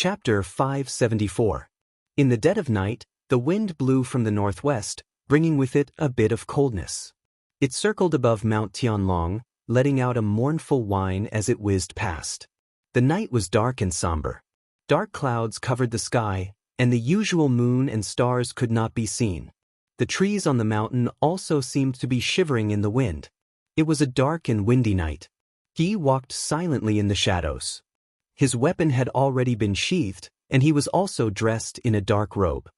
Chapter 574. In the dead of night, the wind blew from the northwest, bringing with it a bit of coldness. It circled above Mount Tianlong, letting out a mournful whine as it whizzed past. The night was dark and somber. Dark clouds covered the sky, and the usual moon and stars could not be seen. The trees on the mountain also seemed to be shivering in the wind. It was a dark and windy night. He walked silently in the shadows. His weapon had already been sheathed, and he was also dressed in a dark robe.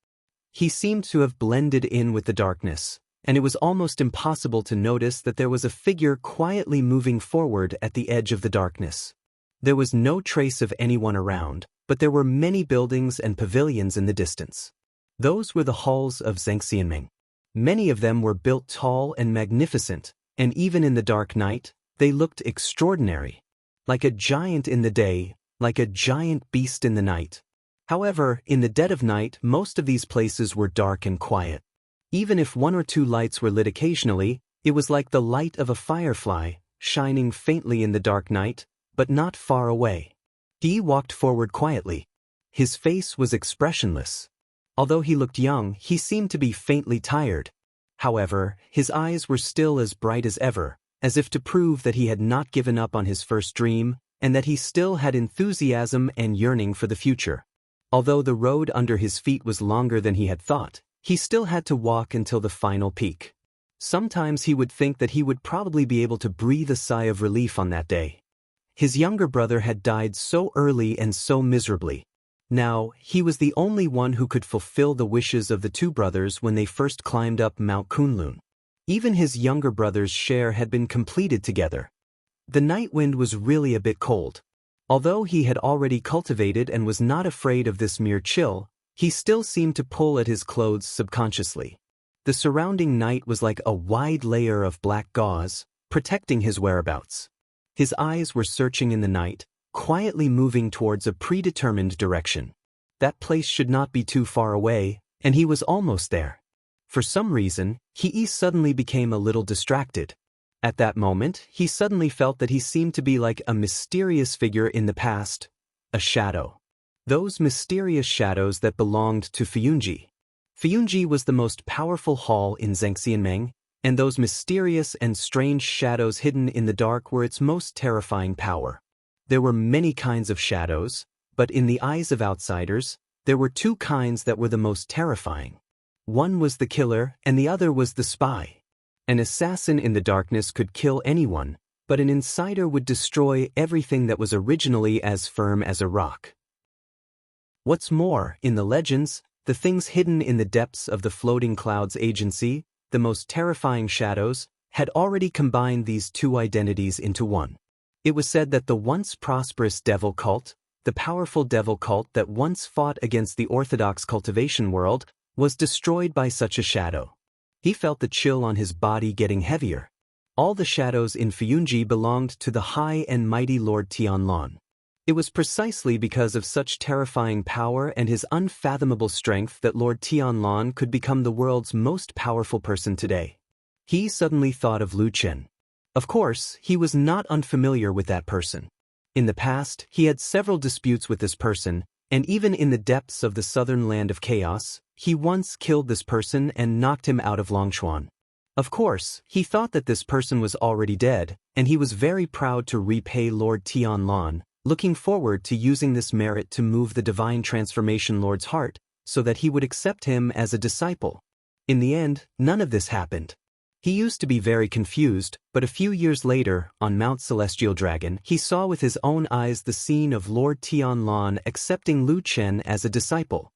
He seemed to have blended in with the darkness, and it was almost impossible to notice that there was a figure quietly moving forward at the edge of the darkness. There was no trace of anyone around, but there were many buildings and pavilions in the distance. Those were the halls of Zhengxianming. Many of them were built tall and magnificent, and even in the dark night, they looked extraordinary. Like a giant in the day, like a giant beast in the night. However, in the dead of night, most of these places were dark and quiet. Even if one or two lights were lit occasionally, it was like the light of a firefly, shining faintly in the dark night, but not far away. He walked forward quietly. His face was expressionless. Although he looked young, he seemed to be faintly tired. However, his eyes were still as bright as ever, as if to prove that he had not given up on his first dream, and that he still had enthusiasm and yearning for the future. Although the road under his feet was longer than he had thought, he still had to walk until the final peak. Sometimes he would think that he would probably be able to breathe a sigh of relief on that day. His younger brother had died so early and so miserably. Now, he was the only one who could fulfill the wishes of the two brothers when they first climbed up Mount Kunlun. Even his younger brother's share had been completed together. The night wind was really a bit cold. Although he had already cultivated and was not afraid of this mere chill, he still seemed to pull at his clothes subconsciously. The surrounding night was like a wide layer of black gauze, protecting his whereabouts. His eyes were searching in the night, quietly moving towards a predetermined direction. That place should not be too far away, and he was almost there. For some reason, he suddenly became a little distracted. At that moment, he suddenly felt that he seemed to be like a mysterious figure in the past, a shadow. Those mysterious shadows that belonged to Fuyunji. Fuyunji was the most powerful hall in Zhengxianmeng, and those mysterious and strange shadows hidden in the dark were its most terrifying power. There were many kinds of shadows, but in the eyes of outsiders, there were two kinds that were the most terrifying. One was the killer, and the other was the spy. An assassin in the darkness could kill anyone, but an insider would destroy everything that was originally as firm as a rock. What's more, in the legends, the things hidden in the depths of the floating clouds agency, the most terrifying shadows, had already combined these two identities into one. It was said that the once prosperous devil cult, the powerful devil cult that once fought against the orthodox cultivation world, was destroyed by such a shadow. He felt the chill on his body getting heavier. All the shadows in Fuyunji belonged to the high and mighty Lord Tianlong. It was precisely because of such terrifying power and his unfathomable strength that Lord Tianlong could become the world's most powerful person today. He suddenly thought of Lu Chen. Of course, he was not unfamiliar with that person. In the past, he had several disputes with this person, and even in the depths of the southern land of chaos, he once killed this person and knocked him out of Longchuan. Of course, he thought that this person was already dead, and he was very proud to repay Lord Tianlong, looking forward to using this merit to move the Divine Transformation Lord's heart, so that he would accept him as a disciple. In the end, none of this happened. He used to be very confused, but a few years later, on Mount Celestial Dragon, he saw with his own eyes the scene of Lord Tianlong accepting Lu Chen as a disciple.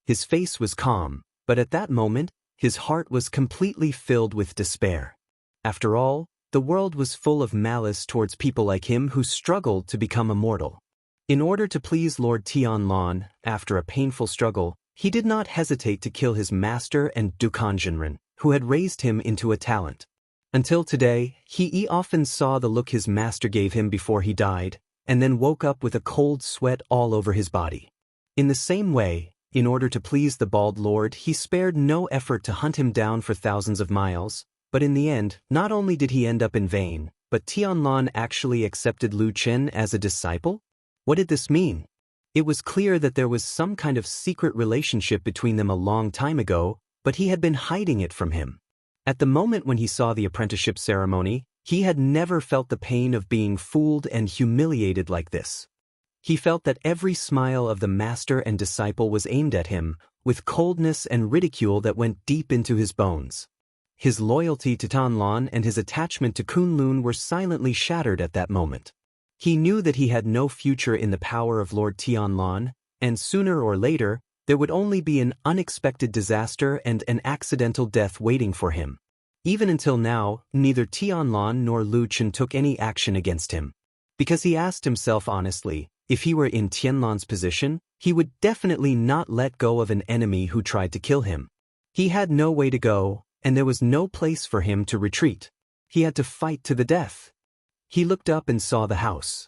His face was calm, but at that moment, his heart was completely filled with despair. After all, the world was full of malice towards people like him who struggled to become immortal. In order to please Lord Tianlong, after a painful struggle, he did not hesitate to kill his master and Dukan Jinren, who had raised him into a talent. Until today, he often saw the look his master gave him before he died, and then woke up with a cold sweat all over his body. In the same way, in order to please the bald lord, he spared no effort to hunt him down for thousands of miles, but in the end, not only did he end up in vain, but Tianlong actually accepted Lu Chen as a disciple? What did this mean? It was clear that there was some kind of secret relationship between them a long time ago, but he had been hiding it from him. At the moment when he saw the apprenticeship ceremony, he had never felt the pain of being fooled and humiliated like this. He felt that every smile of the master and disciple was aimed at him, with coldness and ridicule that went deep into his bones. His loyalty to Tanlon and his attachment to Kunlun were silently shattered at that moment. He knew that he had no future in the power of Lord Tianlon, and sooner or later, there would only be an unexpected disaster and an accidental death waiting for him. Even until now, neither Tianlon nor Lu Chen took any action against him. Because he asked himself honestly, if he were in Tianlon's position, he would definitely not let go of an enemy who tried to kill him. He had no way to go, and there was no place for him to retreat. He had to fight to the death. He looked up and saw the house.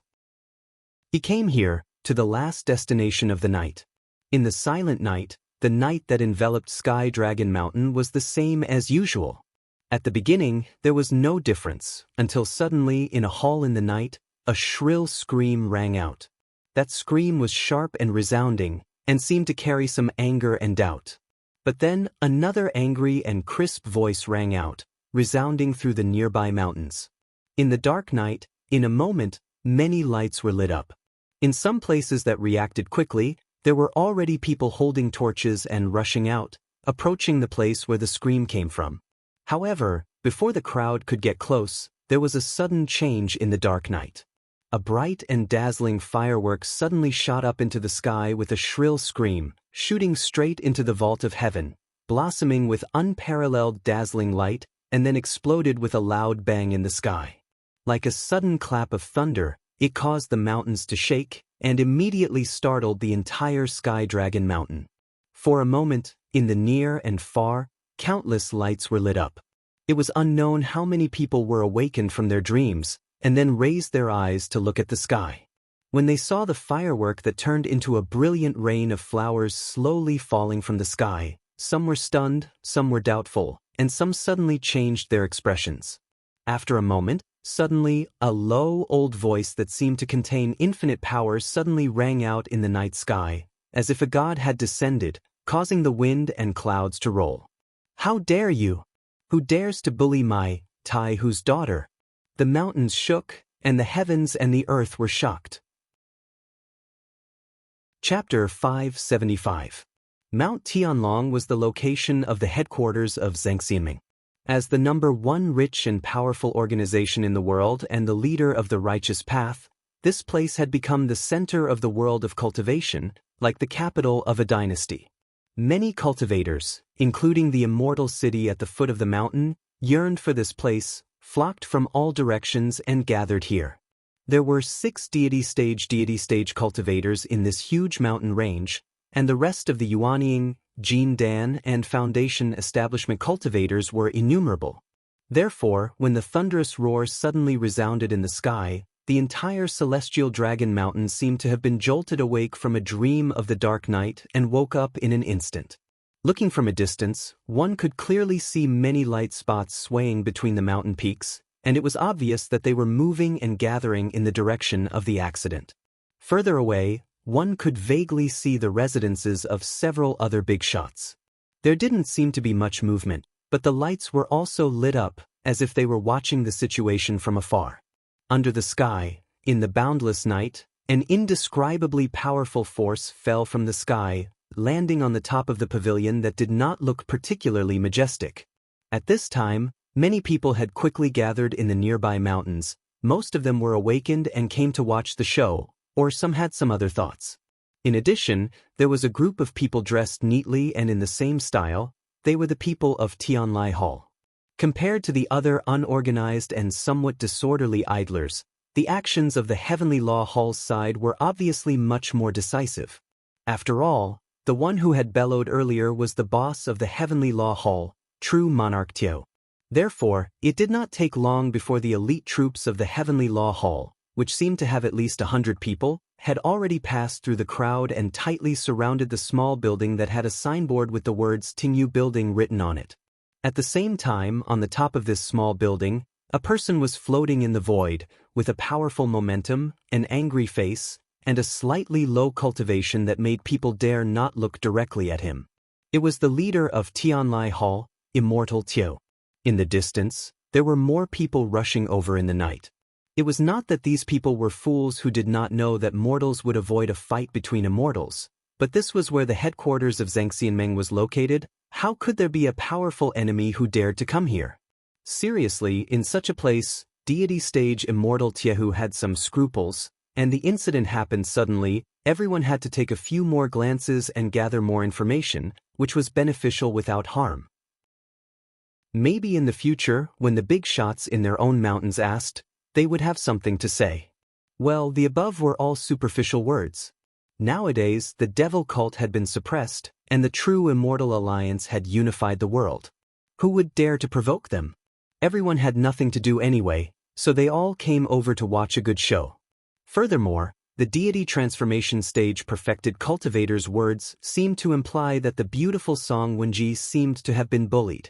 He came here, to the last destination of the night. In the silent night, the night that enveloped Sky Dragon Mountain was the same as usual. At the beginning, there was no difference, until suddenly, in a hall in the night, a shrill scream rang out. That scream was sharp and resounding, and seemed to carry some anger and doubt. But then, another angry and crisp voice rang out, resounding through the nearby mountains. In the dark night, in a moment, many lights were lit up. In some places that reacted quickly, there were already people holding torches and rushing out, approaching the place where the scream came from. However, before the crowd could get close, there was a sudden change in the dark night. A bright and dazzling firework suddenly shot up into the sky with a shrill scream, shooting straight into the vault of heaven, blossoming with unparalleled dazzling light, and then exploded with a loud bang in the sky. Like a sudden clap of thunder, it caused the mountains to shake, and immediately startled the entire Sky Dragon Mountain. For a moment, in the near and far, countless lights were lit up. It was unknown how many people were awakened from their dreams, and then raised their eyes to look at the sky. When they saw the firework that turned into a brilliant rain of flowers slowly falling from the sky, some were stunned, some were doubtful, and some suddenly changed their expressions. After a moment, suddenly, a low, old voice that seemed to contain infinite power suddenly rang out in the night sky, as if a god had descended, causing the wind and clouds to roll. "How dare you? Who dares to bully my Tai-Hu's daughter?" The mountains shook, and the heavens and the earth were shocked. Chapter 575. Mount Tianlong was the location of the headquarters of Zhengxianming. As the #1 rich and powerful organization in the world and the leader of the righteous path, this place had become the center of the world of cultivation, like the capital of a dynasty. Many cultivators, including the immortal city at the foot of the mountain, yearned for this place, flocked from all directions and gathered here. There were 6 deity stage cultivators in this huge mountain range, and the rest of the Yuanying, Jindan, and Foundation establishment cultivators were innumerable. Therefore, when the thunderous roar suddenly resounded in the sky, the entire celestial dragon mountain seemed to have been jolted awake from a dream of the dark night and woke up in an instant. Looking from a distance, one could clearly see many light spots swaying between the mountain peaks, and it was obvious that they were moving and gathering in the direction of the accident. Further away, one could vaguely see the residences of several other big shots. There didn't seem to be much movement, but the lights were also lit up, as if they were watching the situation from afar. Under the sky, in the boundless night, an indescribably powerful force fell from the sky, landing on the top of the pavilion that did not look particularly majestic. At this time, many people had quickly gathered in the nearby mountains. Most of them were awakened and came to watch the show, or some had some other thoughts. In addition, there was a group of people dressed neatly and in the same style. They were the people of Tianlai Hall. Compared to the other unorganized and somewhat disorderly idlers, the actions of the Heavenly Law Hall's side were obviously much more decisive. After all, the one who had bellowed earlier was the boss of the Heavenly Law Hall, true Monarch Tio. Therefore, it did not take long before the elite troops of the Heavenly Law Hall, which seemed to have at least 100 people, had already passed through the crowd and tightly surrounded the small building that had a signboard with the words Tingyu Building written on it. At the same time, on the top of this small building, a person was floating in the void, with a powerful momentum, an angry face, and a slightly low cultivation that made people dare not look directly at him. It was the leader of Tianlai Hall, Immortal Tiao. In the distance, there were more people rushing over in the night. It was not that these people were fools who did not know that mortals would avoid a fight between immortals, but this was where the headquarters of Zhang Xianmeng was located. How could there be a powerful enemy who dared to come here? Seriously, in such a place, deity stage Immortal Tiehu had some scruples, and the incident happened suddenly. Everyone had to take a few more glances and gather more information, which was beneficial without harm. Maybe in the future, when the big shots in their own mountains asked, they would have something to say. Well, the above were all superficial words. Nowadays, the devil cult had been suppressed, and the true immortal alliance had unified the world. Who would dare to provoke them? Everyone had nothing to do anyway, so they all came over to watch a good show. Furthermore, the deity transformation stage perfected cultivator's words seemed to imply that the beautiful Song Wenji seemed to have been bullied.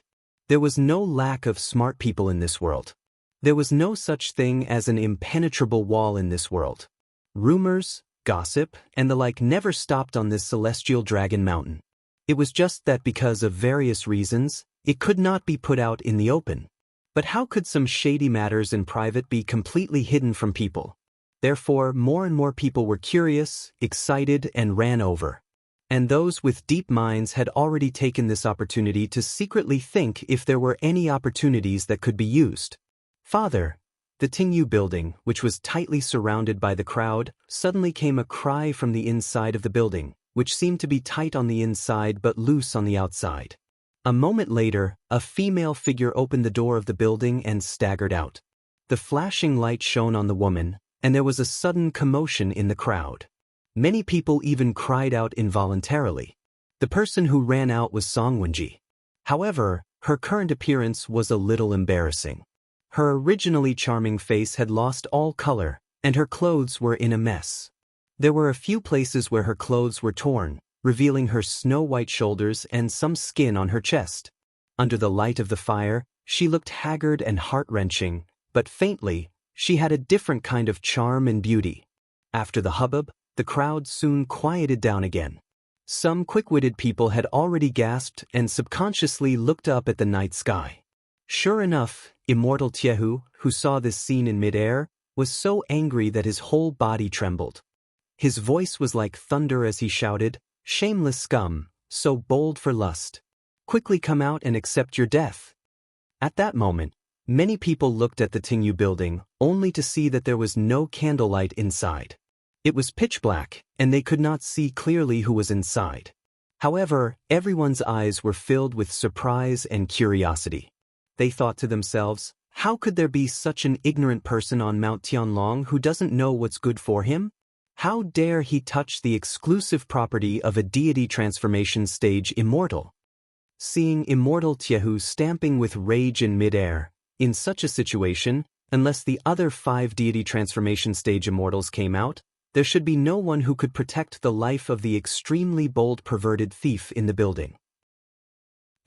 There was no lack of smart people in this world. There was no such thing as an impenetrable wall in this world. Rumors, gossip, and the like never stopped on this celestial dragon mountain. It was just that because of various reasons, it could not be put out in the open. But how could some shady matters in private be completely hidden from people? Therefore, more and more people were curious, excited, and ran over. And those with deep minds had already taken this opportunity to secretly think if there were any opportunities that could be used. Father, the Tingyu building, which was tightly surrounded by the crowd, suddenly came a cry from the inside of the building, which seemed to be tight on the inside but loose on the outside. A moment later, a female figure opened the door of the building and staggered out. The flashing light shone on the woman, and there was a sudden commotion in the crowd. Many people even cried out involuntarily. The person who ran out was Song Wenji. However, her current appearance was a little embarrassing. Her originally charming face had lost all color, and her clothes were in a mess. There were a few places where her clothes were torn, revealing her snow-white shoulders and some skin on her chest. Under the light of the fire, she looked haggard and heart-wrenching, but faintly, she had a different kind of charm and beauty. After the hubbub, the crowd soon quieted down again. Some quick-witted people had already gasped and subconsciously looked up at the night sky. Sure enough, Immortal Tiehu, who saw this scene in midair, was so angry that his whole body trembled. His voice was like thunder as he shouted, "Shameless scum, so bold for lust. Quickly come out and accept your death." At that moment, many people looked at the Tingyu building, only to see that there was no candlelight inside. It was pitch black, and they could not see clearly who was inside. However, everyone's eyes were filled with surprise and curiosity. They thought to themselves, how could there be such an ignorant person on Mount Tianlong who doesn't know what's good for him? How dare he touch the exclusive property of a deity transformation stage immortal? Seeing Immortal Tiehu stamping with rage in midair, in such a situation, unless the other 5 deity transformation stage immortals came out, there should be no one who could protect the life of the extremely bold perverted thief in the building.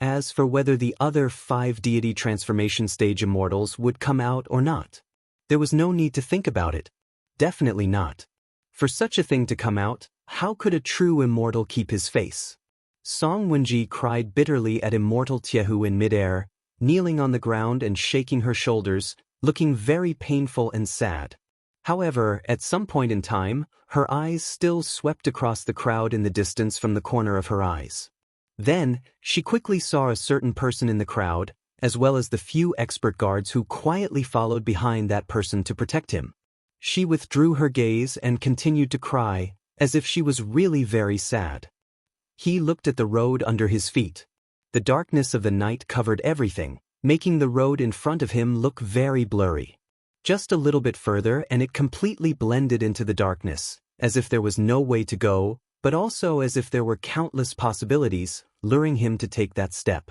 As for whether the other 5 deity transformation stage immortals would come out or not, there was no need to think about it. Definitely not. For such a thing to come out, how could a true immortal keep his face? Song Wenji cried bitterly at Immortal Tiehu in midair, kneeling on the ground and shaking her shoulders, looking very painful and sad. However, at some point in time, her eyes still swept across the crowd in the distance from the corner of her eyes. Then, she quickly saw a certain person in the crowd, as well as the few expert guards who quietly followed behind that person to protect him. She withdrew her gaze and continued to cry, as if she was really very sad. He looked at the road under his feet. The darkness of the night covered everything, making the road in front of him look very blurry. Just a little bit further and it completely blended into the darkness, as if there was no way to go, but also as if there were countless possibilities, luring him to take that step.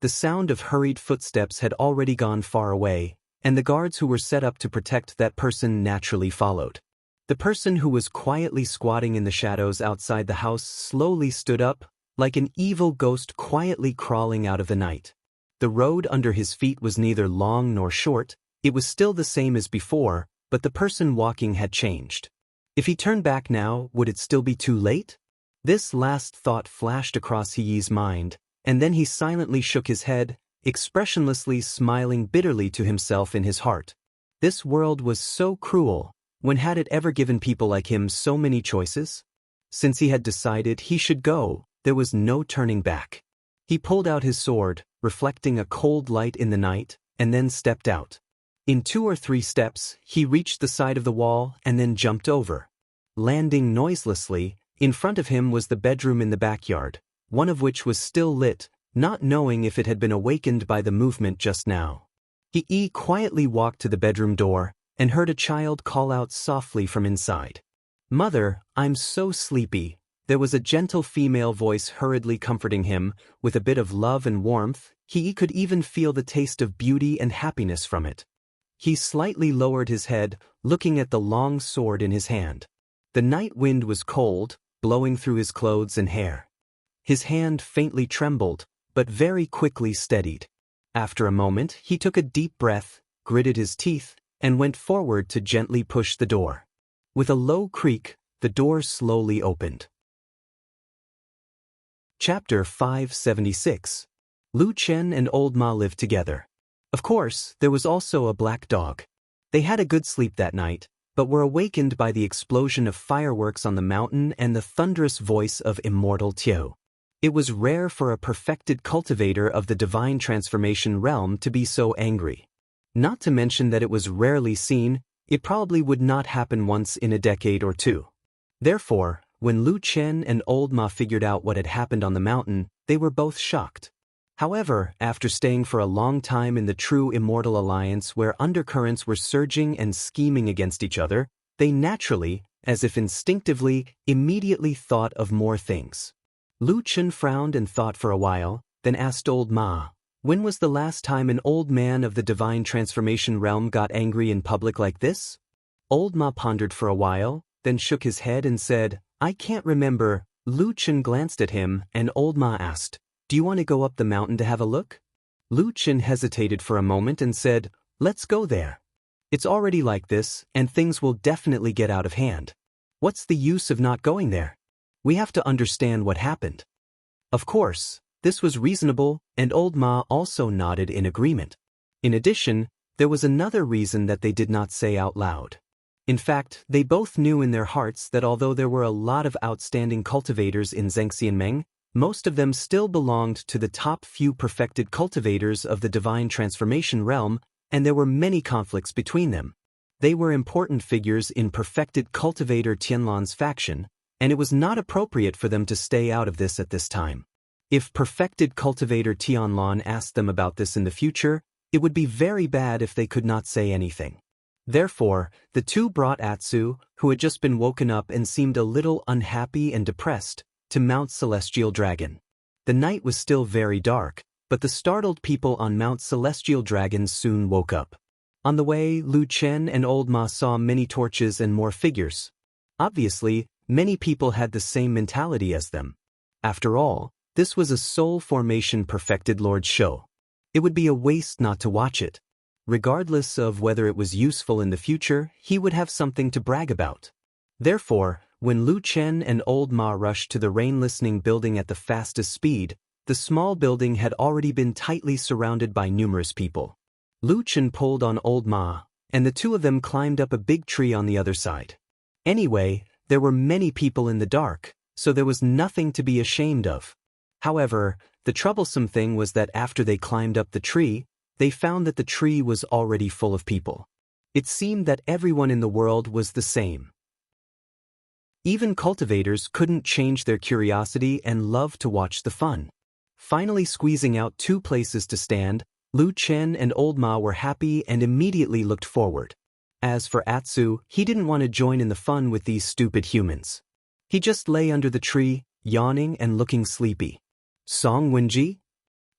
The sound of hurried footsteps had already gone far away, and the guards who were set up to protect that person naturally followed. The person who was quietly squatting in the shadows outside the house slowly stood up, like an evil ghost quietly crawling out of the night. The road under his feet was neither long nor short, it was still the same as before, but the person walking had changed. If he turned back now, would it still be too late? This last thought flashed across He's mind, and then he silently shook his head, expressionlessly smiling bitterly to himself in his heart. This world was so cruel. When had it ever given people like him so many choices? Since he had decided he should go, there was no turning back. He pulled out his sword, reflecting a cold light in the night, and then stepped out. In 2 or 3 steps, he reached the side of the wall and then jumped over. Landing noiselessly, in front of him was the bedroom in the backyard, one of which was still lit, not knowing if it had been awakened by the movement just now. He quietly walked to the bedroom door and heard a child call out softly from inside. "Mother, I'm so sleepy." There was a gentle female voice hurriedly comforting him, with a bit of love and warmth. He could even feel the taste of beauty and happiness from it. He slightly lowered his head, looking at the long sword in his hand. The night wind was cold, blowing through his clothes and hair. His hand faintly trembled, but very quickly steadied. After a moment, he took a deep breath, gritted his teeth, and went forward to gently push the door. With a low creak, the door slowly opened. Chapter 576. Lu Chen and Old Ma lived together. Of course, there was also a black dog. They had a good sleep that night, but were awakened by the explosion of fireworks on the mountain and the thunderous voice of immortal Tiao. It was rare for a perfected cultivator of the divine transformation realm to be so angry. Not to mention that it was rarely seen, it probably would not happen once in a decade or two. Therefore, when Lu Chen and Old Ma figured out what had happened on the mountain, they were both shocked. However, after staying for a long time in the true immortal alliance where undercurrents were surging and scheming against each other, they naturally, as if instinctively, immediately thought of more things. Lu Chen frowned and thought for a while, then asked Old Ma, "When was the last time an old man of the divine transformation realm got angry in public like this?" Old Ma pondered for a while, then shook his head and said, "I can't remember." Lu Chen glanced at him, and Old Ma asked, "Do you want to go up the mountain to have a look?" Lu Chen hesitated for a moment and said, "Let's go there. It's already like this, and things will definitely get out of hand. What's the use of not going there? We have to understand what happened." Of course, this was reasonable, and Old Ma also nodded in agreement. In addition, there was another reason that they did not say out loud. In fact, they both knew in their hearts that although there were a lot of outstanding cultivators in Zhengxianmeng, most of them still belonged to the top few perfected cultivators of the divine transformation realm, and there were many conflicts between them. They were important figures in perfected cultivator Tianlan's faction, and it was not appropriate for them to stay out of this at this time. If perfected cultivator Tianlan asked them about this in the future, it would be very bad if they could not say anything. Therefore, the two brought Atsu, who had just been woken up and seemed a little unhappy and depressed, to Mount Celestial Dragon. The night was still very dark, but the startled people on Mount Celestial Dragon soon woke up. On the way, Lu Chen and Old Ma saw many torches and more figures. Obviously, many people had the same mentality as them. After all, this was a soul formation perfected Lord's show. It would be a waste not to watch it. Regardless of whether it was useful in the future, he would have something to brag about. Therefore, when Lu Chen and Old Ma rushed to the rain-listening building at the fastest speed, the small building had already been tightly surrounded by numerous people. Lu Chen pulled on Old Ma, and the two of them climbed up a big tree on the other side. Anyway, there were many people in the dark, so there was nothing to be ashamed of. However, the troublesome thing was that after they climbed up the tree, they found that the tree was already full of people. It seemed that everyone in the world was the same. Even cultivators couldn't change their curiosity and loved to watch the fun. Finally squeezing out 2 places to stand, Lu Chen and Old Ma were happy and immediately looked forward. As for Atsu, he didn't want to join in the fun with these stupid humans. He just lay under the tree, yawning and looking sleepy. Song Wenji?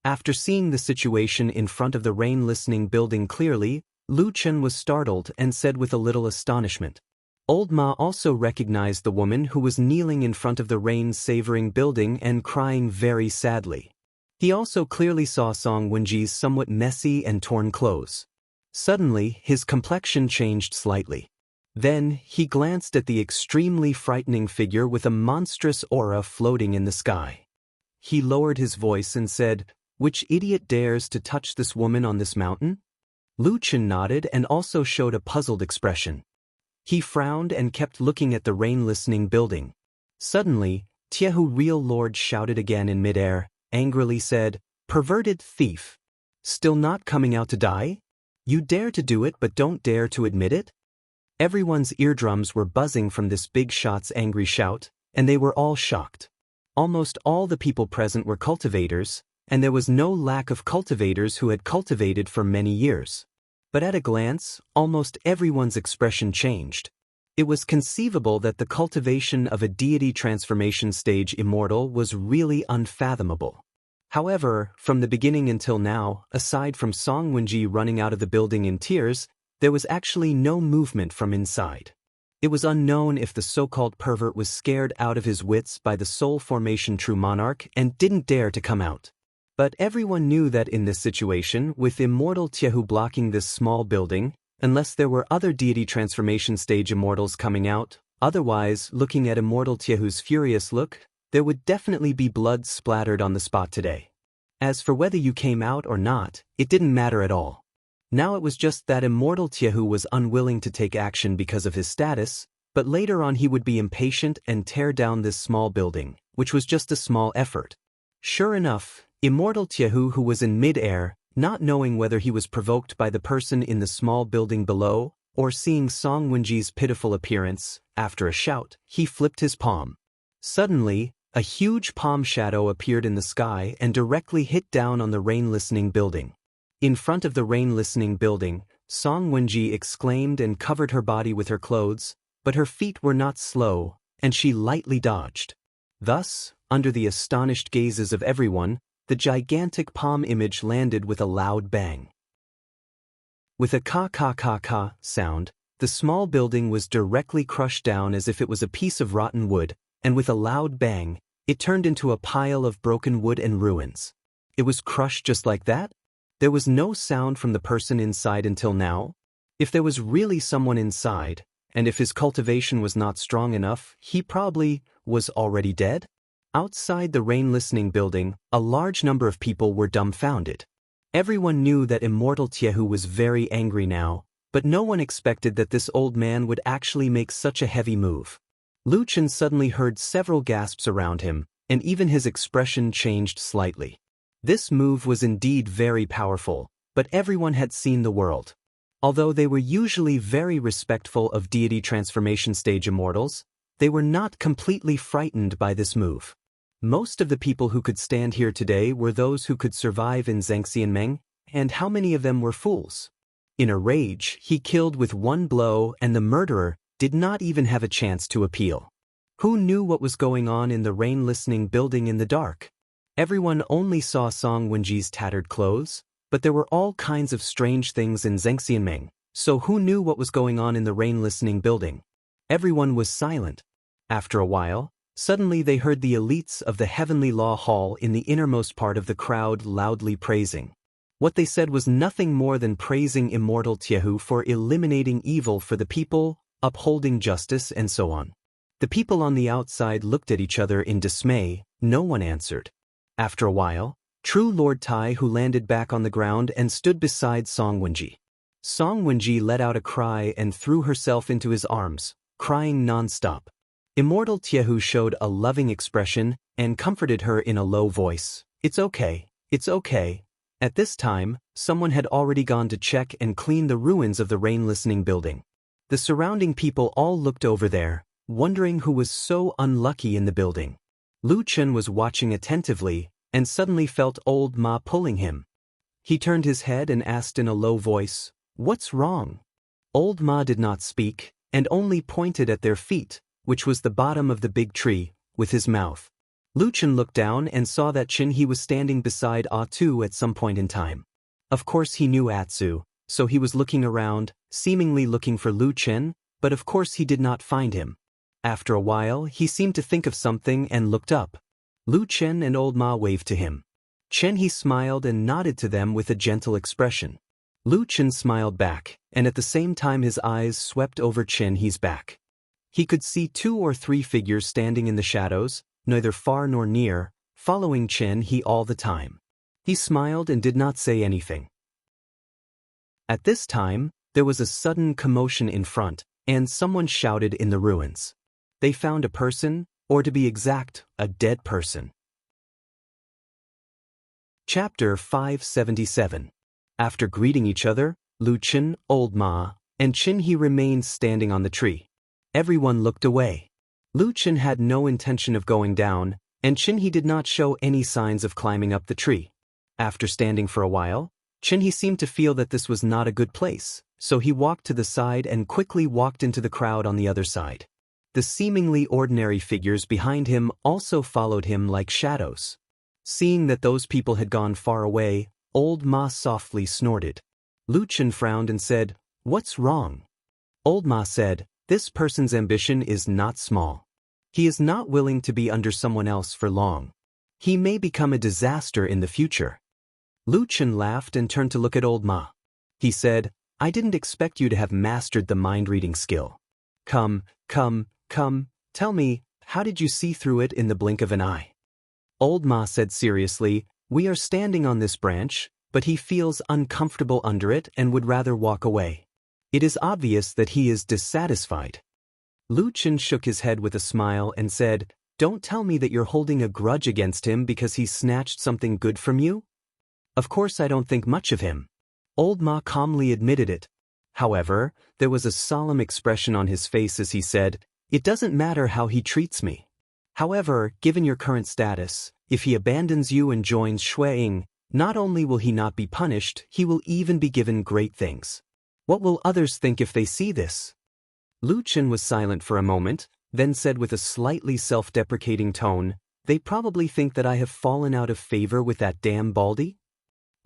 After seeing the situation in front of the rain-listening building clearly, Lu Chen was startled and said with a little astonishment. Old Ma also recognized the woman who was kneeling in front of the rain-savoring building and crying very sadly. He also clearly saw Song Wenji's somewhat messy and torn clothes. Suddenly, his complexion changed slightly. Then, he glanced at the extremely frightening figure with a monstrous aura floating in the sky. He lowered his voice and said, "Which idiot dares to touch this woman on this mountain?" Lu Chen nodded and also showed a puzzled expression. He frowned and kept looking at the rain-listening building. Suddenly, Tiehu Real Lord shouted again in midair, angrily said, "Perverted thief! Still not coming out to die? You dare to do it but don't dare to admit it?" Everyone's eardrums were buzzing from this big shot's angry shout, and they were all shocked. Almost all the people present were cultivators, and there was no lack of cultivators who had cultivated for many years. But at a glance, almost everyone's expression changed. It was conceivable that the cultivation of a deity transformation stage immortal was really unfathomable. However, from the beginning until now, aside from Song Wenji running out of the building in tears, there was actually no movement from inside. It was unknown if the so-called pervert was scared out of his wits by the soul formation true monarch and didn't dare to come out. But everyone knew that in this situation, with immortal Tiehu blocking this small building, unless there were other deity transformation stage immortals coming out, otherwise, looking at immortal Tiehu's furious look, there would definitely be blood splattered on the spot today. As for whether you came out or not, it didn't matter at all. Now it was just that immortal Tiehu was unwilling to take action because of his status, but later on he would be impatient and tear down this small building, which was just a small effort. Sure enough, immortal Tiehu, who was in mid-air, not knowing whether he was provoked by the person in the small building below, or seeing Song Wenji's pitiful appearance, after a shout, he flipped his palm. Suddenly, a huge palm shadow appeared in the sky and directly hit down on the rain-listening building. In front of the rain-listening building, Song Wenji exclaimed and covered her body with her clothes, but her feet were not slow, and she lightly dodged. Thus, under the astonished gazes of everyone, the gigantic palm image landed with a loud bang. With a ka-ka-ka-ka sound, the small building was directly crushed down as if it was a piece of rotten wood, and with a loud bang, it turned into a pile of broken wood and ruins. It was crushed just like that? There was no sound from the person inside until now? If there was really someone inside, and if his cultivation was not strong enough, he probably was already dead? Outside the rain-listening building, a large number of people were dumbfounded. Everyone knew that immortal Tiehu was very angry now, but no one expected that this old man would actually make such a heavy move. Lu Chen suddenly heard several gasps around him, and even his expression changed slightly. This move was indeed very powerful, but everyone had seen the world. Although they were usually very respectful of deity transformation stage immortals, they were not completely frightened by this move. Most of the people who could stand here today were those who could survive in Zhangxianmeng, and how many of them were fools? In a rage, he killed with one blow, and the murderer did not even have a chance to appeal. Who knew what was going on in the rain-listening building in the dark? Everyone only saw Song Wenji's tattered clothes, but there were all kinds of strange things in Zhangxianmeng, so who knew what was going on in the rain-listening building? Everyone was silent. After a while, suddenly they heard the elites of the Heavenly Law Hall in the innermost part of the crowd loudly praising. What they said was nothing more than praising immortal Tiehu for eliminating evil for the people, upholding justice, and so on. The people on the outside looked at each other in dismay. No one answered. After a while, True Lord Tai who landed back on the ground and stood beside Song Wenji. Song Wenji let out a cry and threw herself into his arms, crying non-stop. Immortal Tiehu showed a loving expression and comforted her in a low voice. "It's okay, it's okay." At this time, someone had already gone to check and clean the ruins of the rain-listening building. The surrounding people all looked over there, wondering who was so unlucky in the building. Lu Chen was watching attentively, and suddenly felt old Ma pulling him. He turned his head and asked in a low voice, "What's wrong?" Old Ma did not speak, and only pointed at their feet, which was the bottom of the big tree, with his mouth. Lu Chen looked down and saw that he was standing beside Atsu at some point in time. Of course he knew Atsu, so he was looking around, seemingly looking for Lu Chen, but of course he did not find him. After a while, he seemed to think of something and looked up. Lu Chen and old Ma waved to him. He smiled and nodded to them with a gentle expression. Lu Chen smiled back, and at the same time his eyes swept over Chen He's back. He could see 2 or 3 figures standing in the shadows, neither far nor near, following Chen He all the time. He smiled and did not say anything. At this time, there was a sudden commotion in front, and someone shouted in the ruins. They found a person, or to be exact, a dead person. Chapter 577. After greeting each other, Lu Chen, Old Ma, and Chen He remained standing on the tree. Everyone looked away. Lu Chen had no intention of going down, and Chen He did not show any signs of climbing up the tree. After standing for a while, Chen He seemed to feel that this was not a good place, so he walked to the side and quickly walked into the crowd on the other side. The seemingly ordinary figures behind him also followed him like shadows. Seeing that those people had gone far away, Old Ma softly snorted. Lu Chen frowned and said, "What's wrong?" Old Ma said, "This person's ambition is not small. He is not willing to be under someone else for long. He may become a disaster in the future." Lu Chen laughed and turned to look at Old Ma. He said, "I didn't expect you to have mastered the mind-reading skill. Come, tell me, how did you see through it in the blink of an eye?" Old Ma said seriously, "We are standing on this branch, but he feels uncomfortable under it and would rather walk away. It is obvious that he is dissatisfied." Lu Chen shook his head with a smile and said, "Don't tell me that you're holding a grudge against him because he snatched something good from you?" "Of course I don't think much of him." Old Ma calmly admitted it. However, there was a solemn expression on his face as he said, "It doesn't matter how he treats me. However, given your current status, if he abandons you and joins Shueying, not only will he not be punished, he will even be given great things. What will others think if they see this?" Lu Chen was silent for a moment, then said with a slightly self-deprecating tone, "They probably think that I have fallen out of favor with that damn Baldy?"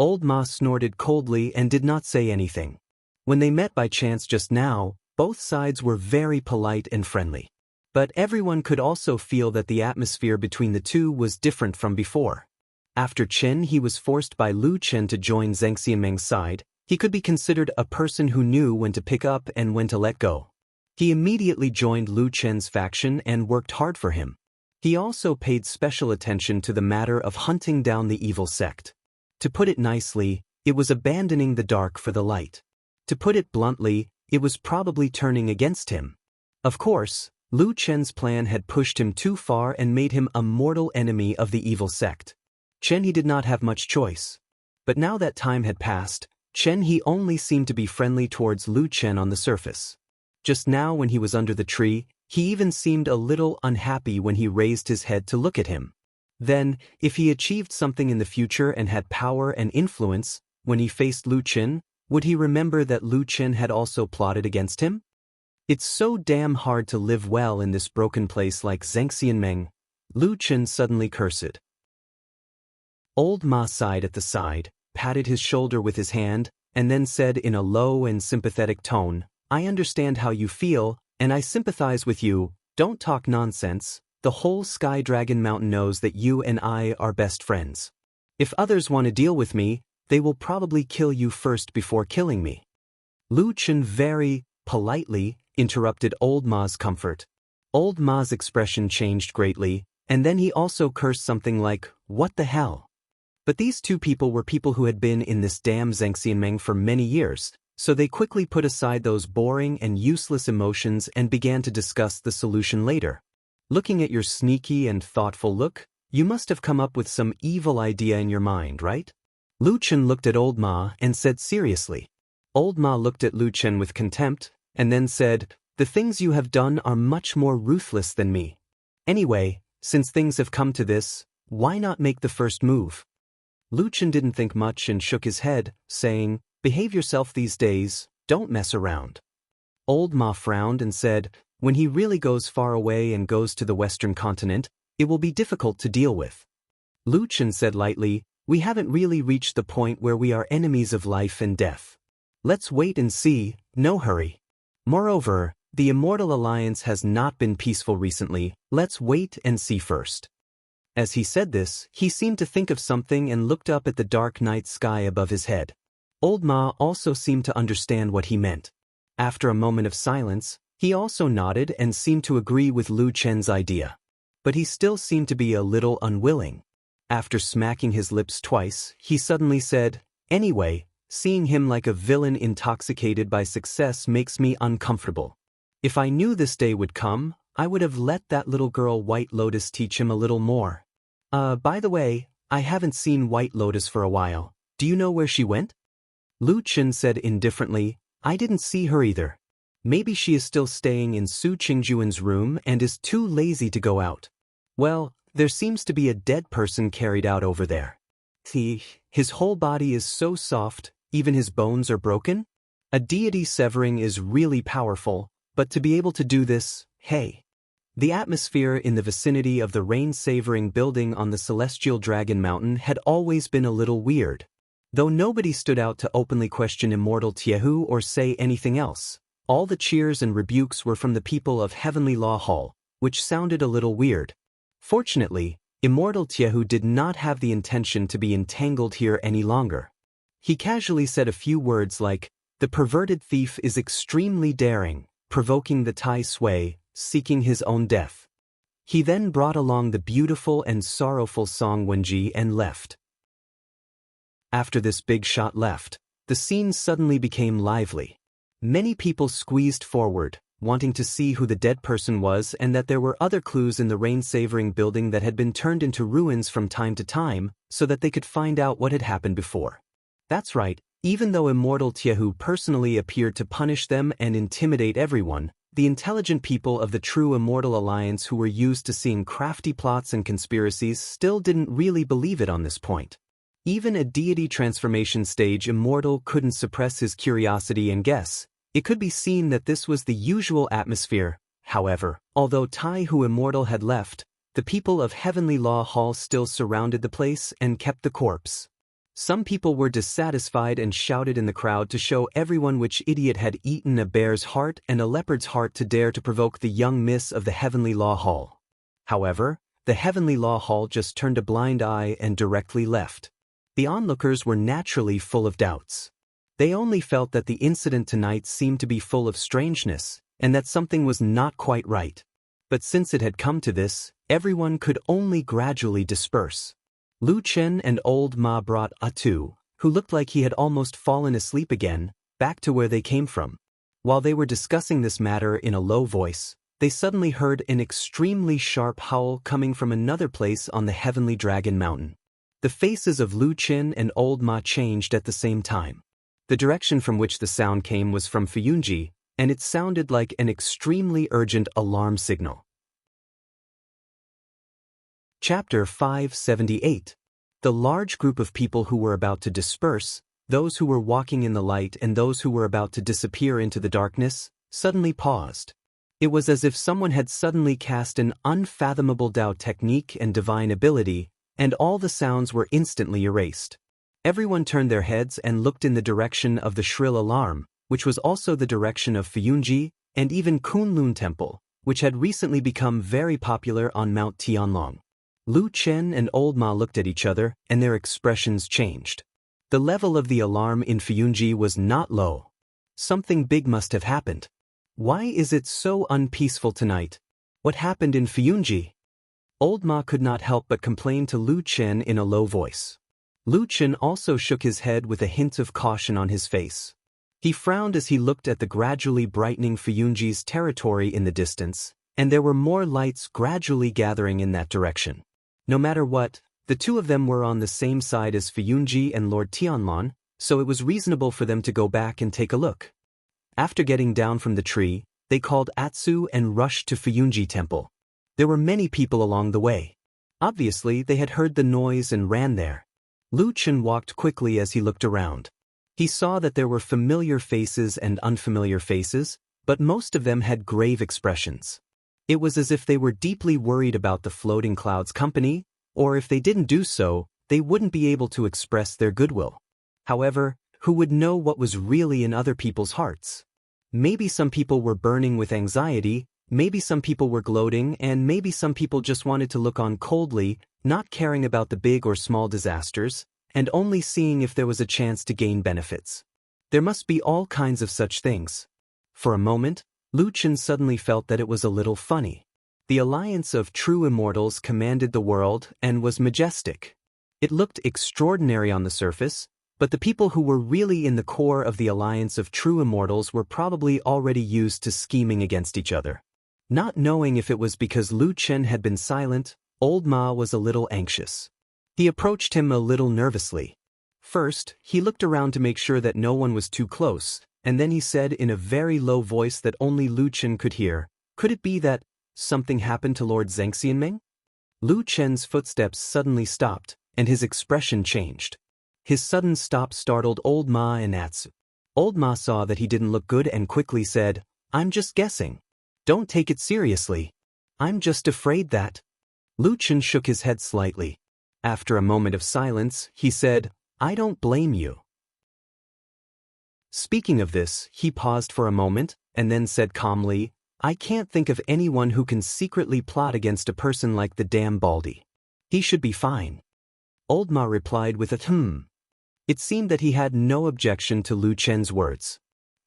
Old Ma snorted coldly and did not say anything. When they met by chance just now, both sides were very polite and friendly. But everyone could also feel that the atmosphere between the two was different from before. After Chen He was forced by Lu Chen to join Zhang Xianmeng's side, he could be considered a person who knew when to pick up and when to let go. He immediately joined Lu Chen's faction and worked hard for him. He also paid special attention to the matter of hunting down the evil sect. To put it nicely, it was abandoning the dark for the light. To put it bluntly, it was probably turning against him. Of course, Lu Chen's plan had pushed him too far and made him a mortal enemy of the evil sect. Chen He did not have much choice. But now that time had passed, Chen He only seemed to be friendly towards Lu Chen on the surface. Just now when he was under the tree, he even seemed a little unhappy when he raised his head to look at him. Then, if he achieved something in the future and had power and influence, when he faced Lu Chen, would he remember that Lu Chen had also plotted against him? "It's so damn hard to live well in this broken place like Zhang Xianmeng," Lu Chen suddenly cursed. Old Ma sighed at the side, patted his shoulder with his hand, and then said in a low and sympathetic tone, "I understand how you feel, and I sympathize with you. Don't talk nonsense. The whole Sky Dragon Mountain knows that you and I are best friends. If others want to deal with me, they will probably kill you first before killing me." Lu Chen very politely interrupted Old Ma's comfort. Old Ma's expression changed greatly, and then he also cursed something like, "What the hell?" But these two people were people who had been in this damn Zhang Xianmeng for many years, so they quickly put aside those boring and useless emotions and began to discuss the solution later. "Looking at your sneaky and thoughtful look, you must have come up with some evil idea in your mind, right?" Lu Chen looked at Old Ma and said seriously. Old Ma looked at Lu Chen with contempt, and then said, "The things you have done are much more ruthless than me. Anyway, since things have come to this, why not make the first move?" Lu Chen didn't think much and shook his head, saying, "Behave yourself these days, don't mess around." Old Ma frowned and said, "When he really goes far away and goes to the Western continent, it will be difficult to deal with." Lu Chen said lightly, "We haven't really reached the point where we are enemies of life and death. Let's wait and see, no hurry. Moreover, the Immortal Alliance has not been peaceful recently, let's wait and see first." As he said this, he seemed to think of something and looked up at the dark night sky above his head. Old Ma also seemed to understand what he meant. After a moment of silence, he also nodded and seemed to agree with Lu Chen's idea. But he still seemed to be a little unwilling. After smacking his lips twice, he suddenly said, "Anyway, seeing him like a villain intoxicated by success makes me uncomfortable. If I knew this day would come, I would have let that little girl White Lotus teach him a little more. By the way, I haven't seen White Lotus for a while. Do you know where she went?" Lu Chen said indifferently, "I didn't see her either. Maybe she is still staying in Su Qingjuan's room and is too lazy to go out. Well, there seems to be a dead person carried out over there. See, his whole body is so soft, even his bones are broken. A deity severing is really powerful, but to be able to do this, hey." The atmosphere in the vicinity of the rain-savoring building on the Celestial Dragon Mountain had always been a little weird. Though nobody stood out to openly question Immortal Tiehu or say anything else, all the cheers and rebukes were from the people of Heavenly Law Hall, which sounded a little weird. Fortunately, Immortal Tiehu did not have the intention to be entangled here any longer. He casually said a few words like, "The perverted thief is extremely daring, provoking the Tai Sui, seeking his own death." He then brought along the beautiful and sorrowful Song Wenji and left. After this big shot left, the scene suddenly became lively. Many people squeezed forward, wanting to see who the dead person was and that there were other clues in the rain-savoring building that had been turned into ruins from time to time, so that they could find out what had happened before. That's right, even though Immortal Tiehu personally appeared to punish them and intimidate everyone, the intelligent people of the true Immortal Alliance who were used to seeing crafty plots and conspiracies still didn't really believe it on this point. Even a deity transformation stage Immortal couldn't suppress his curiosity and guess. It could be seen that this was the usual atmosphere. However, although Taihu Immortal had left, the people of Heavenly Law Hall still surrounded the place and kept the corpse. Some people were dissatisfied and shouted in the crowd to show everyone which idiot had eaten a bear's heart and a leopard's heart to dare to provoke the young miss of the Heavenly Law Hall. However, the Heavenly Law Hall just turned a blind eye and directly left. The onlookers were naturally full of doubts. They only felt that the incident tonight seemed to be full of strangeness, and that something was not quite right. But since it had come to this, everyone could only gradually disperse. Lu Chen and Old Ma brought Atu, who looked like he had almost fallen asleep again, back to where they came from. While they were discussing this matter in a low voice, they suddenly heard an extremely sharp howl coming from another place on the Heavenly Dragon Mountain. The faces of Lu Chen and Old Ma changed at the same time. The direction from which the sound came was from Fuyunji, and it sounded like an extremely urgent alarm signal. Chapter 578. The large group of people who were about to disperse, those who were walking in the light and those who were about to disappear into the darkness, suddenly paused. It was as if someone had suddenly cast an unfathomable Dao technique and divine ability, and all the sounds were instantly erased. Everyone turned their heads and looked in the direction of the shrill alarm, which was also the direction of Fuyunji and even Kunlun Temple, which had recently become very popular on Mount Tianlong. Lu Chen and Old Ma looked at each other, and their expressions changed. The level of the alarm in Fuyunji was not low. Something big must have happened. Why is it so unpeaceful tonight? What happened in Fuyunji? Old Ma could not help but complain to Lu Chen in a low voice. Lu Chen also shook his head with a hint of caution on his face. He frowned as he looked at the gradually brightening Fuyunji's territory in the distance, and there were more lights gradually gathering in that direction. No matter what, the two of them were on the same side as Fuyunji and Lord Tianlon, so it was reasonable for them to go back and take a look. After getting down from the tree, they called Atsu and rushed to Fuyunji Temple. There were many people along the way. Obviously, they had heard the noise and ran there. Lu Chen walked quickly as he looked around. He saw that there were familiar faces and unfamiliar faces, but most of them had grave expressions. It was as if they were deeply worried about the Floating Clouds Company, or if they didn't do so, they wouldn't be able to express their goodwill. However, who would know what was really in other people's hearts? Maybe some people were burning with anxiety, maybe some people were gloating, and maybe some people just wanted to look on coldly, not caring about the big or small disasters, and only seeing if there was a chance to gain benefits. There must be all kinds of such things. For a moment, Lu Chen suddenly felt that it was a little funny. The alliance of true immortals commanded the world and was majestic. It looked extraordinary on the surface, but the people who were really in the core of the alliance of true immortals were probably already used to scheming against each other. Not knowing if it was because Lu Chen had been silent, old Ma was a little anxious. He approached him a little nervously. First, he looked around to make sure that no one was too close, and then he said in a very low voice that only Lu Chen could hear, "Could it be that something happened to Lord Zhengxianming?" Lu Chen's footsteps suddenly stopped, and his expression changed. His sudden stop startled old Ma and Atsu. Old Ma saw that he didn't look good and quickly said, "I'm just guessing. Don't take it seriously. I'm just afraid that." Lu Chen shook his head slightly. After a moment of silence, he said, "I don't blame you." Speaking of this, he paused for a moment, and then said calmly, "I can't think of anyone who can secretly plot against a person like the damn Baldy. He should be fine." Old Ma replied with a "hmm." It seemed that he had no objection to Lu Chen's words.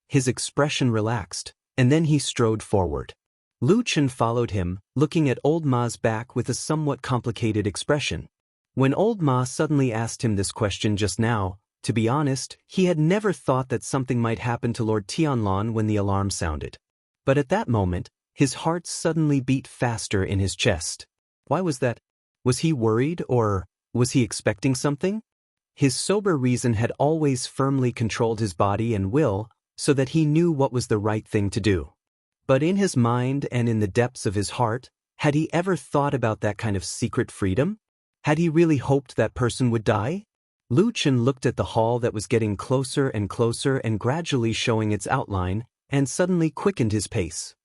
His expression relaxed, and then he strode forward. Lu Chen followed him, looking at old Ma's back with a somewhat complicated expression. When old Ma suddenly asked him this question just now, to be honest, he had never thought that something might happen to Lord Tianlan when the alarm sounded. But at that moment, his heart suddenly beat faster in his chest. Why was that? Was he worried, or was he expecting something? His sober reason had always firmly controlled his body and will, so that he knew what was the right thing to do. But in his mind and in the depths of his heart, had he ever thought about that kind of secret freedom? Had he really hoped that person would die? Lu Chen looked at the hall that was getting closer and closer and gradually showing its outline, and suddenly quickened his pace.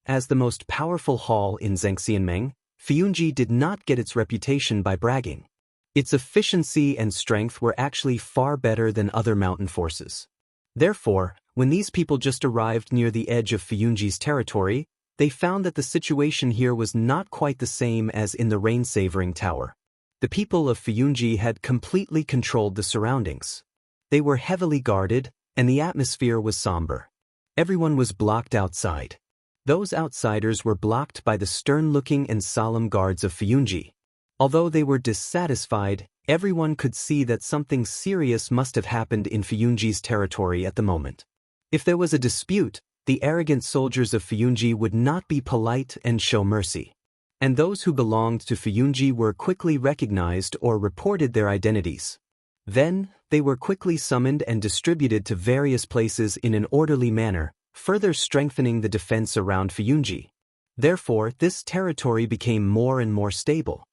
As the most powerful hall in Zhengxianmeng, Fiyunji did not get its reputation by bragging. Its efficiency and strength were actually far better than other mountain forces. Therefore, when these people just arrived near the edge of Fiyunji's territory, they found that the situation here was not quite the same as in the rain-savoring tower. The people of Fiyunji had completely controlled the surroundings. They were heavily guarded, and the atmosphere was somber. Everyone was blocked outside. Those outsiders were blocked by the stern-looking and solemn guards of Fiyunji. Although they were dissatisfied, everyone could see that something serious must have happened in Fiyunji's territory at the moment. If there was a dispute, the arrogant soldiers of Fiyunji would not be polite and show mercy. And those who belonged to Fiyunji were quickly recognized or reported their identities. Then, they were quickly summoned and distributed to various places in an orderly manner, further strengthening the defense around Fiyunji. Therefore, this territory became more and more stable.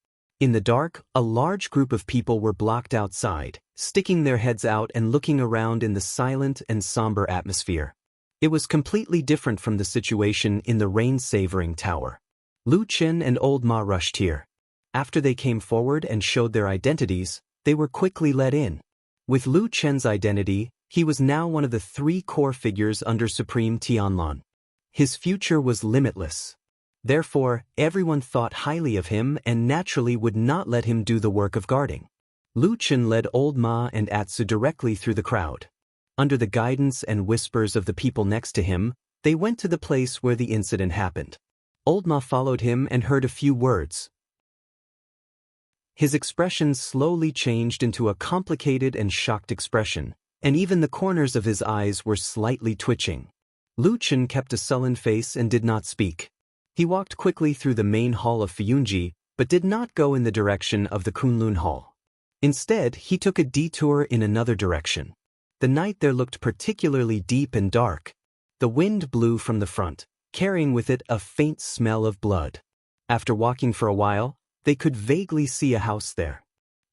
In the dark, a large group of people were blocked outside, sticking their heads out and looking around in the silent and somber atmosphere. It was completely different from the situation in the rain-savoring tower. Lu Chen and old Ma rushed here. After they came forward and showed their identities, they were quickly let in. With Lu Chen's identity, he was now one of the 3 core figures under Supreme Tianlan. His future was limitless. Therefore, everyone thought highly of him and naturally would not let him do the work of guarding. Lu Chen led old Ma and Atsu directly through the crowd. Under the guidance and whispers of the people next to him, they went to the place where the incident happened. Old Ma followed him and heard a few words. His expression slowly changed into a complicated and shocked expression, and even the corners of his eyes were slightly twitching. Lu Chen kept a sullen face and did not speak. He walked quickly through the main hall of Fiyunji, but did not go in the direction of the Kunlun Hall. Instead, he took a detour in another direction. The night there looked particularly deep and dark. The wind blew from the front, carrying with it a faint smell of blood. After walking for a while, they could vaguely see a house there.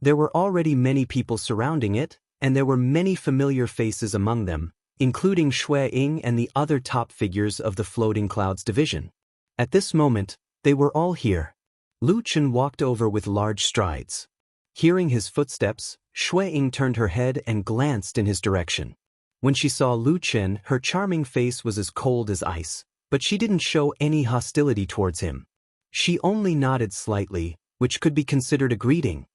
There were already many people surrounding it, and there were many familiar faces among them, including Shui Ying and the other top figures of the Floating Clouds division. At this moment, they were all here. Lu Chen walked over with large strides. Hearing his footsteps, Shui Ying turned her head and glanced in his direction. When she saw Lu Chen, her charming face was as cold as ice, but she didn't show any hostility towards him. She only nodded slightly, which could be considered a greeting.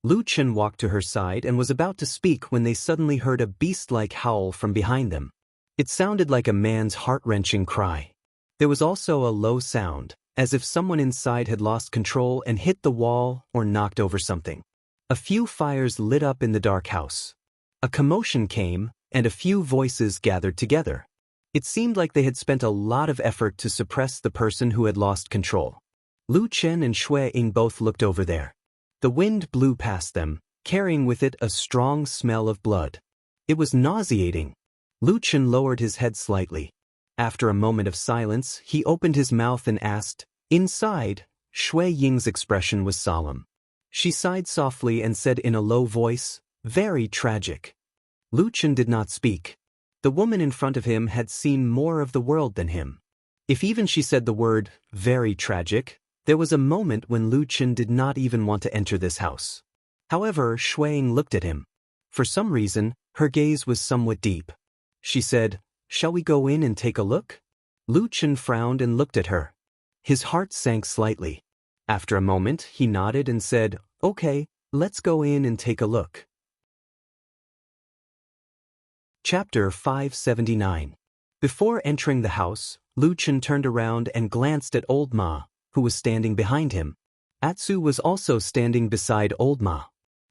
Lu Chen walked to her side and was about to speak when they suddenly heard a beast-like howl from behind them. It sounded like a man's heart-wrenching cry. There was also a low sound, as if someone inside had lost control and hit the wall or knocked over something. A few fires lit up in the dark house. A commotion came, and a few voices gathered together. It seemed like they had spent a lot of effort to suppress the person who had lost control. Lu Chen and Shui Ying both looked over there. The wind blew past them, carrying with it a strong smell of blood. It was nauseating. Lu Chen lowered his head slightly. After a moment of silence, he opened his mouth and asked, "Inside?" Shui Ying's expression was solemn. She sighed softly and said in a low voice, "Very tragic." Lu Chen did not speak. The woman in front of him had seen more of the world than him. If even she said the word, "very tragic," there was a moment when Lu Chen did not even want to enter this house. However, Shui Ying looked at him. For some reason, her gaze was somewhat deep. She said, "Shall we go in and take a look?" Lu Chen frowned and looked at her. His heart sank slightly. After a moment, he nodded and said, "Okay, let's go in and take a look." Chapter 579. Before entering the house, Lu Chen turned around and glanced at Old Ma, who was standing behind him. Atsu was also standing beside Old Ma.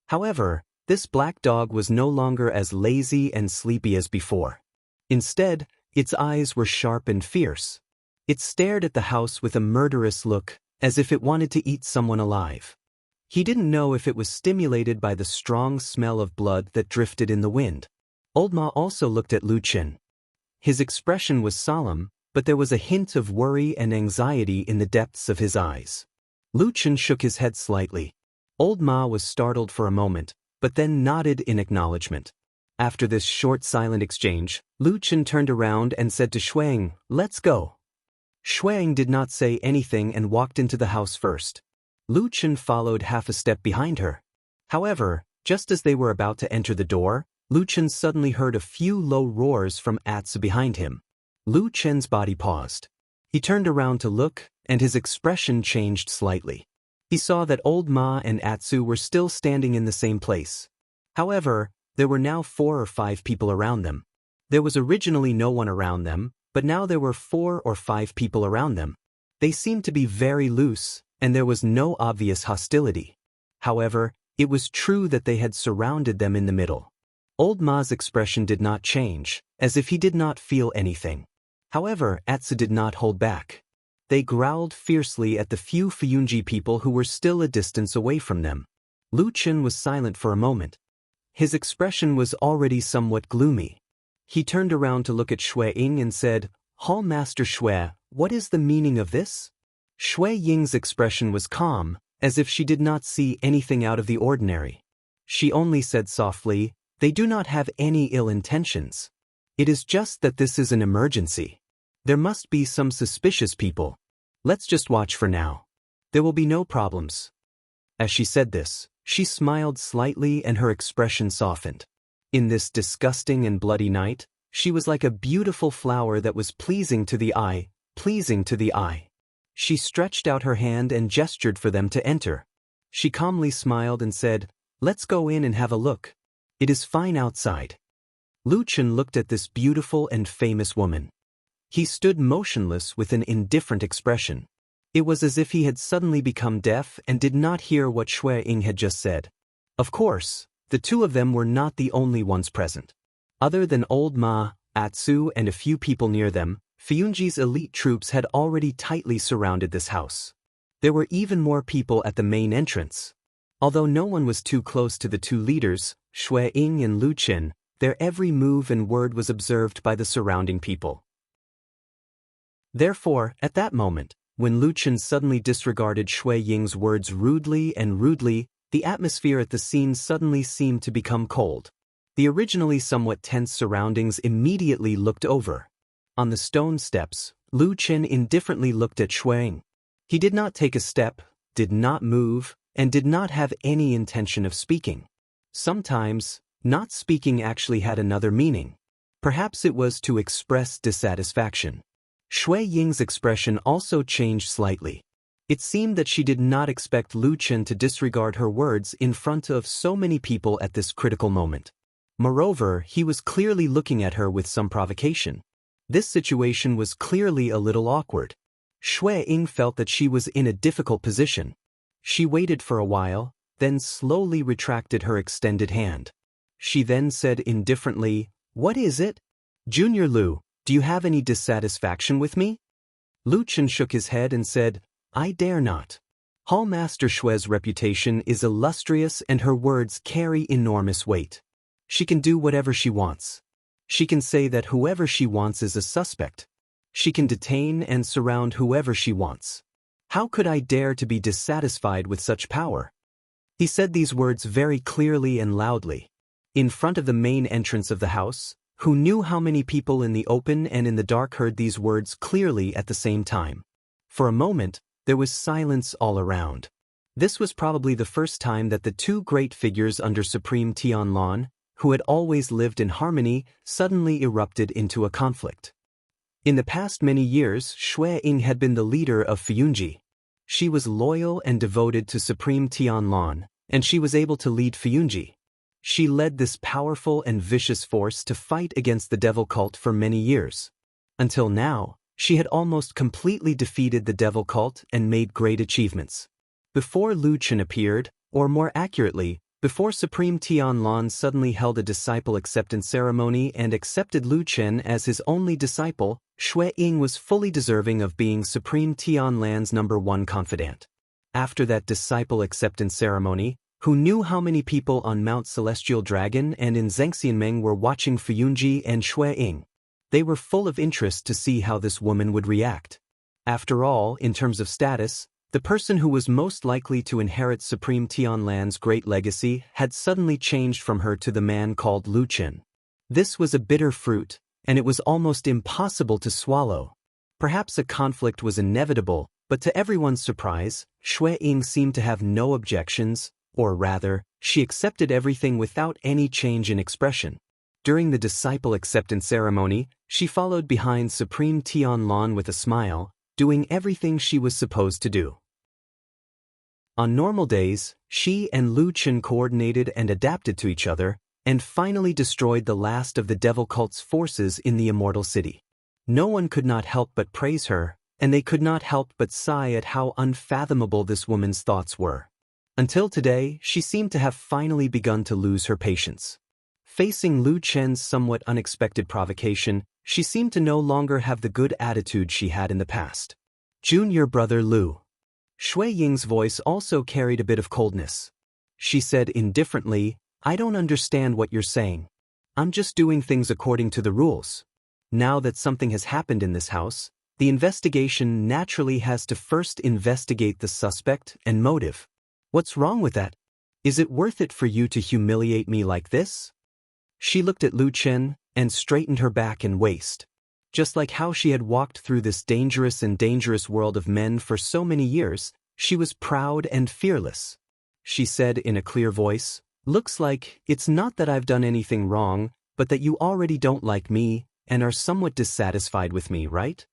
However, this black dog was no longer as lazy and sleepy as before. Instead, its eyes were sharp and fierce. It stared at the house with a murderous look, as if it wanted to eat someone alive. He didn't know if it was stimulated by the strong smell of blood that drifted in the wind. Old Ma also looked at Lu Chen. His expression was solemn, but there was a hint of worry and anxiety in the depths of his eyes. Lu Chen shook his head slightly. Old Ma was startled for a moment, but then nodded in acknowledgement. After this short silent exchange, Lu Chen turned around and said to Shui Ying, "Let's go." Shui Ying did not say anything and walked into the house first. Lu Chen followed half a step behind her. However, just as they were about to enter the door, Lu Chen suddenly heard a few low roars from Atsu behind him. Lu Chen's body paused. He turned around to look, and his expression changed slightly. He saw that Old Ma and Atsu were still standing in the same place. However, there were now 4 or 5 people around them. There was originally no one around them, but now there were 4 or 5 people around them. They seemed to be very loose, and there was no obvious hostility. However, it was true that they had surrounded them in the middle. Old Ma's expression did not change, as if he did not feel anything. However, Atsu did not hold back. They growled fiercely at the few Fuyunji people who were still a distance away from them. Lu Chen was silent for a moment. His expression was already somewhat gloomy. He turned around to look at Shui Ying and said, "Hall Master Shui, what is the meaning of this?" Shui Ying's expression was calm, as if she did not see anything out of the ordinary. She only said softly, "They do not have any ill intentions. It is just that this is an emergency. There must be some suspicious people. Let's just watch for now. There will be no problems." As she said this, she smiled slightly and her expression softened. In this disgusting and bloody night, she was like a beautiful flower that was pleasing to the eye, pleasing to the eye. She stretched out her hand and gestured for them to enter. She calmly smiled and said, "Let's go in and have a look. It is fine outside." Lu Chen looked at this beautiful and famous woman. He stood motionless with an indifferent expression. It was as if he had suddenly become deaf and did not hear what Shui Ying had just said. Of course, the two of them were not the only ones present. Other than Old Ma, Atsu, and a few people near them, Fuyunji's elite troops had already tightly surrounded this house. There were even more people at the main entrance. Although no one was too close to the two leaders, Shui Ying and Lu Chen, their every move and word was observed by the surrounding people. Therefore, at that moment, when Lu Chen suddenly disregarded Shui Ying's words rudely, the atmosphere at the scene suddenly seemed to become cold. The originally somewhat tense surroundings immediately looked over. On the stone steps, Lu Chen indifferently looked at Shui Ying. He did not take a step, did not move, and did not have any intention of speaking. Sometimes, not speaking actually had another meaning. Perhaps it was to express dissatisfaction. Shui Ying's expression also changed slightly. It seemed that she did not expect Lu Chen to disregard her words in front of so many people at this critical moment. Moreover, he was clearly looking at her with some provocation. This situation was clearly a little awkward. Shui Ying felt that she was in a difficult position. She waited for a while, then slowly retracted her extended hand. She then said indifferently, "What is it? Junior Lu, do you have any dissatisfaction with me?" Lu Chen shook his head and said, "I dare not." Hall Master Shui's reputation is illustrious and her words carry enormous weight. She can do whatever she wants. She can say that whoever she wants is a suspect. She can detain and surround whoever she wants. How could I dare to be dissatisfied with such power? He said these words very clearly and loudly. In front of the main entrance of the house, who knew how many people in the open and in the dark heard these words clearly at the same time. For a moment, there was silence all around. This was probably the first time that the two great figures under Supreme Tianlan, who had always lived in harmony, suddenly erupted into a conflict. In the past many years, Shui Ying had been the leader of Fuyunji. She was loyal and devoted to Supreme Tianlan, and she was able to lead Fuyunji. She led this powerful and vicious force to fight against the devil cult for many years. Until now, she had almost completely defeated the devil cult and made great achievements. Before Lu Chen appeared, or more accurately, before Supreme Tianlan suddenly held a disciple acceptance ceremony and accepted Lu Chen as his only disciple, Shui Ying was fully deserving of being Supreme Tianlan's #1 confidant. After that disciple acceptance ceremony, who knew how many people on Mount Celestial Dragon and in Zhengxianmeng were watching Fuyunji and Shui Ying? They were full of interest to see how this woman would react. After all, in terms of status, the person who was most likely to inherit Supreme Tianlan's great legacy had suddenly changed from her to the man called Lu Chen. This was a bitter fruit, and it was almost impossible to swallow. Perhaps a conflict was inevitable, but to everyone's surprise, Shui Ying seemed to have no objections, or rather, she accepted everything without any change in expression. During the disciple acceptance ceremony, she followed behind Supreme Tianlan with a smile, doing everything she was supposed to do. On normal days, she and Lu Chen coordinated and adapted to each other, and finally destroyed the last of the devil cult's forces in the Immortal City. No one could not help but praise her, and they could not help but sigh at how unfathomable this woman's thoughts were. Until today, she seemed to have finally begun to lose her patience. Facing Lu Chen's somewhat unexpected provocation, she seemed to no longer have the good attitude she had in the past. "Junior brother Lu." Shui Ying's voice also carried a bit of coldness. She said indifferently, "I don't understand what you're saying. I'm just doing things according to the rules. Now that something has happened in this house, the investigation naturally has to first investigate the suspect and motive. What's wrong with that? Is it worth it for you to humiliate me like this?" She looked at Lu Chen and straightened her back and waist. Just like how she had walked through this dangerous world of men for so many years, she was proud and fearless. She said in a clear voice, "Looks like it's not that I've done anything wrong, but that you already don't like me and are somewhat dissatisfied with me, right?"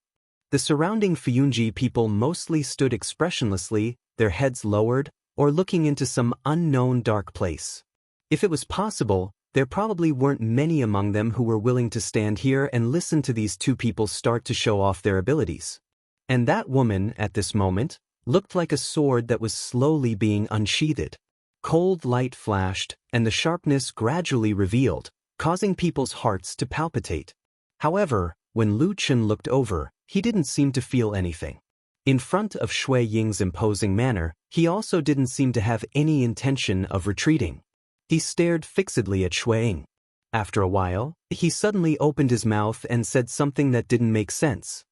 The surrounding Fuyunji people mostly stood expressionlessly, their heads lowered, or looking into some unknown dark place. If it was possible, there probably weren't many among them who were willing to stand here and listen to these two people start to show off their abilities. And that woman, at this moment, looked like a sword that was slowly being unsheathed. Cold light flashed, and the sharpness gradually revealed, causing people's hearts to palpitate. However, when Lu Chen looked over, he didn't seem to feel anything. In front of Shui Ying's imposing manner, he also didn't seem to have any intention of retreating. He stared fixedly at Shui Ying. After a while, he suddenly opened his mouth and said something that didn't make sense.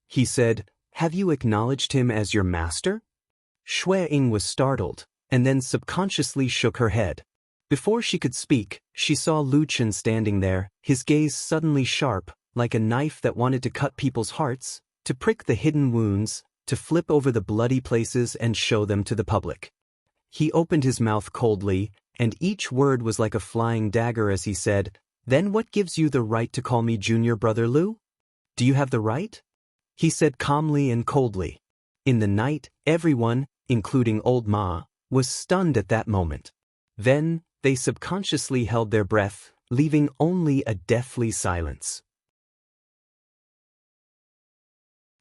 He said, "Have you acknowledged him as your master?" Shui Ying was startled, and then subconsciously shook her head. Before she could speak, she saw Lu Chen standing there, his gaze suddenly sharp, like a knife that wanted to cut people's hearts, to prick the hidden wounds, to flip over the bloody places and show them to the public. He opened his mouth coldly, and each word was like a flying dagger as he said, "Then what gives you the right to call me Junior Brother Lu? Do you have the right?" He said calmly and coldly. In the night, everyone, including old Ma, was stunned at that moment. Then, they subconsciously held their breath, leaving only a deathly silence.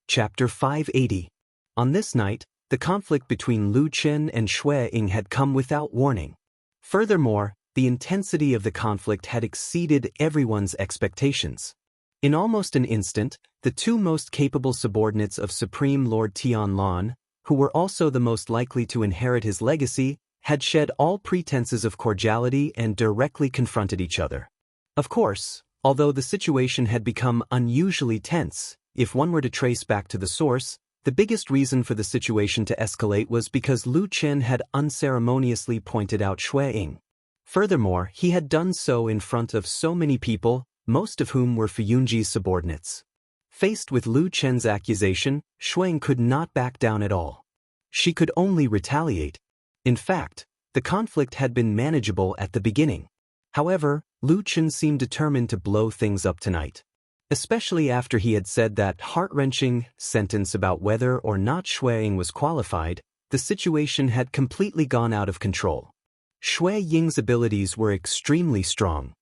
Chapter 580. On this night, the conflict between Lu Chen and Shui Ying had come without warning. Furthermore, the intensity of the conflict had exceeded everyone's expectations. In almost an instant, the two most capable subordinates of Supreme Lord Tianlan, who were also the most likely to inherit his legacy, had shed all pretenses of cordiality and directly confronted each other. Of course, although the situation had become unusually tense, if one were to trace back to the source, the biggest reason for the situation to escalate was because Lu Chen had unceremoniously pointed out Shui Ying. Furthermore, he had done so in front of so many people, most of whom were Fuyunji's subordinates. Faced with Lu Chen's accusation, Shui Ying could not back down at all. She could only retaliate. In fact, the conflict had been manageable at the beginning. However, Lu Chen seemed determined to blow things up tonight. Especially after he had said that heart-wrenching sentence about whether or not Shui Ying was qualified, the situation had completely gone out of control. Shui Ying's abilities were extremely strong.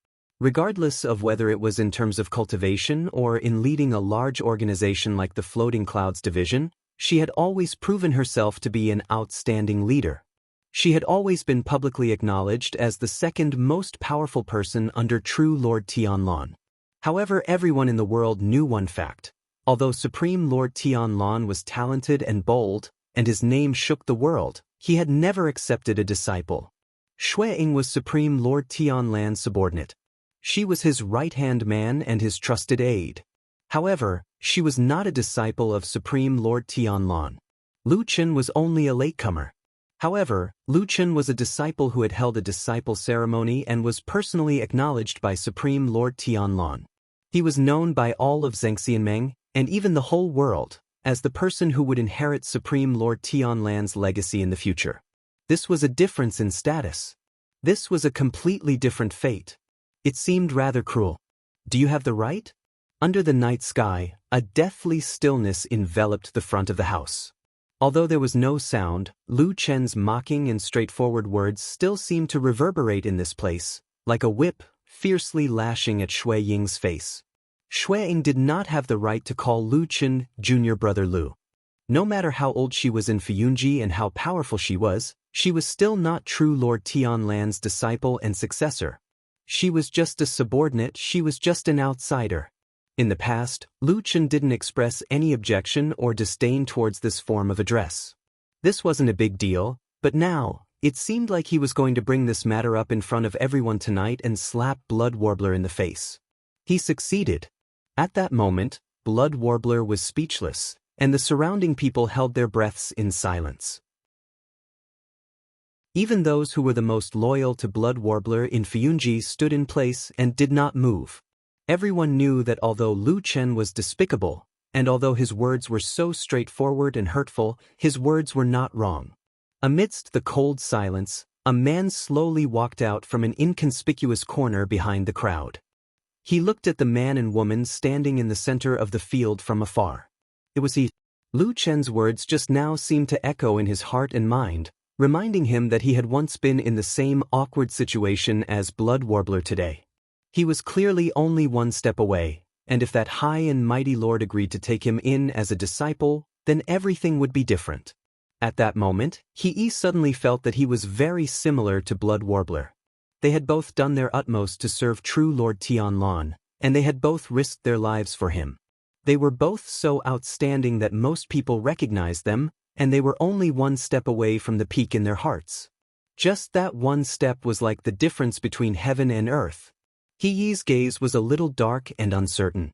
Regardless of whether it was in terms of cultivation or in leading a large organization like the Floating Clouds Division, she had always proven herself to be an outstanding leader. She had always been publicly acknowledged as the second most powerful person under true Lord Tianlan. However, everyone in the world knew one fact. Although Supreme Lord Tianlan was talented and bold, and his name shook the world, he had never accepted a disciple. Shui Ying was Supreme Lord Tianlan's subordinate. She was his right-hand man and his trusted aide. However, she was not a disciple of Supreme Lord Tianlan. Lu Chen was only a latecomer. However, Lu Chen was a disciple who had held a disciple ceremony and was personally acknowledged by Supreme Lord Tianlan. He was known by all of Zhengxianmeng, and even the whole world, as the person who would inherit Supreme Lord Tianlan's legacy in the future. This was a difference in status. This was a completely different fate. It seemed rather cruel. Do you have the right? Under the night sky, a deathly stillness enveloped the front of the house. Although there was no sound, Lu Chen's mocking and straightforward words still seemed to reverberate in this place, like a whip, fiercely lashing at Shui Ying's face. Shui Ying did not have the right to call Lu Chen Junior Brother Lu. No matter how old she was in Fuyunji and how powerful she was still not true Lord Tianlan's disciple and successor. She was just a subordinate, she was just an outsider. In the past, Lu Chen didn't express any objection or disdain towards this form of address. This wasn't a big deal, but now, it seemed like he was going to bring this matter up in front of everyone tonight and slap Blood Warbler in the face. He succeeded. At that moment, Blood Warbler was speechless, and the surrounding people held their breaths in silence. Even those who were the most loyal to Blood Warbler in Fuyunji stood in place and did not move. Everyone knew that although Lu Chen was despicable, and although his words were so straightforward and hurtful, his words were not wrong. Amidst the cold silence, a man slowly walked out from an inconspicuous corner behind the crowd. He looked at the man and woman standing in the center of the field from afar. It was he. Lu Chen's words just now seemed to echo in his heart and mind, reminding him that he had once been in the same awkward situation as Blood Warbler today. He was clearly only one step away, and if that high and mighty lord agreed to take him in as a disciple, then everything would be different. At that moment, he suddenly felt that he was very similar to Blood Warbler. They had both done their utmost to serve true Lord Tianlan, and they had both risked their lives for him. They were both so outstanding that most people recognized them, and they were only one step away from the peak in their hearts. Just that one step was like the difference between heaven and earth. He's gaze was a little dark and uncertain.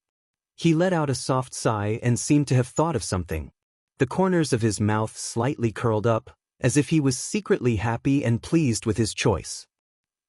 He let out a soft sigh and seemed to have thought of something. The corners of his mouth slightly curled up, as if he was secretly happy and pleased with his choice.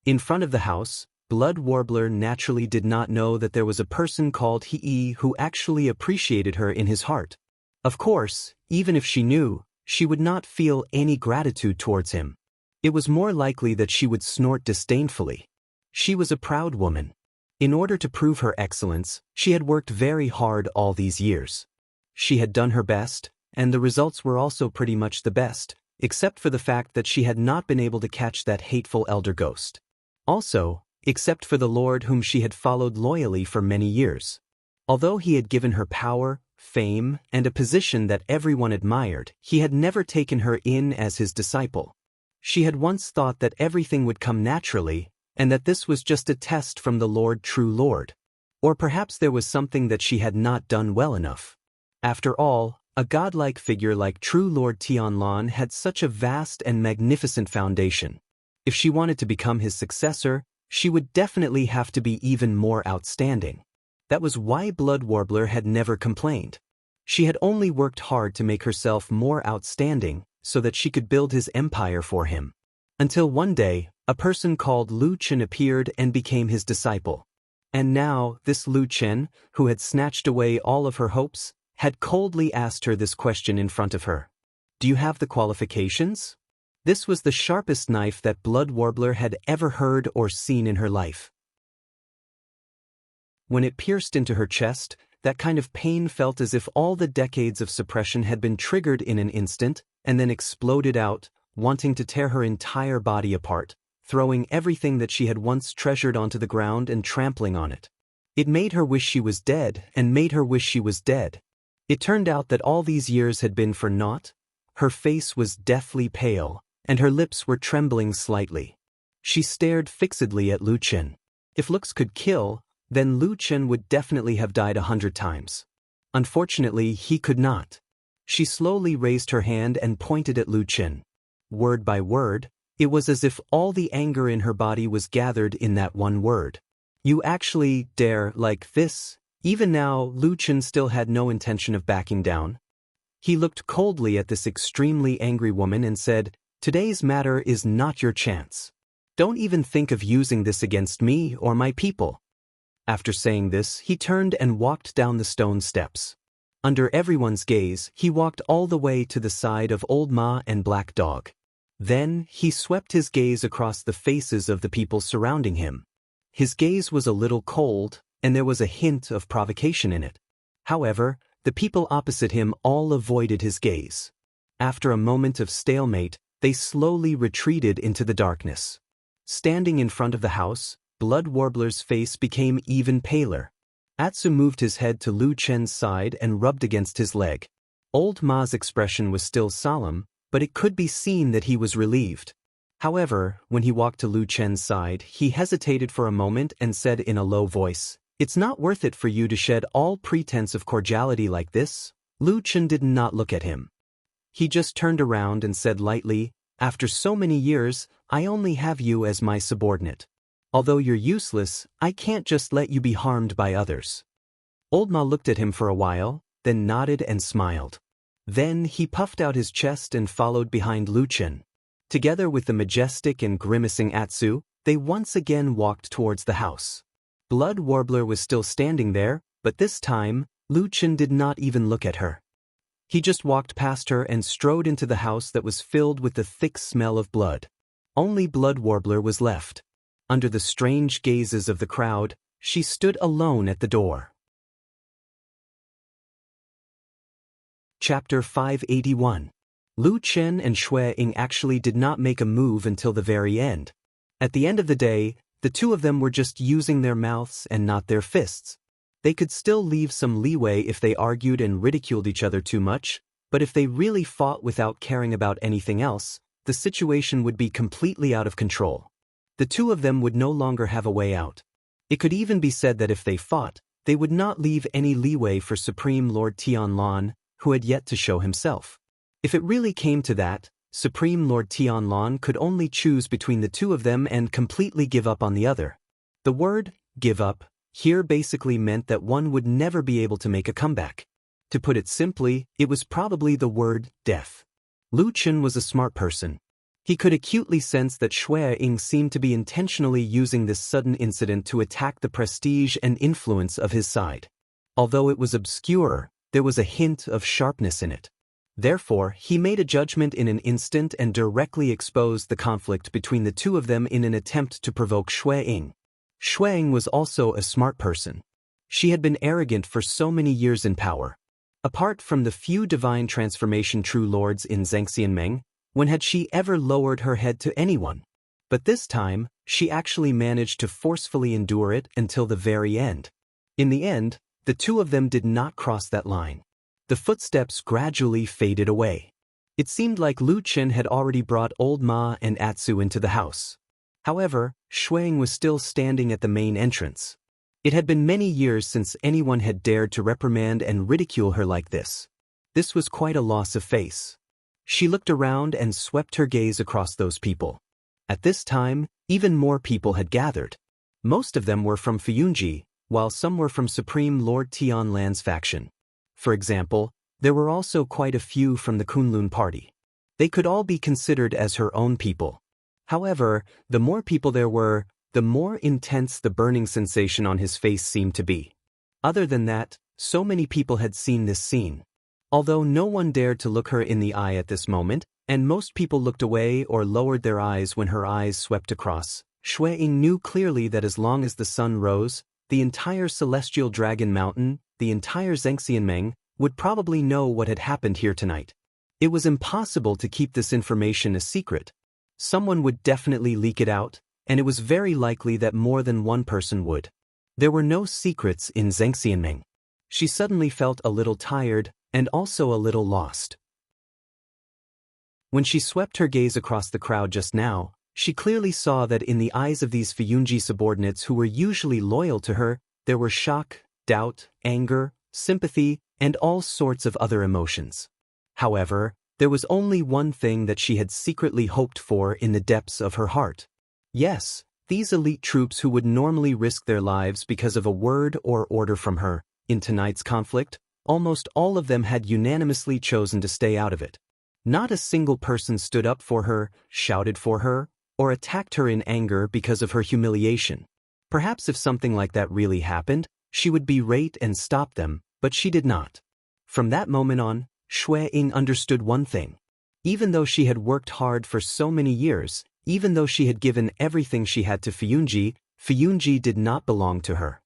In front of the house, Blood Warbler naturally did not know that there was a person called He who actually appreciated her in his heart. Of course, even if she knew, she would not feel any gratitude towards him. It was more likely that she would snort disdainfully. She was a proud woman. In order to prove her excellence, she had worked very hard all these years. She had done her best, and the results were also pretty much the best, except for the fact that she had not been able to catch that hateful elder ghost. Also, except for the lord whom she had followed loyally for many years. Although he had given her power, fame, and a position that everyone admired, he had never taken her in as his disciple. She had once thought that everything would come naturally, and that this was just a test from the true Lord. Or perhaps there was something that she had not done well enough. After all, a godlike figure like true Lord Tianlan had such a vast and magnificent foundation. If she wanted to become his successor, she would definitely have to be even more outstanding. That was why Blood Warbler had never complained. She had only worked hard to make herself more outstanding so that she could build his empire for him. Until one day, a person called Lu Chen appeared and became his disciple. And now, this Lu Chen, who had snatched away all of her hopes, had coldly asked her this question in front of her. Do you have the qualifications? This was the sharpest knife that Blood Warbler had ever heard or seen in her life. When it pierced into her chest, that kind of pain felt as if all the decades of suppression had been triggered in an instant, and then exploded out, wanting to tear her entire body apart, throwing everything that she had once treasured onto the ground and trampling on it. It made her wish she was dead, and made her wish she was dead. It turned out that all these years had been for naught. Her face was deathly pale, and her lips were trembling slightly. She stared fixedly at Lu Chen. If looks could kill, then Lu Chen would definitely have died 100 times. Unfortunately, he could not. She slowly raised her hand and pointed at Lu Chen. Word by word, it was as if all the anger in her body was gathered in that one word. You actually dare like this? Even now, Lu Chen still had no intention of backing down. He looked coldly at this extremely angry woman and said, "Today's matter is not your chance. Don't even think of using this against me or my people." After saying this, he turned and walked down the stone steps. Under everyone's gaze, he walked all the way to the side of Old Ma and Black Dog. Then, he swept his gaze across the faces of the people surrounding him. His gaze was a little cold, and there was a hint of provocation in it. However, the people opposite him all avoided his gaze. After a moment of stalemate, they slowly retreated into the darkness. Standing in front of the house, Blood Warbler's face became even paler. Atsu moved his head to Lu Chen's side and rubbed against his leg. Old Ma's expression was still solemn, but it could be seen that he was relieved. However, when he walked to Lu Chen's side, he hesitated for a moment and said in a low voice, "It's not worth it for you to shed all pretense of cordiality like this." Lu Chen did not look at him. He just turned around and said lightly, "After so many years, I only have you as my subordinate. Although you're useless, I can't just let you be harmed by others." Old Ma looked at him for a while, then nodded and smiled. Then he puffed out his chest and followed behind Lu Chen. Together with the majestic and grimacing Atsu, they once again walked towards the house. Blood Warbler was still standing there, but this time, Lu Chen did not even look at her. He just walked past her and strode into the house that was filled with the thick smell of blood. Only Blood Warbler was left. Under the strange gazes of the crowd, she stood alone at the door. Chapter 581. Lu Chen and Xue Ying actually did not make a move until the very end. At the end of the day, the two of them were just using their mouths and not their fists. They could still leave some leeway if they argued and ridiculed each other too much, but if they really fought without caring about anything else, the situation would be completely out of control. The two of them would no longer have a way out. It could even be said that if they fought, they would not leave any leeway for Supreme Lord Tianlan, who had yet to show himself. If it really came to that, Supreme Lord Tianlan could only choose between the two of them and completely give up on the other. The word, give up, here basically meant that one would never be able to make a comeback. To put it simply, it was probably the word, death. Lu Chen was a smart person. He could acutely sense that Xue Ying seemed to be intentionally using this sudden incident to attack the prestige and influence of his side. Although it was obscure, there was a hint of sharpness in it. Therefore, he made a judgment in an instant and directly exposed the conflict between the two of them in an attempt to provoke Xue Ying. Xue Ying was also a smart person. She had been arrogant for so many years in power. Apart from the few divine transformation true lords in Zhangxianmeng, when had she ever lowered her head to anyone? But this time, she actually managed to forcefully endure it until the very end. In the end, the two of them did not cross that line. The footsteps gradually faded away. It seemed like Lu Chen had already brought old Ma and Atsu into the house. However, Shuang was still standing at the main entrance. It had been many years since anyone had dared to reprimand and ridicule her like this. This was quite a loss of face. She looked around and swept her gaze across those people. At this time, even more people had gathered. Most of them were from Fuyunji, while some were from Supreme Lord Tianlan's faction. For example, there were also quite a few from the Kunlun party. They could all be considered as her own people. However, the more people there were, the more intense the burning sensation on his face seemed to be. Other than that, so many people had seen this scene. Although no one dared to look her in the eye at this moment, and most people looked away or lowered their eyes when her eyes swept across, Shui Ying knew clearly that as long as the sun rose, the entire Celestial Dragon Mountain, the entire Zhangxianmeng, would probably know what had happened here tonight. It was impossible to keep this information a secret. Someone would definitely leak it out, and it was very likely that more than one person would. There were no secrets in Zhangxianmeng. She suddenly felt a little tired, and also a little lost. When she swept her gaze across the crowd just now, she clearly saw that in the eyes of these Fuyunji subordinates who were usually loyal to her, there were shock, doubt, anger, sympathy, and all sorts of other emotions. However, there was only one thing that she had secretly hoped for in the depths of her heart. Yes, these elite troops who would normally risk their lives because of a word or order from her, in tonight's conflict, almost all of them had unanimously chosen to stay out of it. Not a single person stood up for her, shouted for her, or attacked her in anger because of her humiliation. Perhaps if something like that really happened, she would berate and stop them, but she did not. From that moment on, Shui Ying understood one thing. Even though she had worked hard for so many years, even though she had given everything she had to Fuyunji, Fuyunji did not belong to her.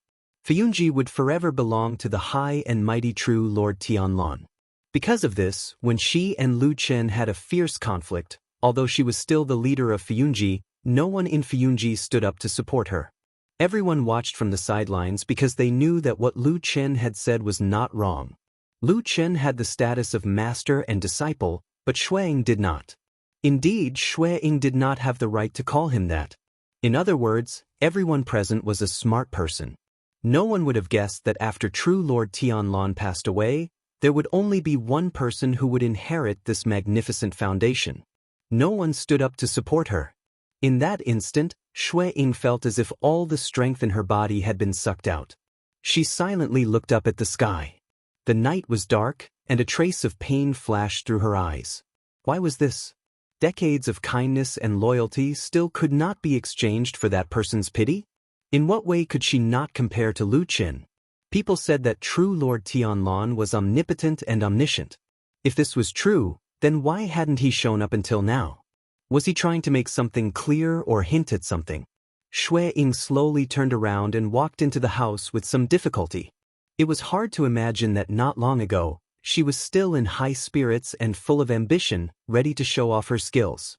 Fuyunji would forever belong to the high and mighty true Lord Tianlan. Because of this, when she and Lu Chen had a fierce conflict, although she was still the leader of Fuyunji, no one in Fuyunji stood up to support her. Everyone watched from the sidelines because they knew that what Lu Chen had said was not wrong. Lu Chen had the status of master and disciple, but Shui Ying did not. Indeed, Shui Ying did not have the right to call him that. In other words, everyone present was a smart person. No one would have guessed that after true Lord Tianlan passed away, there would only be one person who would inherit this magnificent foundation. No one stood up to support her. In that instant, Shui Ying felt as if all the strength in her body had been sucked out. She silently looked up at the sky. The night was dark, and a trace of pain flashed through her eyes. Why was this? Decades of kindness and loyalty still could not be exchanged for that person's pity? In what way could she not compare to Lu Chen? People said that true Lord Tianlan was omnipotent and omniscient. If this was true, then why hadn't he shown up until now? Was he trying to make something clear or hint at something? Shui Ying slowly turned around and walked into the house with some difficulty. It was hard to imagine that not long ago, she was still in high spirits and full of ambition, ready to show off her skills.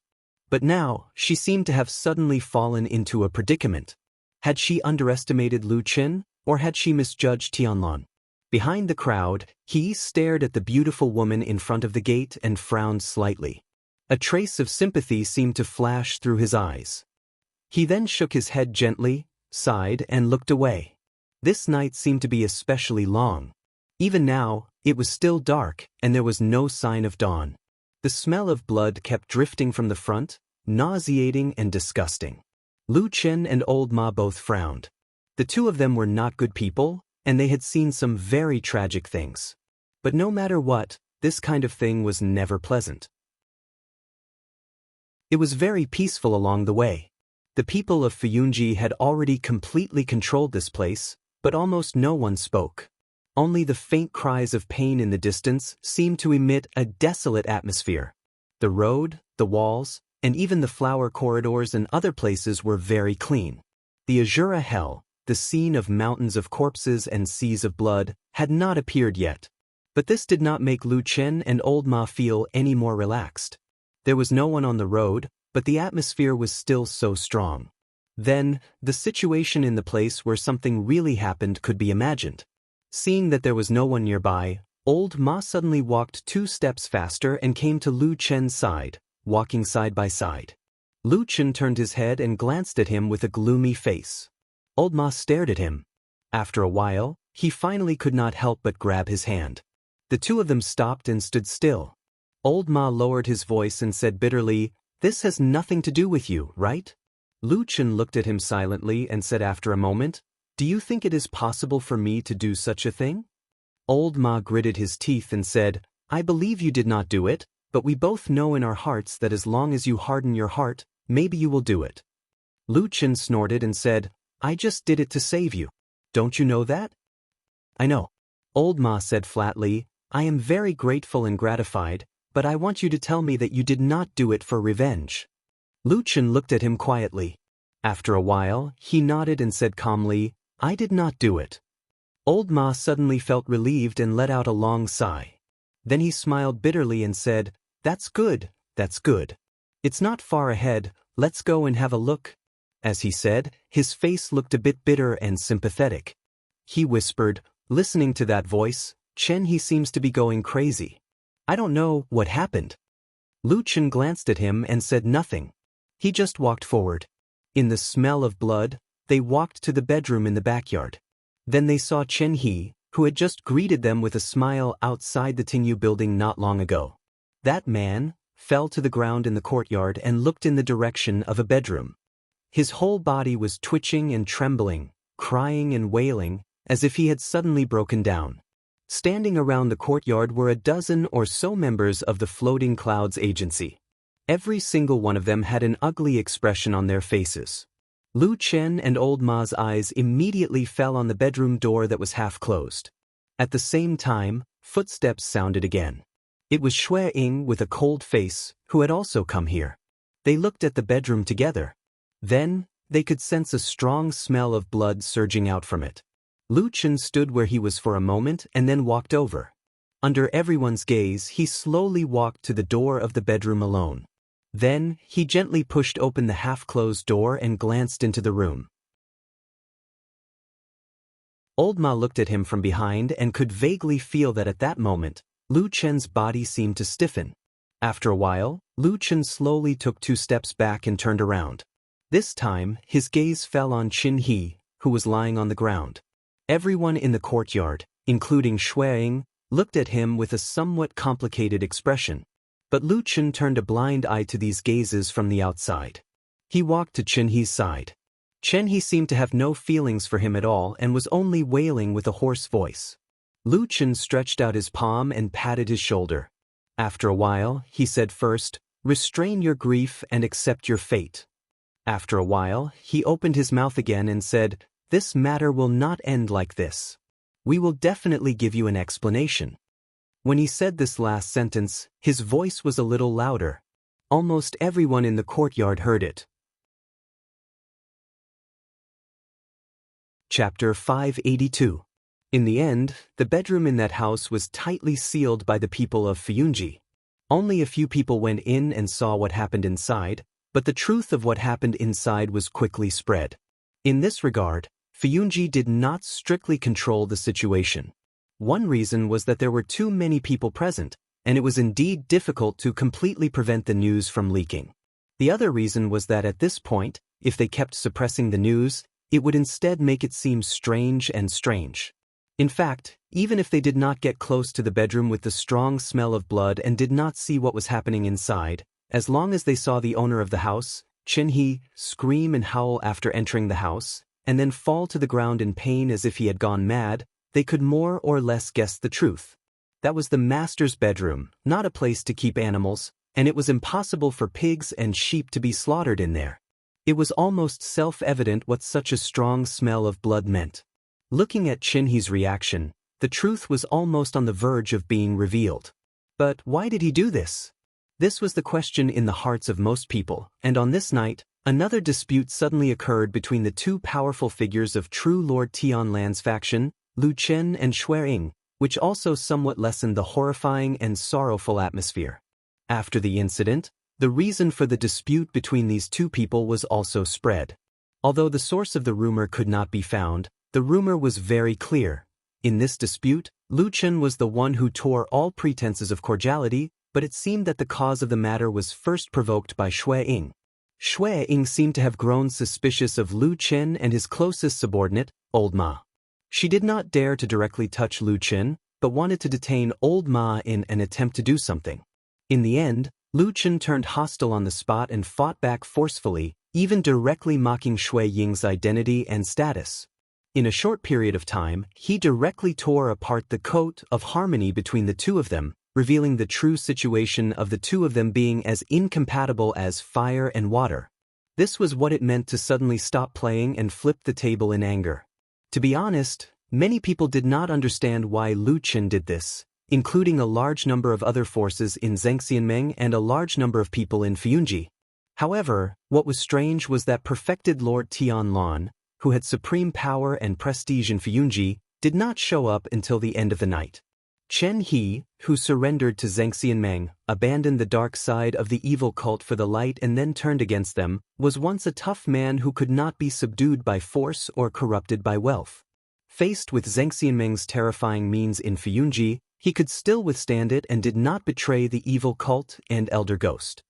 But now, she seemed to have suddenly fallen into a predicament. Had she underestimated Lu Chen, or had she misjudged Tianlan? Behind the crowd, he stared at the beautiful woman in front of the gate and frowned slightly. A trace of sympathy seemed to flash through his eyes. He then shook his head gently, sighed, and looked away. This night seemed to be especially long. Even now, it was still dark, and there was no sign of dawn. The smell of blood kept drifting from the front, nauseating and disgusting. Lu Chen and old Ma both frowned. The two of them were not good people, and they had seen some very tragic things. But no matter what, this kind of thing was never pleasant. It was very peaceful along the way. The people of Fuyunji had already completely controlled this place, but almost no one spoke. Only the faint cries of pain in the distance seemed to emit a desolate atmosphere. The road, the walls, and even the flower corridors and other places were very clean. The Azura Hell, the scene of mountains of corpses and seas of blood, had not appeared yet. But this did not make Lu Chen and Old Ma feel any more relaxed. There was no one on the road, but the atmosphere was still so strong. Then, the situation in the place where something really happened could be imagined. Seeing that there was no one nearby, Old Ma suddenly walked 2 steps faster and came to Lu Chen's side, walking side by side. Lu Chen turned his head and glanced at him with a gloomy face. Old Ma stared at him. After a while, he finally could not help but grab his hand. The two of them stopped and stood still. Old Ma lowered his voice and said bitterly, "This has nothing to do with you, right?" Lu Chen looked at him silently and said after a moment, "Do you think it is possible for me to do such a thing?" Old Ma gritted his teeth and said, "I believe you did not do it, but we both know in our hearts that as long as you harden your heart, maybe you will do it." Lu Chen snorted and said, "I just did it to save you. Don't you know that?" "I know." Old Ma said flatly, "I am very grateful and gratified, but I want you to tell me that you did not do it for revenge." Lu Chen looked at him quietly. After a while, he nodded and said calmly, "I did not do it." Old Ma suddenly felt relieved and let out a long sigh. Then he smiled bitterly and said, "That's good, that's good. It's not far ahead, let's go and have a look." As he said, his face looked a bit bitter and sympathetic. He whispered, "Listening to that voice, Chen, he seems to be going crazy. I don't know what happened." Lu Chen glanced at him and said nothing. He just walked forward. In the smell of blood, they walked to the bedroom in the backyard. Then they saw Chen He, who had just greeted them with a smile outside the Tingyu building not long ago. That man fell to the ground in the courtyard and looked in the direction of a bedroom. His whole body was twitching and trembling, crying and wailing, as if he had suddenly broken down. Standing around the courtyard were a dozen or so members of the Floating Clouds Agency. Every single one of them had an ugly expression on their faces. Lu Chen and Old Ma's eyes immediately fell on the bedroom door that was half closed. At the same time, footsteps sounded again. It was Xue Ying with a cold face, who had also come here. They looked at the bedroom together. Then, they could sense a strong smell of blood surging out from it. Lu Chen stood where he was for a moment and then walked over. Under everyone's gaze, he slowly walked to the door of the bedroom alone. Then, he gently pushed open the half-closed door and glanced into the room. Old Ma looked at him from behind and could vaguely feel that at that moment, Lu Chen's body seemed to stiffen. After a while, Lu Chen slowly took 2 steps back and turned around. This time, his gaze fell on Chen He, who was lying on the ground. Everyone in the courtyard, including Xue Ying, looked at him with a somewhat complicated expression. But Lu Chen turned a blind eye to these gazes from the outside. He walked to Chen He's side. Chen He seemed to have no feelings for him at all and was only wailing with a hoarse voice. Lu Chen stretched out his palm and patted his shoulder. After a while, he said first, "Restrain your grief and accept your fate." After a while, he opened his mouth again and said, "This matter will not end like this. We will definitely give you an explanation." When he said this last sentence, his voice was a little louder. Almost everyone in the courtyard heard it. Chapter 582. In the end, the bedroom in that house was tightly sealed by the people of Fuyunji. Only a few people went in and saw what happened inside, but the truth of what happened inside was quickly spread. In this regard, Fuyunji did not strictly control the situation. One reason was that there were too many people present, and it was indeed difficult to completely prevent the news from leaking. The other reason was that at this point, if they kept suppressing the news, it would instead make it seem strange and strange. In fact, even if they did not get close to the bedroom with the strong smell of blood and did not see what was happening inside, as long as they saw the owner of the house, Chen He, scream and howl after entering the house, and then fall to the ground in pain as if he had gone mad, they could more or less guess the truth. That was the master's bedroom, not a place to keep animals, and it was impossible for pigs and sheep to be slaughtered in there. It was almost self-evident what such a strong smell of blood meant. Looking at Chen He's reaction, the truth was almost on the verge of being revealed. But why did he do this? This was the question in the hearts of most people, and on this night, another dispute suddenly occurred between the 2 powerful figures of true Lord Tianlan's faction, Lu Chen and Xue Ying, which also somewhat lessened the horrifying and sorrowful atmosphere. After the incident, the reason for the dispute between these two people was also spread. Although the source of the rumor could not be found, the rumor was very clear. In this dispute, Lu Chen was the one who tore all pretenses of cordiality, but it seemed that the cause of the matter was first provoked by Shui Ying. Shui Ying seemed to have grown suspicious of Lu Chen and his closest subordinate, Old Ma. She did not dare to directly touch Lu Chen, but wanted to detain Old Ma in an attempt to do something. In the end, Lu Chen turned hostile on the spot and fought back forcefully, even directly mocking Shui Ying's identity and status. In a short period of time, he directly tore apart the coat of harmony between the two of them, revealing the true situation of the two of them being as incompatible as fire and water. This was what it meant to suddenly stop playing and flip the table in anger. To be honest, many people did not understand why Lu Chen did this, including a large number of other forces in Zhengxianmeng and a large number of people in Fuyunji. However, what was strange was that perfected Lord Tianlan, who had supreme power and prestige in Fuyunji, did not show up until the end of the night. Chen He, who surrendered to Zhengxianmeng, abandoned the dark side of the evil cult for the light and then turned against them, was once a tough man who could not be subdued by force or corrupted by wealth. Faced with Zhengxianmeng's terrifying means in Fuyunji, he could still withstand it and did not betray the evil cult and elder ghost.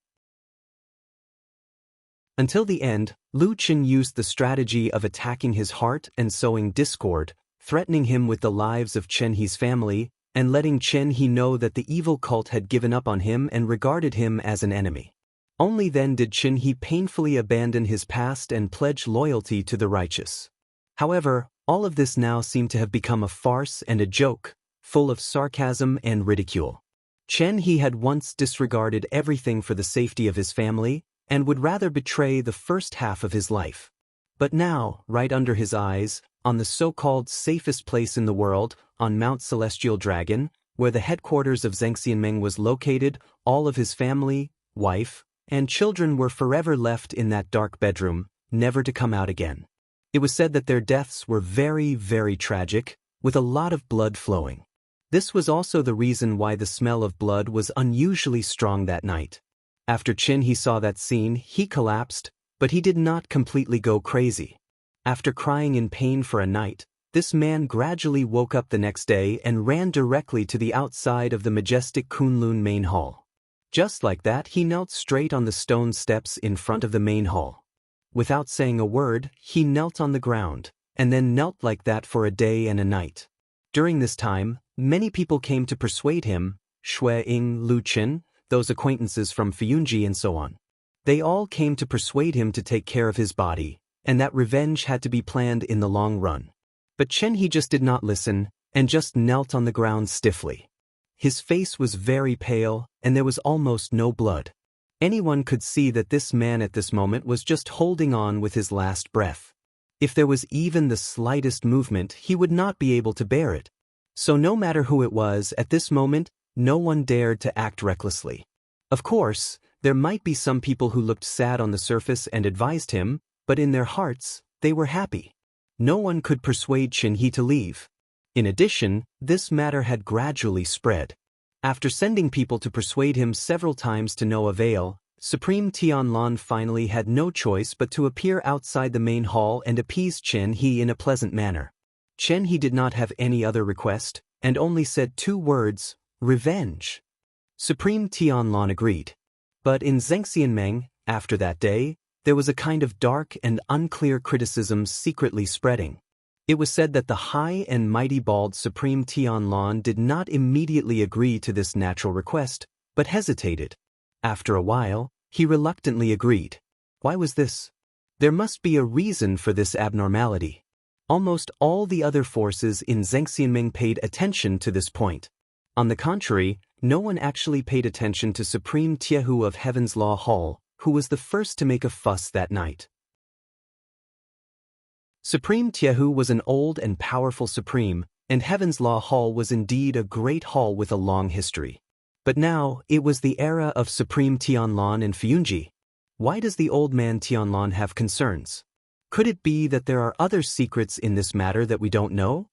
Until the end, Lu Chen used the strategy of attacking his heart and sowing discord, threatening him with the lives of Chen He's family, and letting Chen He know that the evil cult had given up on him and regarded him as an enemy. Only then did Chen He painfully abandon his past and pledge loyalty to the righteous. However, all of this now seemed to have become a farce and a joke, full of sarcasm and ridicule. Chen He had once disregarded everything for the safety of his family, and would rather betray the first half of his life. But now, right under his eyes, on the so-called safest place in the world, on Mount Celestial Dragon, where the headquarters of Zhengxianmeng was located, all of his family, wife, and children were forever left in that dark bedroom, never to come out again. It was said that their deaths were very, very tragic, with a lot of blood flowing. This was also the reason why the smell of blood was unusually strong that night. After Chen He saw that scene, he collapsed, but he did not completely go crazy. After crying in pain for a night, this man gradually woke up the next day and ran directly to the outside of the majestic Kunlun main hall. Just like that, he knelt straight on the stone steps in front of the main hall. Without saying a word, he knelt on the ground, and then knelt like that for a day and a night. During this time, many people came to persuade him, Shui Ying, Lu Chen, those acquaintances from Fuyunji and so on. They all came to persuade him to take care of his body, and that revenge had to be planned in the long run. But Chen He just did not listen, and just knelt on the ground stiffly. His face was very pale, and there was almost no blood. Anyone could see that this man at this moment was just holding on with his last breath. If there was even the slightest movement, he would not be able to bear it. So no matter who it was, at this moment, no one dared to act recklessly. Of course, there might be some people who looked sad on the surface and advised him, but in their hearts, they were happy. No one could persuade Chen He to leave. In addition, this matter had gradually spread. After sending people to persuade him several times to no avail, Supreme Tianlan finally had no choice but to appear outside the main hall and appease Chen He in a pleasant manner. Chen He did not have any other request, and only said 2 words, revenge. Supreme Tianlan agreed. But in Zhengxianmeng, after that day, there was a kind of dark and unclear criticism secretly spreading. It was said that the high and mighty bald Supreme Tianlan did not immediately agree to this natural request, but hesitated. After a while, he reluctantly agreed. Why was this? There must be a reason for this abnormality. Almost all the other forces in Zhengxianmeng paid attention to this point. On the contrary, no one actually paid attention to Supreme Tiehu of Heaven's Law Hall, who was the first to make a fuss that night. Supreme Tiehu was an old and powerful supreme, and Heaven's Law Hall was indeed a great hall with a long history. But now, it was the era of Supreme Tianlan and Fuyunji. Why does the old man Tianlan have concerns? Could it be that there are other secrets in this matter that we don't know?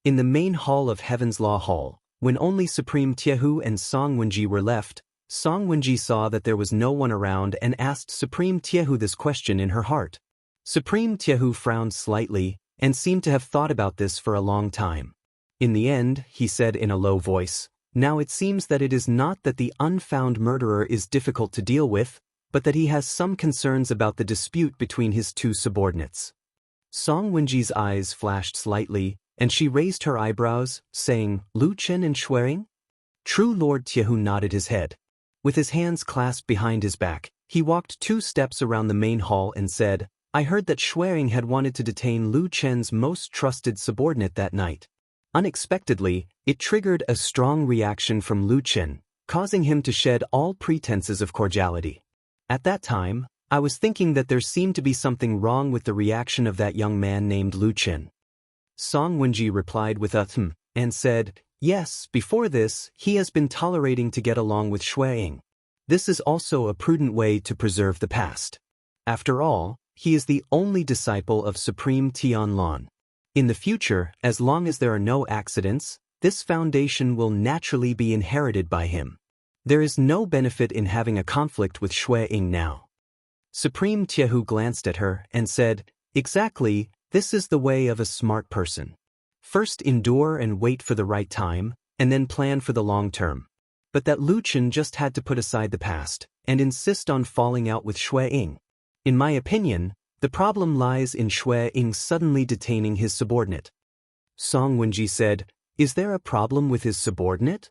In the main hall of Heaven's Law Hall, when only Supreme Tiehu and Song Wenji were left, Song Wenji saw that there was no one around and asked Supreme Tiehu this question in her heart. Supreme Tiehu frowned slightly and seemed to have thought about this for a long time. In the end, he said in a low voice, "Now it seems that it is not that the unfound murderer is difficult to deal with, but that he has some concerns about the dispute between his two subordinates." Song Wenji's eyes flashed slightly, and she raised her eyebrows, saying, "Lu Chen and Xuering?" True Lord Tiehu nodded his head. With his hands clasped behind his back, he walked 2 steps around the main hall and said, "I heard that Xuering had wanted to detain Lu Chen's most trusted subordinate that night." Unexpectedly, it triggered a strong reaction from Lu Chen, causing him to shed all pretenses of cordiality. At that time, I was thinking that there seemed to be something wrong with the reaction of that young man named Lu Chen. Song Wenji replied with a and said, "Yes, before this, he has been tolerating to get along with Xueying. This is also a prudent way to preserve the past. After all, he is the only disciple of Supreme Tianlong. In the future, as long as there are no accidents, this foundation will naturally be inherited by him. There is no benefit in having a conflict with Xueying now." Supreme Tiehu glanced at her and said, "Exactly, this is the way of a smart person. First endure and wait for the right time, and then plan for the long term." But that Lu Chen just had to put aside the past and insist on falling out with Xueying. In my opinion, the problem lies in Xueying suddenly detaining his subordinate. Song Wenji said, "Is there a problem with his subordinate?"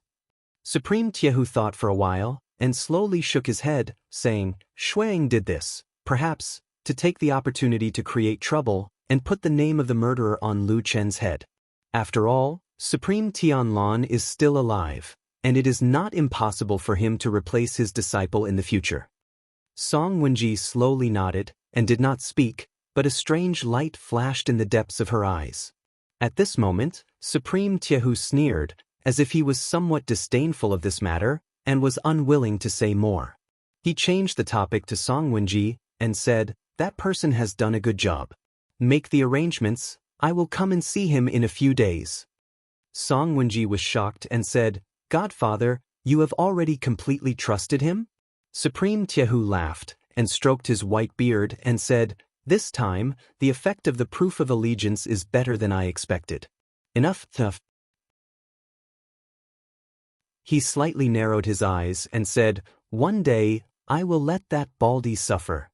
Supreme Tiehu thought for a while and slowly shook his head, saying, "Xueying did this, perhaps, to take the opportunity to create trouble and put the name of the murderer on Lu Chen's head. After all, Supreme Tianlong is still alive, and it is not impossible for him to replace his disciple in the future." Song Wenji slowly nodded and did not speak, but a strange light flashed in the depths of her eyes. At this moment, Supreme Tiehu sneered, as if he was somewhat disdainful of this matter and was unwilling to say more. He changed the topic to Song Wenji and said, "That person has done a good job. Make the arrangements, I will come and see him in a few days." Song Wenji was shocked and said, "Godfather, you have already completely trusted him?" Supreme Tiehu laughed and stroked his white beard and said, "This time, the effect of the proof of allegiance is better than I expected. Enough tough." He slightly narrowed his eyes and said, "One day, I will let that Baldy suffer."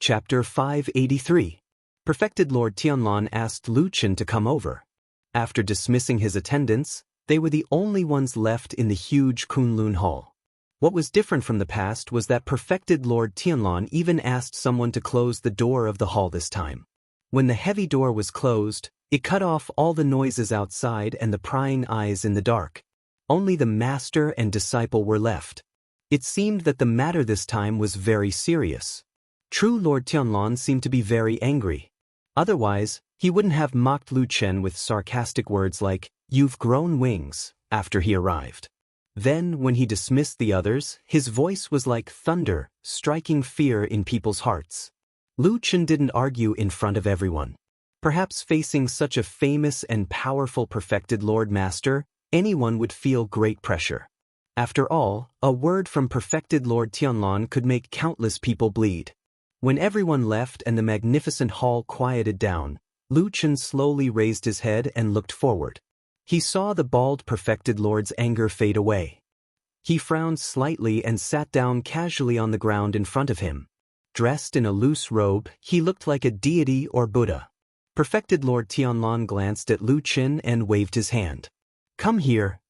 Chapter 583. Perfected Lord Tianlong asked Lu Chen to come over. After dismissing his attendants, they were the only ones left in the huge Kunlun Hall. What was different from the past was that Perfected Lord Tianlong even asked someone to close the door of the hall this time. When the heavy door was closed, it cut off all the noises outside and the prying eyes in the dark. Only the master and disciple were left. It seemed that the matter this time was very serious. True Lord Tianlong seemed to be very angry. Otherwise, he wouldn't have mocked Lu Chen with sarcastic words like, "You've grown wings," after he arrived. Then, when he dismissed the others, his voice was like thunder, striking fear in people's hearts. Lu Chen didn't argue in front of everyone. Perhaps facing such a famous and powerful Perfected Lord Master, anyone would feel great pressure. After all, a word from Perfected Lord Tianlong could make countless people bleed. When everyone left and the magnificent hall quieted down, Lu Chen slowly raised his head and looked forward. He saw the bald Perfected Lord's anger fade away. He frowned slightly and sat down casually on the ground in front of him. Dressed in a loose robe, he looked like a deity or Buddha. Perfected Lord Tianlong glanced at Lu Chen and waved his hand. "Come here."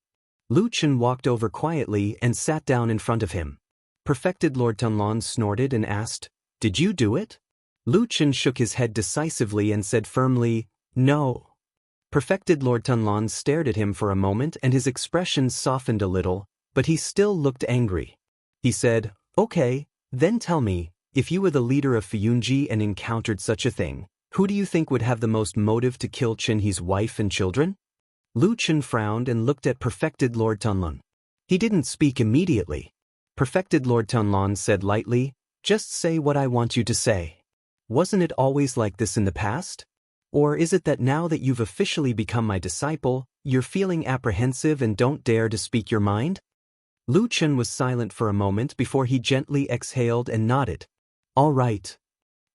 Lu Chen walked over quietly and sat down in front of him. Perfected Lord Tianlong snorted and asked, "Did you do it?" Lu Chen shook his head decisively and said firmly, "No." Perfected Lord Tianlong stared at him for a moment and his expression softened a little, but he still looked angry. He said, "Okay, then tell me, if you were the leader of Fuyunji and encountered such a thing, who do you think would have the most motive to kill Qinhe's wife and children?" Lu Chen frowned and looked at Perfected Lord Tianlong. He didn't speak immediately. Perfected Lord Tianlong said lightly, "Just say what I want you to say." Wasn't it always like this in the past? Or is it that now that you've officially become my disciple, you're feeling apprehensive and don't dare to speak your mind? Lu Chen was silent for a moment before he gently exhaled and nodded. All right.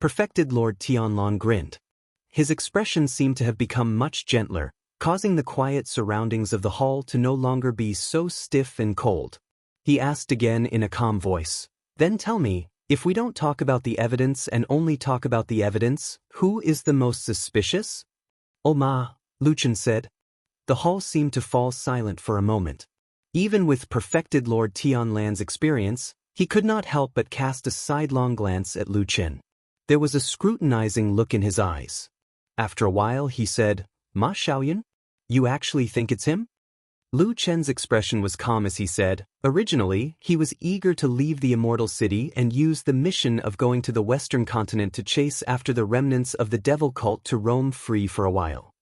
Perfected Lord Tianlong grinned. His expression seemed to have become much gentler, causing the quiet surroundings of the hall to no longer be so stiff and cold. He asked again in a calm voice, "Then tell me, if we don't talk about the evidence and only talk about the evidence, who is the most suspicious?" "Oh ma," Lu Chen said. The hall seemed to fall silent for a moment. Even with perfected Lord Tianlan's experience, he could not help but cast a sidelong glance at Lu Chen. There was a scrutinizing look in his eyes. After a while he said, "Ma Xiaoyun? You actually think it's him?" Lu Chen's expression was calm as he said, originally, he was eager to leave the immortal city and use the mission of going to the western continent to chase after the remnants of the devil cult to roam free for a while.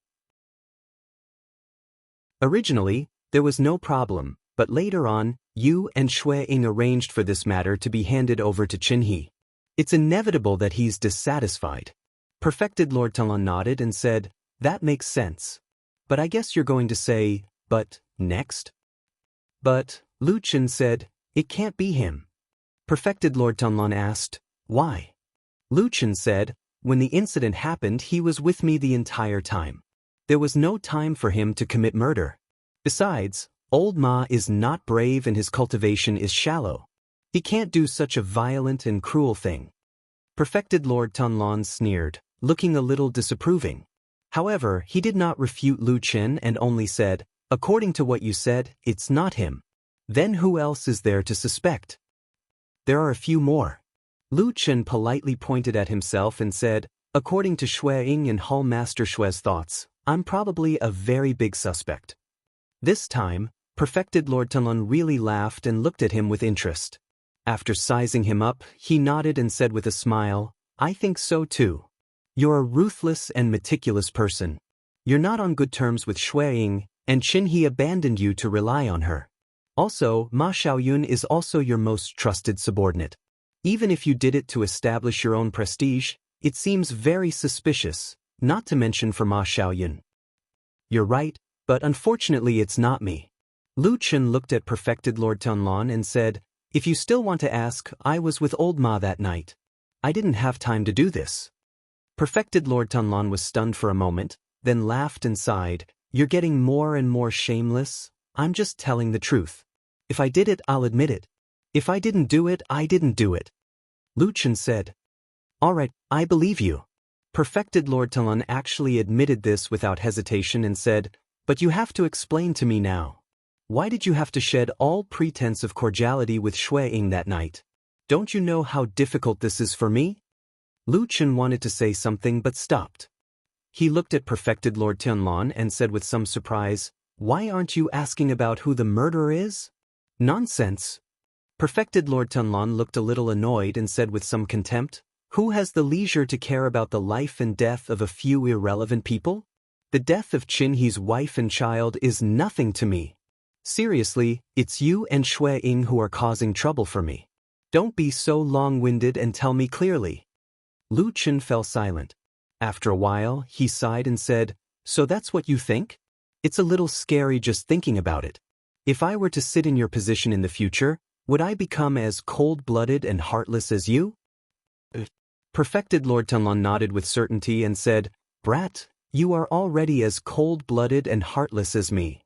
Originally, there was no problem, but later on, you and Shui Ying arranged for this matter to be handed over to Qin He. It's inevitable that he's dissatisfied. Perfected Lord Tianlan nodded and said, "That makes sense. But I guess you're going to say, but, next?" "But," Lu Chen said, "it can't be him." Perfected Lord Tianlan asked, "Why?" Lu Chen said, "When the incident happened he was with me the entire time. There was no time for him to commit murder. Besides, old Ma is not brave and his cultivation is shallow. He can't do such a violent and cruel thing." Perfected Lord Tianlan sneered, looking a little disapproving. However, he did not refute Lu Chen and only said, "According to what you said, it's not him. Then who else is there to suspect?" "There are a few more." Lu Chen politely pointed at himself and said, "According to Shui Ying and Hall Master Shui's thoughts, I'm probably a very big suspect." This time, Perfected Lord Tianlan really laughed and looked at him with interest. After sizing him up, he nodded and said with a smile, "I think so too. You're a ruthless and meticulous person. You're not on good terms with Shui Ying, and Qin He abandoned you to rely on her. Also, Ma Xiaoyun is also your most trusted subordinate. Even if you did it to establish your own prestige, it seems very suspicious, not to mention for Ma Xiaoyun." "You're right, but unfortunately it's not me." Lu Chen looked at Perfected Lord Tianlan and said, "If you still want to ask, I was with old Ma that night. I didn't have time to do this." Perfected Lord Tianlan was stunned for a moment, then laughed and sighed, "You're getting more and more shameless. I'm just telling the truth. If I did it, I'll admit it. If I didn't do it, I didn't do it." Lu Chen said, "All right, I believe you." Perfected Lord Tianlan actually admitted this without hesitation and said, "But you have to explain to me now. Why did you have to shed all pretense of cordiality with Shui Ying that night? Don't you know how difficult this is for me?" Lu Chen wanted to say something but stopped. He looked at Perfected Lord Tianlan and said with some surprise, "Why aren't you asking about who the murderer is?" "Nonsense." Perfected Lord Tianlan looked a little annoyed and said with some contempt, "Who has the leisure to care about the life and death of a few irrelevant people? The death of Qin He's wife and child is nothing to me. Seriously, it's you and Shui Ying who are causing trouble for me. Don't be so long-winded and tell me clearly." Lu Chen fell silent. After a while, he sighed and said, "So that's what you think? It's a little scary just thinking about it. If I were to sit in your position in the future, would I become as cold-blooded and heartless as you?" Perfected Lord Tianlan nodded with certainty and said, "Brat, you are already as cold-blooded and heartless as me.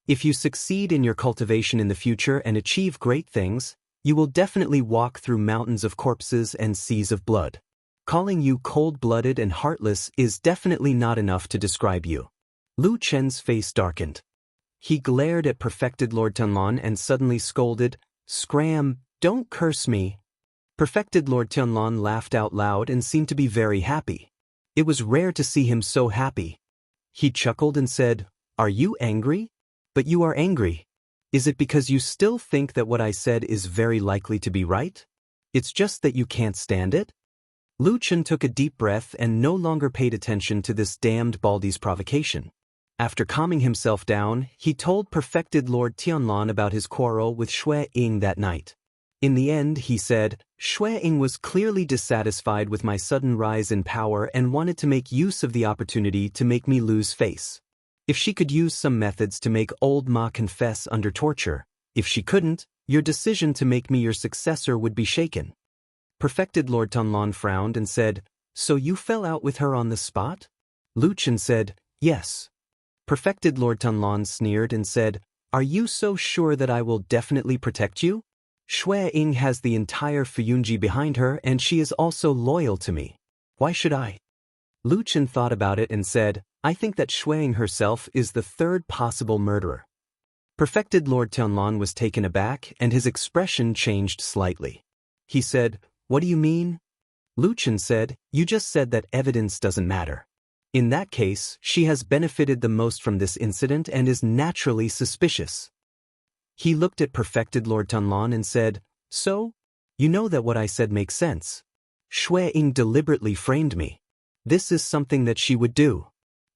If you succeed in your cultivation in the future and achieve great things, you will definitely walk through mountains of corpses and seas of blood. Calling you cold-blooded and heartless is definitely not enough to describe you." Lu Chen's face darkened. He glared at Perfected Lord Tianlan and suddenly scolded, "Scram, don't curse me." Perfected Lord Tianlan laughed out loud and seemed to be very happy. It was rare to see him so happy. He chuckled and said, "Are you angry? But you are angry. Is it because you still think that what I said is very likely to be right? It's just that you can't stand it?" Lu Chen took a deep breath and no longer paid attention to this damned Baldy's provocation. After calming himself down, he told Perfected Lord Tianlan about his quarrel with Shui Ying that night. In the end, he said, Shui Ying was clearly dissatisfied with my sudden rise in power and wanted to make use of the opportunity to make me lose face. If she could use some methods to make old Ma confess under torture, if she couldn't, your decision to make me your successor would be shaken. Perfected Lord Tanlan frowned and said, "So you fell out with her on the spot?" Lu Chen said, "Yes." Perfected Lord Tanlan sneered and said, "Are you so sure that I will definitely protect you? Shui Ying has the entire Fuyunji behind her and she is also loyal to me. Why should I?" Lu Chen thought about it and said, "I think that Shui Ying herself is the third possible murderer." Perfected Lord Tianlan was taken aback and his expression changed slightly. He said, "What do you mean?" Lu Chen said, "You just said that evidence doesn't matter. In that case, she has benefited the most from this incident and is naturally suspicious." He looked at Perfected Lord Tianlan and said, "So? You know that what I said makes sense. Shui Ying deliberately framed me. This is something that she would do.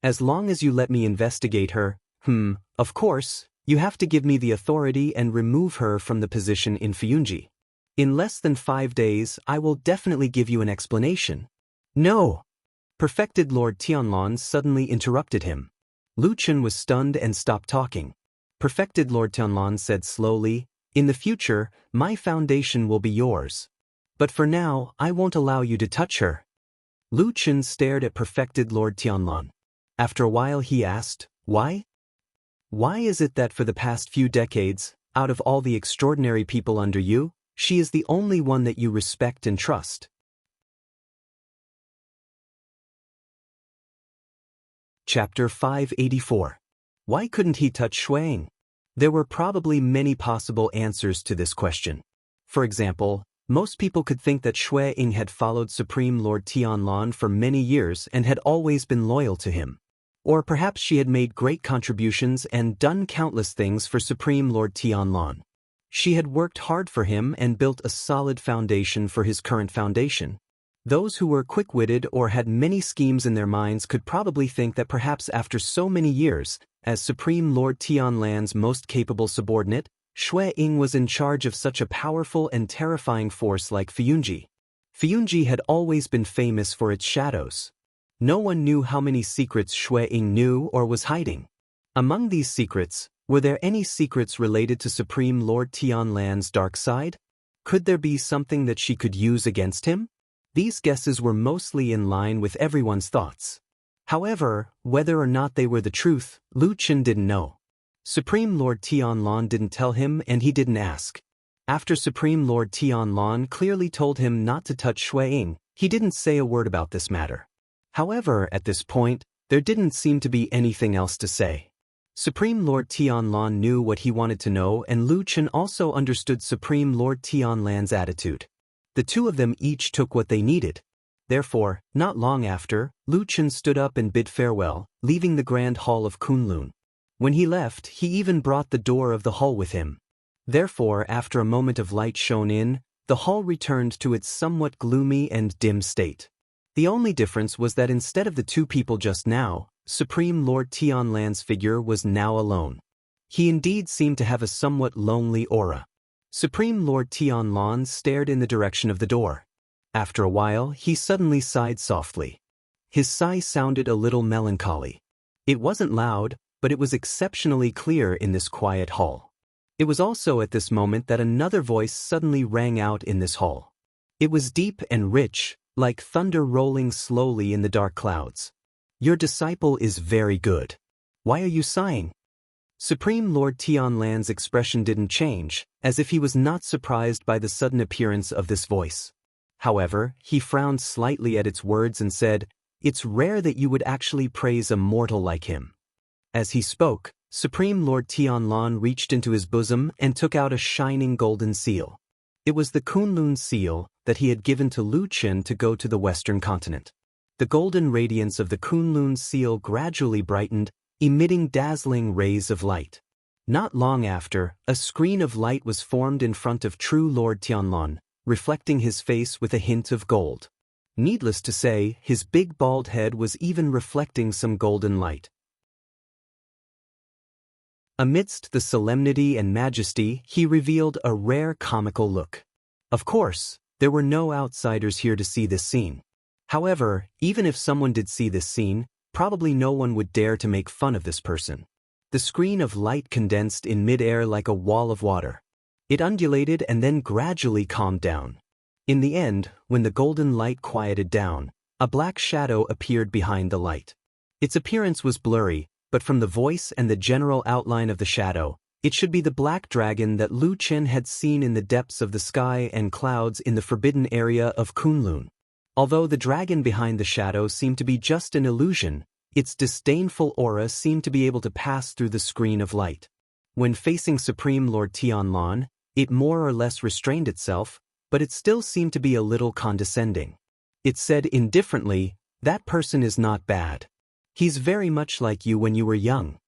As long as you let me investigate her, of course, you have to give me the authority and remove her from the position in Fuyunji. In less than 5 days, I will definitely give you an explanation." "No!" Perfected Lord Tianlan suddenly interrupted him. Lu Chen was stunned and stopped talking. Perfected Lord Tianlan said slowly, "In the future, my foundation will be yours. But for now, I won't allow you to touch her." Lu Chen stared at Perfected Lord Tianlan. After a while he asked, "Why? Why is it that for the past few decades, out of all the extraordinary people under you, she is the only one that you respect and trust?" Chapter 584. Why couldn't he touch Shui Ying? There were probably many possible answers to this question. For example, most people could think that Shui Ying had followed Supreme Lord Tianlan for many years and had always been loyal to him. Or perhaps she had made great contributions and done countless things for Supreme Lord Tianlan. She had worked hard for him and built a solid foundation for his current foundation. Those who were quick-witted or had many schemes in their minds could probably think that perhaps after so many years, as Supreme Lord Tianlan's most capable subordinate, Shui Ying was in charge of such a powerful and terrifying force like Fuyunji. Fuyunji had always been famous for its shadows. No one knew how many secrets Shui Ying knew or was hiding. Among these secrets, were there any secrets related to Supreme Lord Tianlan's dark side? Could there be something that she could use against him? These guesses were mostly in line with everyone's thoughts. However, whether or not they were the truth, Lu Chen didn't know. Supreme Lord Tianlan didn't tell him and he didn't ask. After Supreme Lord Tianlan clearly told him not to touch Shui Ying, he didn't say a word about this matter. However, at this point, there didn't seem to be anything else to say. Supreme Lord Tianlan knew what he wanted to know and Lu Chen also understood Supreme Lord Tianlan's attitude. The two of them each took what they needed. Therefore, not long after, Lu Chen stood up and bid farewell, leaving the grand hall of Kunlun. When he left, he even brought the door of the hall with him. Therefore, after a moment of light shone in, the hall returned to its somewhat gloomy and dim state. The only difference was that instead of the two people just now, Supreme Lord Tianlan's figure was now alone. He indeed seemed to have a somewhat lonely aura. Supreme Lord Tianlan stared in the direction of the door. After a while, he suddenly sighed softly. His sigh sounded a little melancholy. It wasn't loud, but it was exceptionally clear in this quiet hall. It was also at this moment that another voice suddenly rang out in this hall. It was deep and rich, like thunder rolling slowly in the dark clouds. "Your disciple is very good. Why are you sighing?" Supreme Lord Tianlan's expression didn't change, as if he was not surprised by the sudden appearance of this voice. However, he frowned slightly at its words and said, "It's rare that you would actually praise a mortal like him." As he spoke, Supreme Lord Tianlan reached into his bosom and took out a shining golden seal. It was the Kunlun seal that he had given to Lu Chen to go to the Western continent. The golden radiance of the Kunlun seal gradually brightened, emitting dazzling rays of light. Not long after, a screen of light was formed in front of true Lord Tianlan, reflecting his face with a hint of gold. Needless to say, his big bald head was even reflecting some golden light. Amidst the solemnity and majesty, he revealed a rare comical look. Of course, There were no outsiders here to see this scene. However, even if someone did see this scene, probably no one would dare to make fun of this person. The screen of light condensed in mid-air like a wall of water. It undulated and then gradually calmed down. In the end, when the golden light quieted down, a black shadow appeared behind the light. Its appearance was blurry, but from the voice and the general outline of the shadow, it should be the black dragon that Lu Chen had seen in the depths of the sky and clouds in the forbidden area of Kunlun. Although the dragon behind the shadow seemed to be just an illusion, its disdainful aura seemed to be able to pass through the screen of light. When facing Supreme Lord Tianlan, it more or less restrained itself, but it still seemed to be a little condescending. It said indifferently, "That person is not bad. He's very much like you when you were young."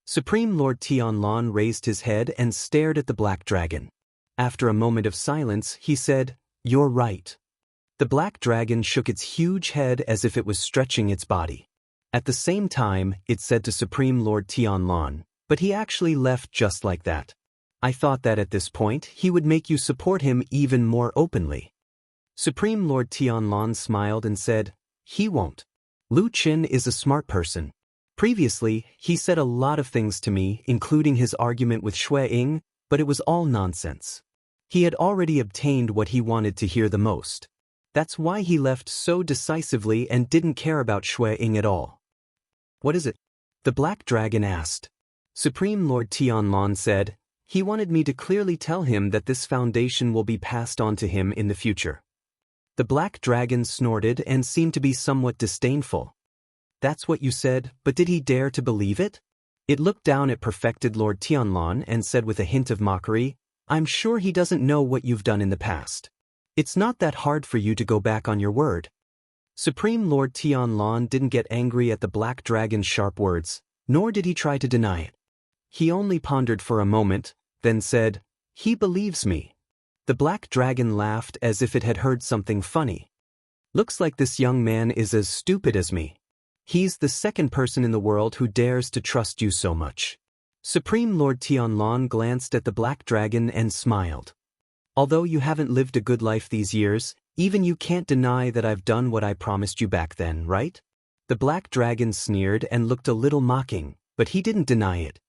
Supreme Lord Tianlan raised his head and stared at the black dragon. After a moment of silence, he said, "You're right." The black dragon shook its huge head as if it was stretching its body. At the same time, it said to Supreme Lord Tianlan, "But he actually left just like that. I thought that at this point, he would make you support him even more openly." Supreme Lord Tianlan smiled and said, "He won't. Lu Qin is a smart person. Previously, he said a lot of things to me, including his argument with Shui Ying, but it was all nonsense. He had already obtained what he wanted to hear the most. That's why he left so decisively and didn't care about Shui Ying at all." "What is it?" the black dragon asked. Supreme Lord Tianlan said, "He wanted me to clearly tell him that this foundation will be passed on to him in the future." The black dragon snorted and seemed to be somewhat disdainful. "That's what you said, but did he dare to believe it?" It looked down at perfected Lord Tianlan and said with a hint of mockery, "I'm sure he doesn't know what you've done in the past. It's not that hard for you to go back on your word." Supreme Lord Tianlan didn't get angry at the black dragon's sharp words, nor did he try to deny it. He only pondered for a moment, then said, "He believes me." The black dragon laughed as if it had heard something funny. "Looks like this young man is as stupid as me. He's the second person in the world who dares to trust you so much." Supreme Lord Tianlan glanced at the black dragon and smiled. "Although you haven't lived a good life these years, even you can't deny that I've done what I promised you back then, right?" The black dragon sneered and looked a little mocking, but he didn't deny it.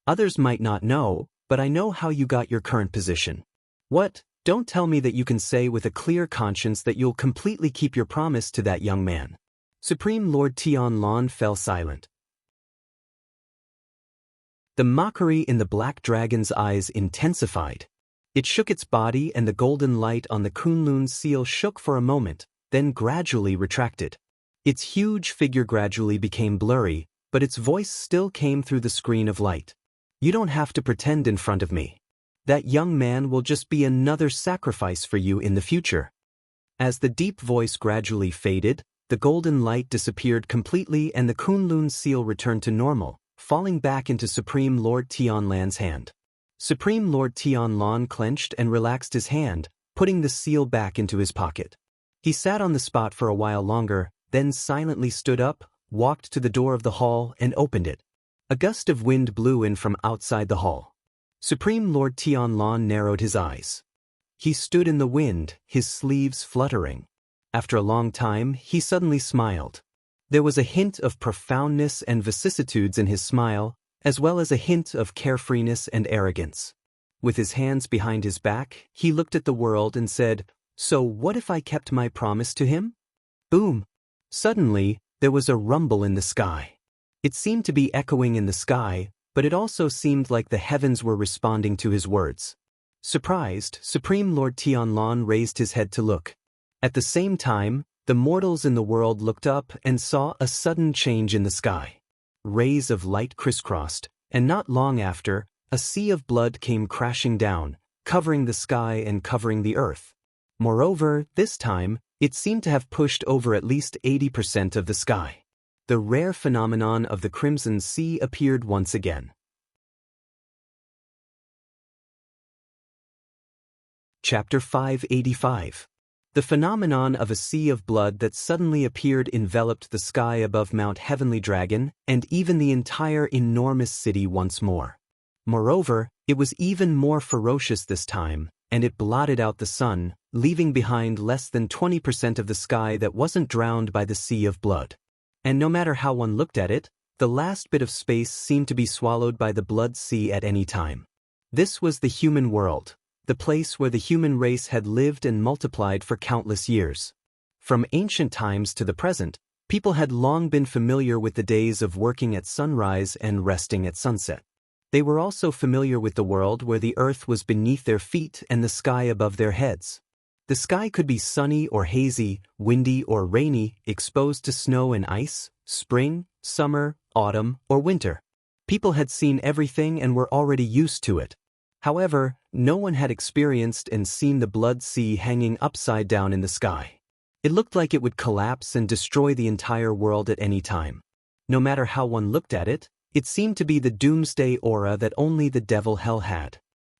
"Others might not know, but I know how you got your current position." "What? Don't tell me that you can say with a clear conscience that you'll completely keep your promise to that young man." Supreme Lord Tianlan fell silent. The mockery in the black dragon's eyes intensified. It shook its body and the golden light on the Kunlun seal shook for a moment, then gradually retracted. Its huge figure gradually became blurry, but its voice still came through the screen of light. "You don't have to pretend in front of me. That young man will just be another sacrifice for you in the future." As the deep voice gradually faded, the golden light disappeared completely and the Kunlun seal returned to normal, falling back into Supreme Lord Tianlan's hand. Supreme Lord Tianlan clenched and relaxed his hand, putting the seal back into his pocket. He sat on the spot for a while longer, then silently stood up, walked to the door of the hall and opened it. A gust of wind blew in from outside the hall. Supreme Lord Tianlan narrowed his eyes. He stood in the wind, his sleeves fluttering. After a long time, he suddenly smiled. There was a hint of profoundness and vicissitudes in his smile, as well as a hint of carefreeness and arrogance. With his hands behind his back, he looked at the world and said, "So what if I kept my promise to him?" Boom! Suddenly, there was a rumble in the sky. It seemed to be echoing in the sky, but it also seemed like the heavens were responding to his words. Surprised, Supreme Lord Tianlan raised his head to look. At the same time, the mortals in the world looked up and saw a sudden change in the sky. Rays of light crisscrossed, and not long after, a sea of blood came crashing down, covering the sky and covering the earth. Moreover, this time, it seemed to have pushed over at least 80% of the sky. The rare phenomenon of the Crimson Sea appeared once again. Chapter 585. The phenomenon of a sea of blood that suddenly appeared enveloped the sky above Mount Heavenly Dragon and even the entire enormous city once more. Moreover, it was even more ferocious this time, and it blotted out the sun, leaving behind less than 20% of the sky that wasn't drowned by the sea of blood. And no matter how one looked at it, the last bit of space seemed to be swallowed by the blood sea at any time. This was the human world, the place where the human race had lived and multiplied for countless years. From ancient times to the present, people had long been familiar with the days of working at sunrise and resting at sunset. They were also familiar with the world where the earth was beneath their feet and the sky above their heads. The sky could be sunny or hazy, windy or rainy, exposed to snow and ice, spring, summer, autumn, or winter. People had seen everything and were already used to it. However, no one had experienced and seen the blood sea hanging upside down in the sky. It looked like it would collapse and destroy the entire world at any time. No matter how one looked at it, it seemed to be the doomsday aura that only the devil hell had.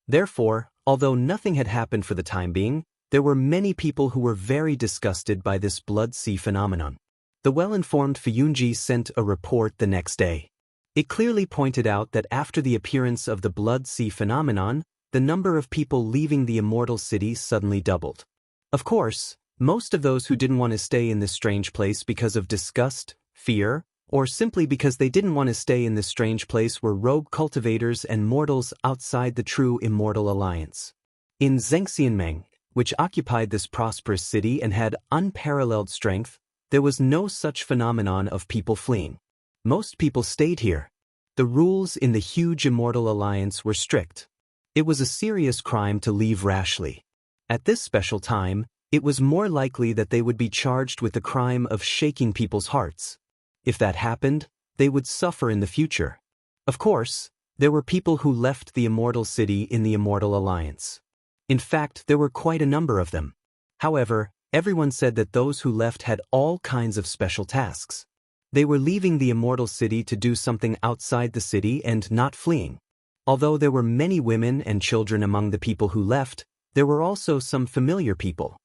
Therefore, although nothing had happened for the time being, there were many people who were very disgusted by this blood sea phenomenon. The well-informed Fuyunji sent a report the next day. It clearly pointed out that after the appearance of the blood sea phenomenon, the number of people leaving the immortal city suddenly doubled. Of course, most of those who didn't want to stay in this strange place because of disgust, fear, or simply because they didn't want to stay in this strange place were rogue cultivators and mortals outside the true immortal alliance. In Zhengxianmeng, which occupied this prosperous city and had unparalleled strength, there was no such phenomenon of people fleeing. Most people stayed here. The rules in the huge immortal alliance were strict. It was a serious crime to leave rashly. At this special time, it was more likely that they would be charged with the crime of shaking people's hearts. If that happened, they would suffer in the future. Of course, there were people who left the immortal city in the immortal alliance. In fact, there were quite a number of them. However, everyone said that those who left had all kinds of special tasks. They were leaving the immortal city to do something outside the city and not fleeing. Although there were many women and children among the people who left, there were also some familiar people.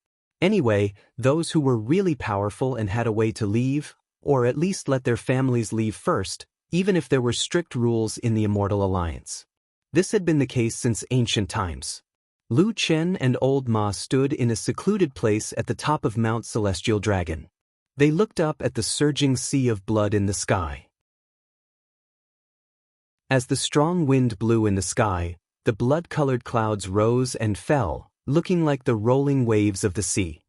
Anyway, those who were really powerful and had a way to leave, or at least let their families leave first, even if there were strict rules in the immortal alliance. This had been the case since ancient times. Lu Chen and Old Ma stood in a secluded place at the top of Mount Celestial Dragon. They looked up at the surging sea of blood in the sky. As the strong wind blew in the sky, the blood-colored clouds rose and fell, looking like the rolling waves of the sea.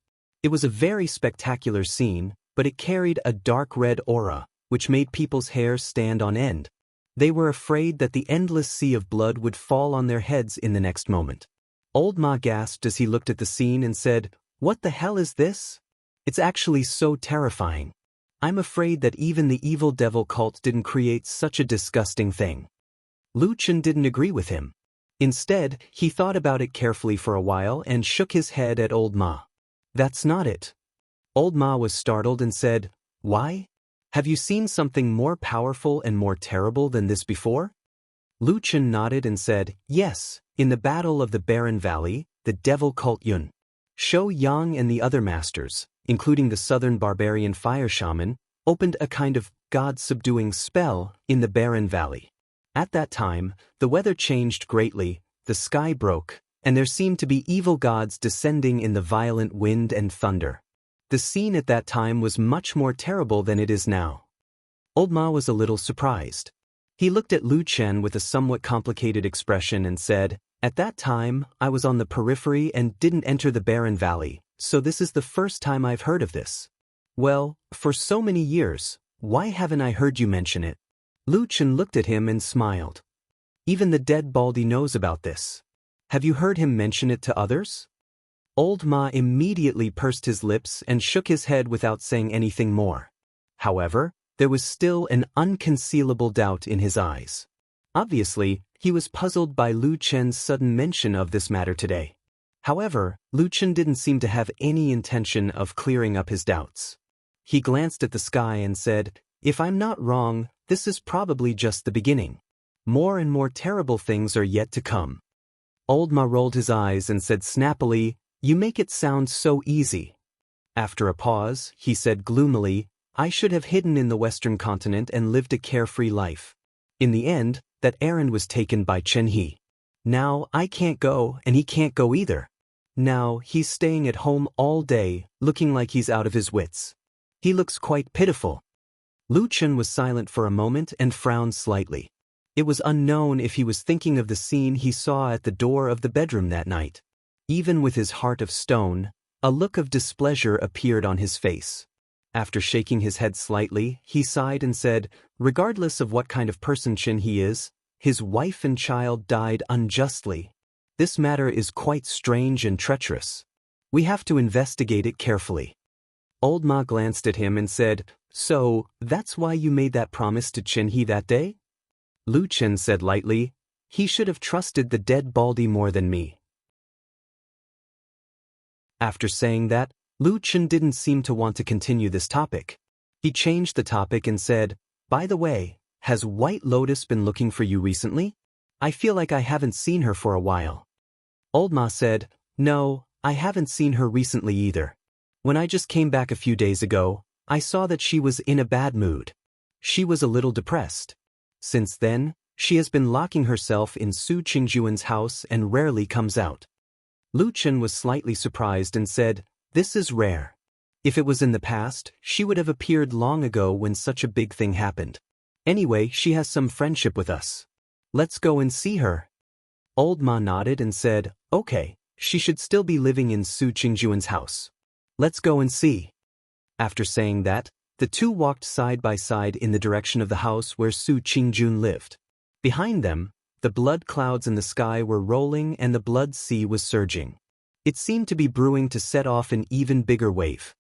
It was a very spectacular scene, but it carried a dark red aura, which made people's hair stand on end. They were afraid that the endless sea of blood would fall on their heads in the next moment. Old Ma gasped as he looked at the scene and said, "What the hell is this? It's actually so terrifying. I'm afraid that even the evil devil cult didn't create such a disgusting thing." Lu Chen didn't agree with him. Instead, he thought about it carefully for a while and shook his head at Old Ma. "That's not it." Old Ma was startled and said, "Why? Have you seen something more powerful and more terrible than this before?" Lu Chen nodded and said, "Yes, in the Battle of the Barren Valley, the devil cult Yun, Shou Yang and the other masters, including the southern barbarian fire shaman, opened a kind of god-subduing spell in the Barren Valley. At that time, the weather changed greatly, the sky broke, and there seemed to be evil gods descending in the violent wind and thunder. The scene at that time was much more terrible than it is now." Old Ma was a little surprised. He looked at Lu Chen with a somewhat complicated expression and said, "At that time, I was on the periphery and didn't enter the Barren Valley, so this is the first time I've heard of this." "Well, for so many years, why haven't I heard you mention it?" Lu Chen looked at him and smiled. "Even the dead Baldy knows about this. Have you heard him mention it to others?" Old Ma immediately pursed his lips and shook his head without saying anything more. However, there was still an unconcealable doubt in his eyes. Obviously, he was puzzled by Lu Chen's sudden mention of this matter today. However, Lu Chen didn't seem to have any intention of clearing up his doubts. He glanced at the sky and said, "If I'm not wrong, this is probably just the beginning. More and more terrible things are yet to come." Old Ma rolled his eyes and said snappily, "You make it sound so easy." After a pause, he said gloomily, "I should have hidden in the Western continent and lived a carefree life. In the end, that errand was taken by Chen He." Now I can't go and he can't go either. Now he's staying at home all day, looking like he's out of his wits. He looks quite pitiful. Lu Chen was silent for a moment and frowned slightly. It was unknown if he was thinking of the scene he saw at the door of the bedroom that night. Even with his heart of stone, a look of displeasure appeared on his face. After shaking his head slightly, he sighed and said, regardless of what kind of person Chen he is, his wife and child died unjustly. This matter is quite strange and treacherous. We have to investigate it carefully. Old Ma glanced at him and said, so, that's why you made that promise to Chen He that day? Lu Chen said lightly, he should have trusted the dead Baldy more than me. After saying that, Lu Chen didn't seem to want to continue this topic. He changed the topic and said, by the way, has White Lotus been looking for you recently? I feel like I haven't seen her for a while. Old Ma said, no, I haven't seen her recently either. When I just came back a few days ago, I saw that she was in a bad mood. She was a little depressed. Since then, she has been locking herself in Su Qingjuan's house and rarely comes out. Lu Chen was slightly surprised and said, this is rare. If it was in the past, she would have appeared long ago when such a big thing happened. Anyway, she has some friendship with us. Let's go and see her. Old Ma nodded and said, okay, she should still be living in Su Qingjuan's house. Let's go and see. After saying that, the two walked side by side in the direction of the house where Su Qingjun lived. Behind them, the blood clouds in the sky were rolling and the blood sea was surging. It seemed to be brewing to set off an even bigger wave.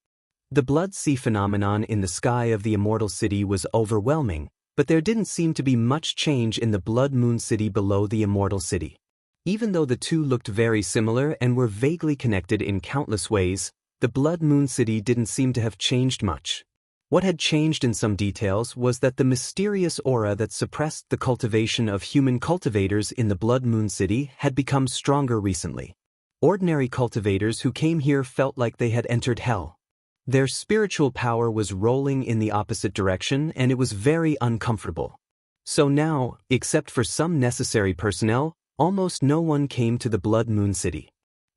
The blood sea phenomenon in the sky of the immortal city was overwhelming, but there didn't seem to be much change in the blood moon city below the immortal city. Even though the two looked very similar and were vaguely connected in countless ways, the blood moon city didn't seem to have changed much. What had changed in some details was that the mysterious aura that suppressed the cultivation of human cultivators in the blood moon city had become stronger recently. Ordinary cultivators who came here felt like they had entered hell. Their spiritual power was rolling in the opposite direction and it was very uncomfortable. So now, except for some necessary personnel, almost no one came to the blood moon city.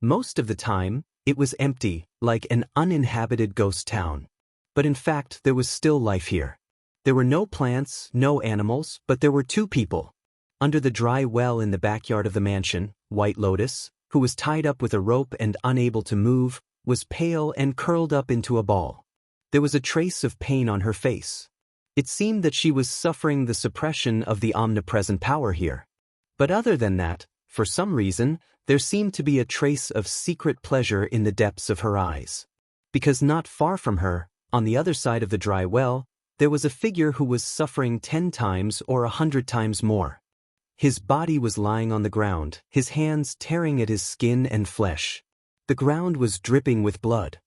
Most of the time, it was empty, like an uninhabited ghost town. But in fact, there was still life here. There were no plants, no animals, but there were two people. Under the dry well in the backyard of the mansion, White Lotus, who was tied up with a rope and unable to move, was pale and curled up into a ball. There was a trace of pain on her face. It seemed that she was suffering the suppression of the omnipresent power here. But other than that, for some reason, there seemed to be a trace of secret pleasure in the depths of her eyes. Because not far from her, on the other side of the dry well, there was a figure who was suffering 10 times or 100 times more. His body was lying on the ground, his hands tearing at his skin and flesh. The ground was dripping with blood.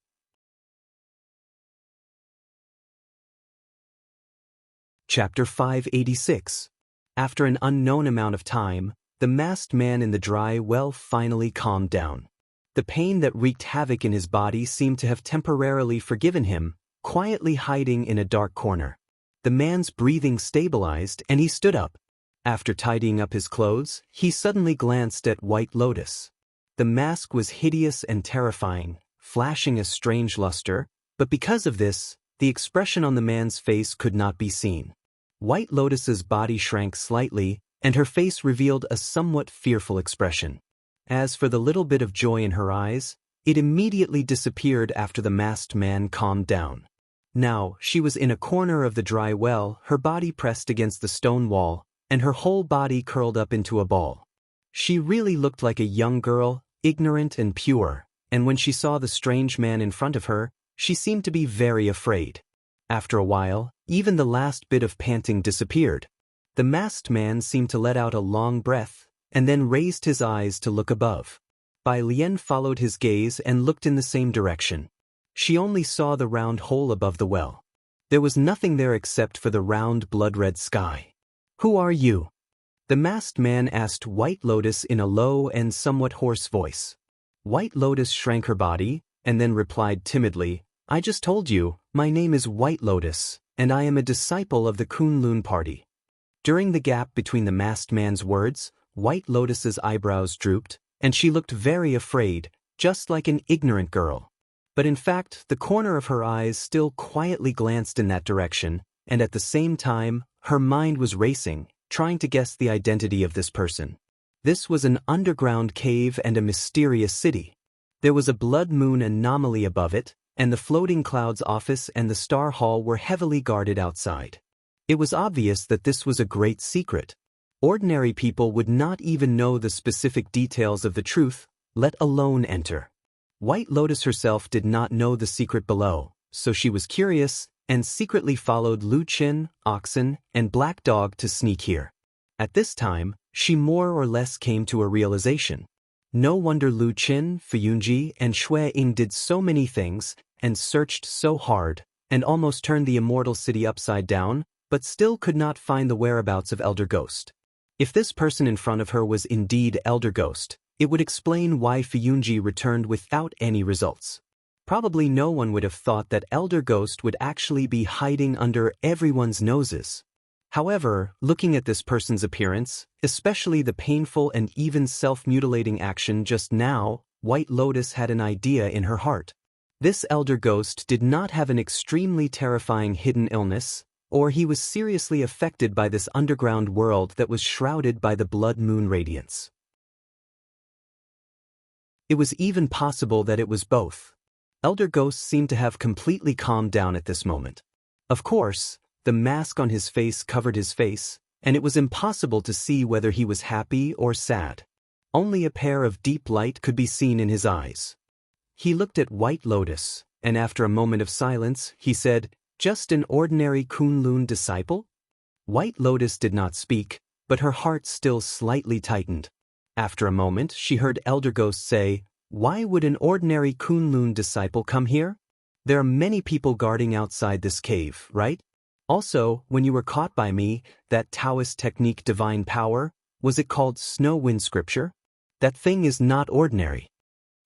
Chapter 586. After an unknown amount of time, the masked man in the dry well finally calmed down. The pain that wreaked havoc in his body seemed to have temporarily forgiven him, quietly hiding in a dark corner. The man's breathing stabilized and he stood up. After tidying up his clothes, he suddenly glanced at White Lotus. The mask was hideous and terrifying, flashing a strange luster, but because of this, the expression on the man's face could not be seen. White Lotus's body shrank slightly, and her face revealed a somewhat fearful expression. As for the little bit of joy in her eyes, it immediately disappeared after the masked man calmed down. Now, she was in a corner of the dry well, her body pressed against the stone wall, and her whole body curled up into a ball. She really looked like a young girl, ignorant and pure, and when she saw the strange man in front of her, she seemed to be very afraid. After a while, even the last bit of panting disappeared. The masked man seemed to let out a long breath, and then raised his eyes to look above. Bai Lian followed his gaze and looked in the same direction. She only saw the round hole above the well. There was nothing there except for the round blood-red sky. "Who are you?" the masked man asked White Lotus in a low and somewhat hoarse voice. White Lotus shrank her body, and then replied timidly, "I just told you, my name is White Lotus, and I am a disciple of the Kunlun party." During the gap between the masked man's words, White Lotus's eyebrows drooped, and she looked very afraid, just like an ignorant girl. But in fact, the corner of her eyes still quietly glanced in that direction, and at the same time, her mind was racing, trying to guess the identity of this person. This was an underground cave and a mysterious city. There was a blood moon anomaly above it, and the floating clouds office and the star hall were heavily guarded outside. It was obvious that this was a great secret. Ordinary people would not even know the specific details of the truth, let alone enter. White Lotus herself did not know the secret below, so she was curious and secretly followed Lu Qin, Oxen, and Black Dog to sneak here. At this time, she more or less came to a realization. No wonder Lu Qin, Fuyunji, and Shui Ying did so many things and searched so hard and almost turned the immortal city upside down, but still could not find the whereabouts of Elder Ghost. If this person in front of her was indeed Elder Ghost, it would explain why Fuyunji returned without any results. Probably no one would have thought that Elder Ghost would actually be hiding under everyone's noses. However, looking at this person's appearance, especially the painful and even self-mutilating action just now, White Lotus had an idea in her heart. This Elder Ghost did not have an extremely terrifying hidden illness, or he was seriously affected by this underground world that was shrouded by the blood moon radiance. It was even possible that it was both. Elder Ghost seemed to have completely calmed down at this moment. Of course, the mask on his face covered his face, and it was impossible to see whether he was happy or sad. Only a pair of deep light could be seen in his eyes. He looked at White Lotus, and after a moment of silence, he said, "Just an ordinary Kunlun disciple?" White Lotus did not speak, but her heart still slightly tightened. After a moment, she heard Elder Ghost say, "Why would an ordinary Kunlun disciple come here? There are many people guarding outside this cave, right? Also, when you were caught by me, that Taoist technique divine power, was it called Snow Wind Scripture? That thing is not ordinary."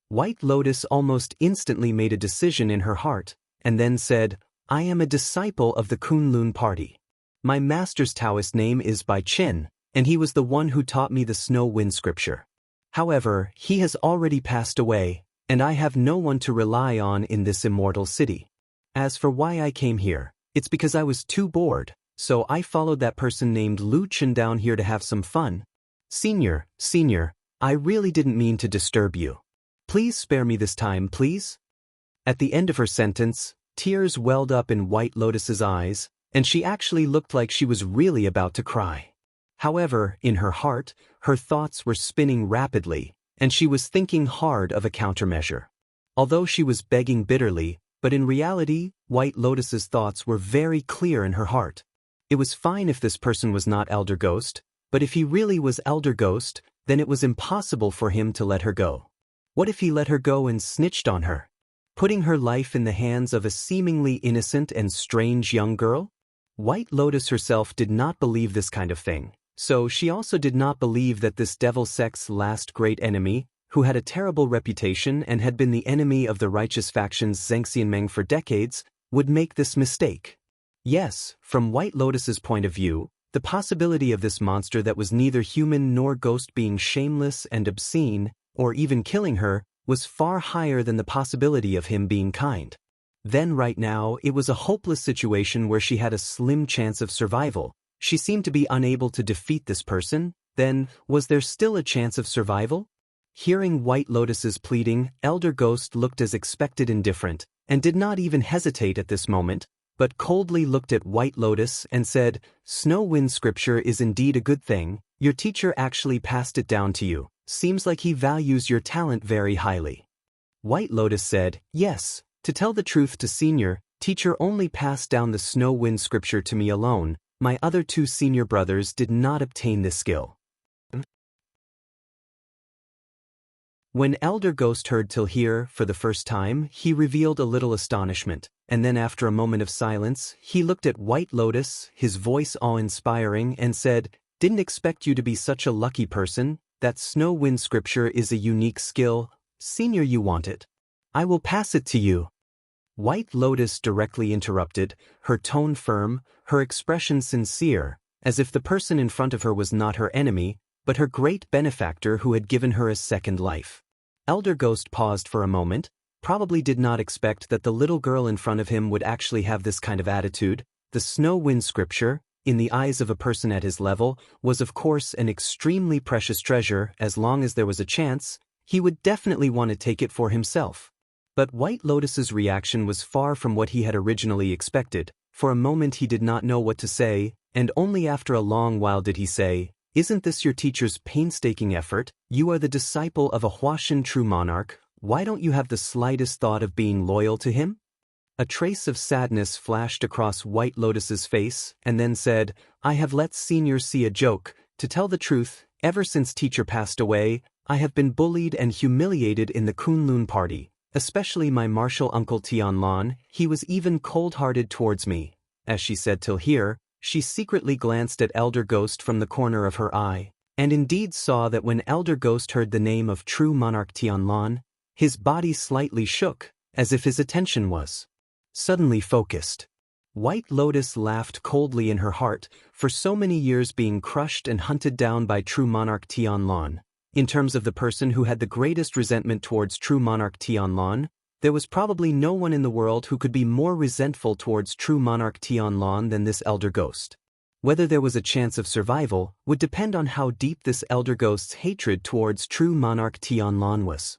White Lotus almost instantly made a decision in her heart, and then said, "I am a disciple of the Kunlun party. My master's Taoist name is Bai Qin, and he was the one who taught me the Snow Wind Scripture. However, he has already passed away, and I have no one to rely on in this immortal city. As for why I came here, it's because I was too bored, so I followed that person named Lu Qin down here to have some fun. Senior, I really didn't mean to disturb you. Please spare me this time, please?" At the end of her sentence, tears welled up in White Lotus's eyes, and she actually looked like she was really about to cry. However, in her heart, her thoughts were spinning rapidly, and she was thinking hard of a countermeasure. Although she was begging bitterly, but in reality, White Lotus's thoughts were very clear in her heart. It was fine if this person was not Elder Ghost, but if he really was Elder Ghost, then it was impossible for him to let her go. What if he let her go and snitched on her, putting her life in the hands of a seemingly innocent and strange young girl? White Lotus herself did not believe this kind of thing, so she also did not believe that this devil sect's last great enemy, who had a terrible reputation and had been the enemy of the righteous factions Zhengxianmeng for decades, would make this mistake. Yes, from White Lotus's point of view, the possibility of this monster that was neither human nor ghost being shameless and obscene, or even killing her, was far higher than the possibility of him being kind. Then right now, it was a hopeless situation where she had a slim chance of survival. She seemed to be unable to defeat this person. Then, was there still a chance of survival? Hearing White Lotus's pleading, Elder Ghost looked as expected indifferent, and did not even hesitate at this moment, but coldly looked at White Lotus and said, "Snow Wind Scripture is indeed a good thing. Your teacher actually passed it down to you. Seems like he values your talent very highly." White Lotus said, "Yes, to tell the truth to Senior, teacher only passed down the Snow Wind Scripture to me alone. My other two senior brothers did not obtain this skill." When Elder Ghost heard till here for the first time, he revealed a little astonishment, and then after a moment of silence, he looked at White Lotus, his voice awe-inspiring, and said, "Didn't expect you to be such a lucky person. That Snow Wind Scripture is a unique skill. Senior, you want it? I will pass it to you." White Lotus directly interrupted, her tone firm, her expression sincere, as if the person in front of her was not her enemy, but her great benefactor who had given her a second life. Elder Ghost paused for a moment, probably did not expect that the little girl in front of him would actually have this kind of attitude. The snow wind scripture, in the eyes of a person at his level, was of course an extremely precious treasure. As long as there was a chance, he would definitely want to take it for himself. But White Lotus's reaction was far from what he had originally expected. For a moment he did not know what to say, and only after a long while did he say, "Isn't this your teacher's painstaking effort? You are the disciple of a Huashan true monarch. Why don't you have the slightest thought of being loyal to him?" A trace of sadness flashed across White Lotus's face, and then said, "I have let Senior see a joke. To tell the truth, ever since teacher passed away, I have been bullied and humiliated in the Kunlun party, especially my martial uncle Tianlan. He was even cold-hearted towards me." As she said till here, she secretly glanced at Elder Ghost from the corner of her eye, and indeed saw that when Elder Ghost heard the name of true monarch Tianlan, his body slightly shook, as if his attention was suddenly focused. White Lotus laughed coldly in her heart, for so many years being crushed and hunted down by true monarch Tianlan. In terms of the person who had the greatest resentment towards true monarch Tianlan, there was probably no one in the world who could be more resentful towards true monarch Tianlan than this Elder Ghost. Whether there was a chance of survival would depend on how deep this Elder Ghost's hatred towards true monarch Tianlan was.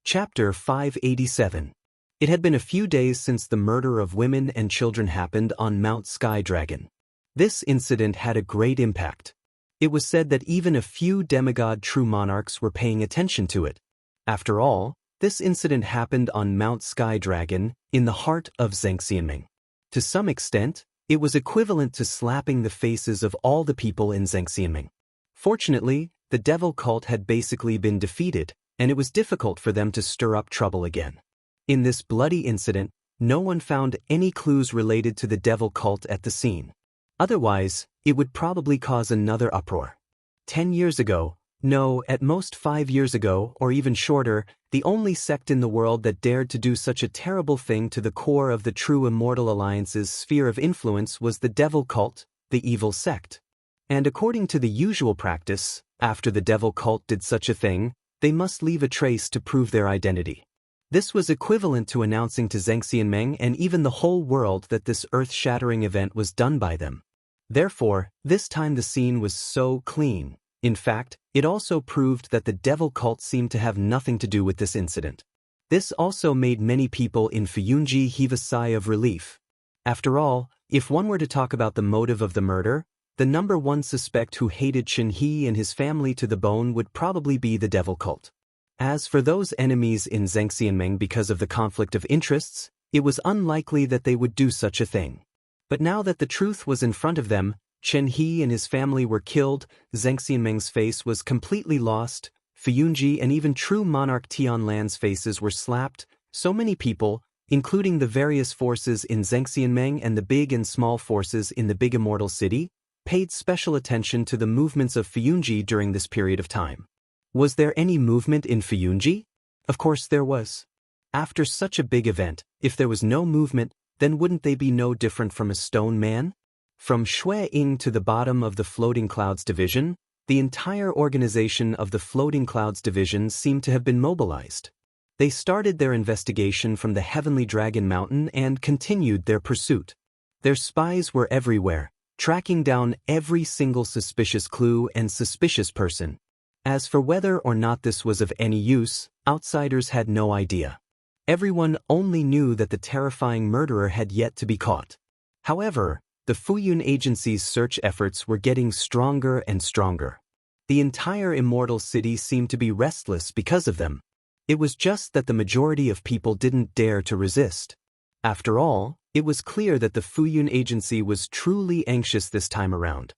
Chapter 587. It had been a few days since the murder of women and children happened on Mount Skydragon. This incident had a great impact. It was said that even a few demigod true monarchs were paying attention to it. After all, this incident happened on Mount Skydragon, in the heart of Zhengxianming. To some extent, it was equivalent to slapping the faces of all the people in Zhengxianming. Fortunately, the devil cult had basically been defeated, and it was difficult for them to stir up trouble again. In this bloody incident, no one found any clues related to the devil cult at the scene. Otherwise, it would probably cause another uproar. 10 years ago, no, at most 5 years ago, or even shorter, the only sect in the world that dared to do such a terrible thing to the core of the true Immortal Alliance's sphere of influence was the devil cult, the evil sect. And according to the usual practice, after the devil cult did such a thing, they must leave a trace to prove their identity. This was equivalent to announcing to Zhengxianmeng and even the whole world that this earth-shattering event was done by them. Therefore, this time the scene was so clean. In fact, it also proved that the devil cult seemed to have nothing to do with this incident. This also made many people in Fuyunji heave a sigh of relief. After all, if one were to talk about the motive of the murder, the number one suspect who hated Chen He and his family to the bone would probably be the devil cult. As for those enemies in Zhengxianmeng because of the conflict of interests, it was unlikely that they would do such a thing. But now that the truth was in front of them, Chen He and his family were killed, Zhengxianmeng's face was completely lost, Fuyunji and even true monarch Tianlan's faces were slapped. So many people, including the various forces in Zhengxianmeng and the big and small forces in the big immortal city, paid special attention to the movements of Fuyunji during this period of time. Was there any movement in Fuyunji? Of course there was. After such a big event, if there was no movement, then wouldn't they be no different from a stone man? From Shui Ying to the bottom of the Floating Clouds Division, the entire organization of the Floating Clouds Division seemed to have been mobilized. They started their investigation from the Heavenly Dragon Mountain and continued their pursuit. Their spies were everywhere, tracking down every single suspicious clue and suspicious person. As for whether or not this was of any use, outsiders had no idea. Everyone only knew that the terrifying murderer had yet to be caught. However, the Fuyun Agency's search efforts were getting stronger and stronger. The entire immortal city seemed to be restless because of them. It was just that the majority of people didn't dare to resist. After all, it was clear that the Fuyun Agency was truly anxious this time around.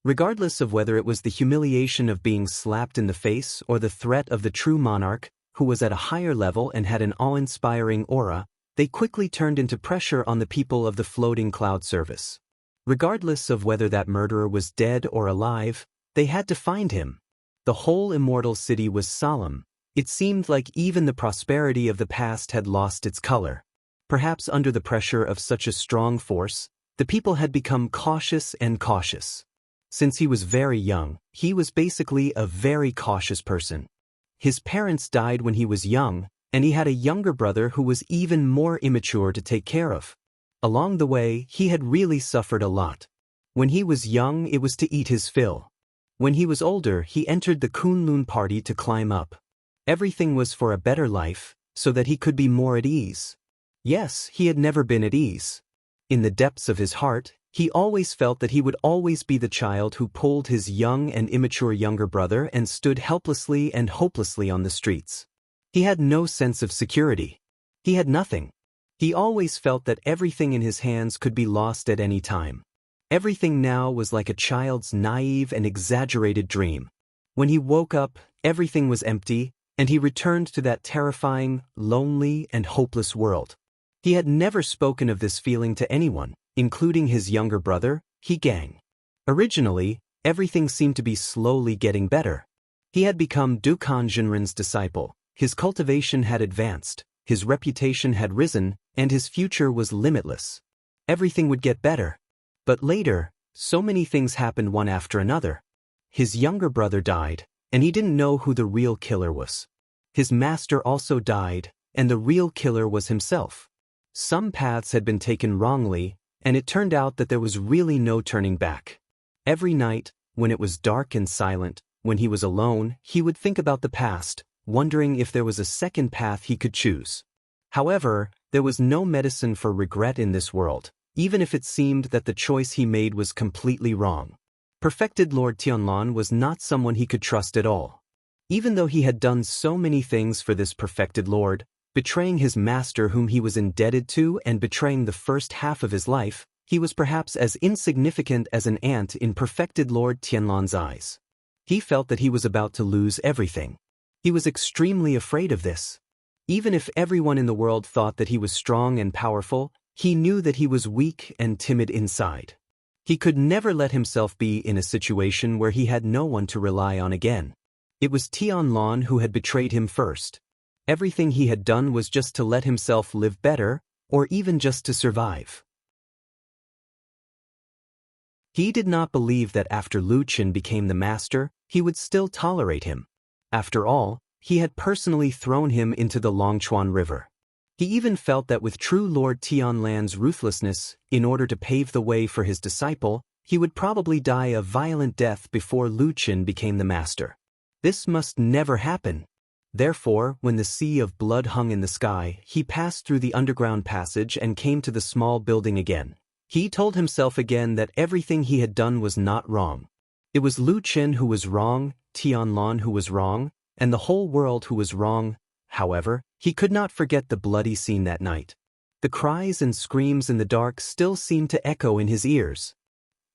Regardless of whether it was the humiliation of being slapped in the face or the threat of the true monarch, who was at a higher level and had an awe-inspiring aura, they quickly turned into pressure on the people of the Floating Cloud Service. Regardless of whether that murderer was dead or alive, they had to find him. The whole immortal city was solemn. It seemed like even the prosperity of the past had lost its color. Perhaps under the pressure of such a strong force, the people had become cautious and cautious. Since he was very young, he was basically a very cautious person. His parents died when he was young, and he had a younger brother who was even more immature to take care of. Along the way, he had really suffered a lot. When he was young, it was to eat his fill. When he was older, he entered the Kunlun party to climb up. Everything was for a better life, so that he could be more at ease. Yes, he had never been at ease. In the depths of his heart, he always felt that he would always be the child who pulled his young and immature younger brother and stood helplessly and hopelessly on the streets. He had no sense of security. He had nothing. He always felt that everything in his hands could be lost at any time. Everything now was like a child's naive and exaggerated dream. When he woke up, everything was empty, and he returned to that terrifying, lonely, and hopeless world. He had never spoken of this feeling to anyone, including his younger brother, He-gang. Originally, everything seemed to be slowly getting better. He had become Dukan Jinren's disciple, his cultivation had advanced, his reputation had risen, and his future was limitless. Everything would get better. But later, so many things happened one after another. His younger brother died, and he didn't know who the real killer was. His master also died, and the real killer was himself. Some paths had been taken wrongly, and it turned out that there was really no turning back. Every night, when it was dark and silent, when he was alone, he would think about the past, wondering if there was a second path he could choose. However, there was no medicine for regret in this world, even if it seemed that the choice he made was completely wrong. Perfected Lord Tianlan was not someone he could trust at all. Even though he had done so many things for this perfected lord, betraying his master whom he was indebted to and betraying the first half of his life, he was perhaps as insignificant as an ant in perfected Lord Tianlan's eyes. He felt that he was about to lose everything. He was extremely afraid of this. Even if everyone in the world thought that he was strong and powerful, he knew that he was weak and timid inside. He could never let himself be in a situation where he had no one to rely on again. It was Tianlan who had betrayed him first. Everything he had done was just to let himself live better, or even just to survive. He did not believe that after Lu Qin became the master, he would still tolerate him. After all, he had personally thrown him into the Longchuan River. He even felt that with true Lord Tianlan's ruthlessness, in order to pave the way for his disciple, he would probably die a violent death before Lu Qin became the master. This must never happen. Therefore, when the sea of blood hung in the sky, he passed through the underground passage and came to the small building again. He told himself again that everything he had done was not wrong. It was Lu Qin who was wrong, Tianlan who was wrong, and the whole world who was wrong. However, he could not forget the bloody scene that night. The cries and screams in the dark still seemed to echo in his ears.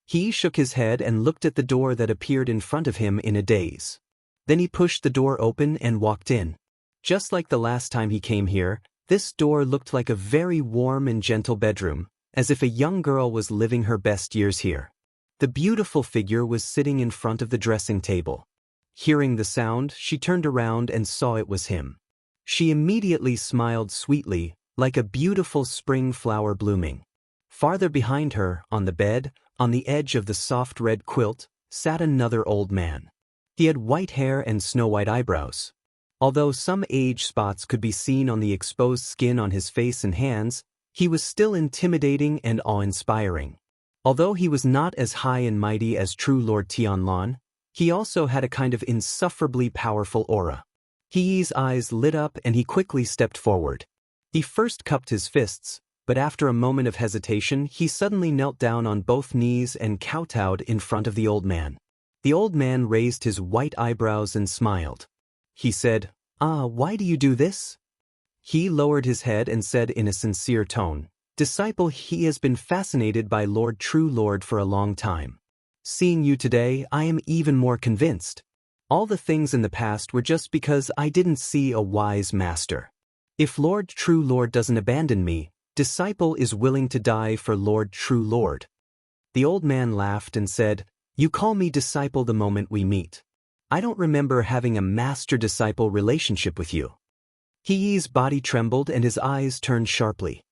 He shook his head and looked at the door that appeared in front of him in a daze. Then he pushed the door open and walked in. Just like the last time he came here, this door looked like a very warm and gentle bedroom, as if a young girl was living her best years here. The beautiful figure was sitting in front of the dressing table. Hearing the sound, she turned around and saw it was him. She immediately smiled sweetly, like a beautiful spring flower blooming. Farther behind her, on the bed, on the edge of the soft red quilt, sat another old man. He had white hair and snow-white eyebrows. Although some age spots could be seen on the exposed skin on his face and hands, he was still intimidating and awe-inspiring. Although he was not as high and mighty as true Lord Tianlan, he also had a kind of insufferably powerful aura. He's eyes lit up and he quickly stepped forward. He first cupped his fists, but after a moment of hesitation he suddenly knelt down on both knees and kowtowed in front of the old man. The old man raised his white eyebrows and smiled. He said, why do you do this?" He lowered his head and said in a sincere tone, "Disciple, he has been fascinated by Lord True Lord for a long time. Seeing you today, I am even more convinced. All the things in the past were just because I didn't see a wise master. If Lord True Lord doesn't abandon me, disciple is willing to die for Lord True Lord." The old man laughed and said, "You call me disciple the moment we meet. I don't remember having a master-disciple relationship with you." He's body trembled and his eyes turned sharply.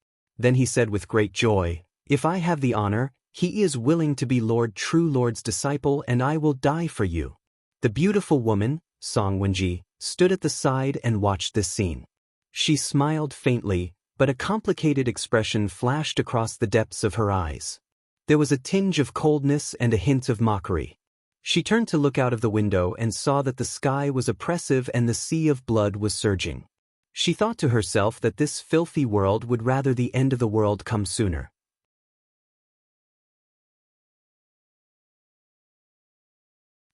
Then he said with great joy, "If I have the honor, he is willing to be true Lord's disciple, and I will die for you." The beautiful woman, Song Wenji, stood at the side and watched this scene. She smiled faintly, but a complicated expression flashed across the depths of her eyes. There was a tinge of coldness and a hint of mockery. She turned to look out of the window and saw that the sky was oppressive and the sea of blood was surging. She thought to herself that this filthy world would rather the end of the world come sooner.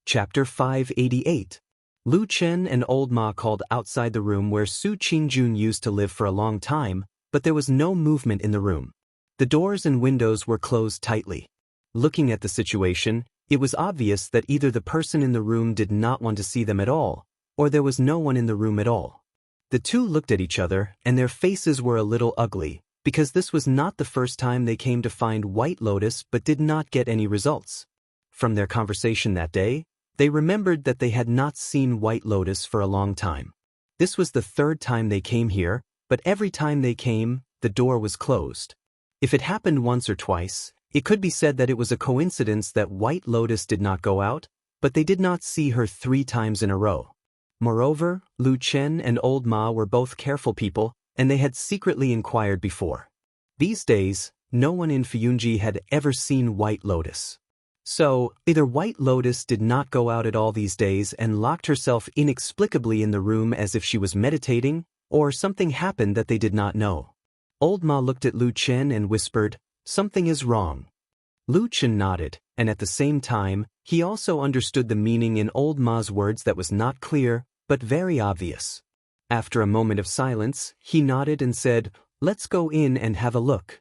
Chapter 588. Lu Chen and Old Ma called outside the room where Su Qingjun used to live for a long time, but there was no movement in the room. The doors and windows were closed tightly. Looking at the situation, it was obvious that either the person in the room did not want to see them at all, or there was no one in the room at all. The two looked at each other, and their faces were a little ugly, because this was not the first time they came to find White Lotus but did not get any results. From their conversation that day, they remembered that they had not seen White Lotus for a long time. This was the third time they came here, but every time they came, the door was closed. If it happened once or twice, it could be said that it was a coincidence that White Lotus did not go out, but they did not see her 3 times in a row. Moreover, Lu Chen and Old Ma were both careful people, and they had secretly inquired before. These days, no one in Fuyunji had ever seen White Lotus. So, either White Lotus did not go out at all these days and locked herself inexplicably in the room as if she was meditating, or something happened that they did not know. Old Ma looked at Lu Chen and whispered, "Something is wrong." Lu Chen nodded, and at the same time, he also understood the meaning in Old Ma's words that was not clear, but very obvious. After a moment of silence, he nodded and said, "Let's go in and have a look."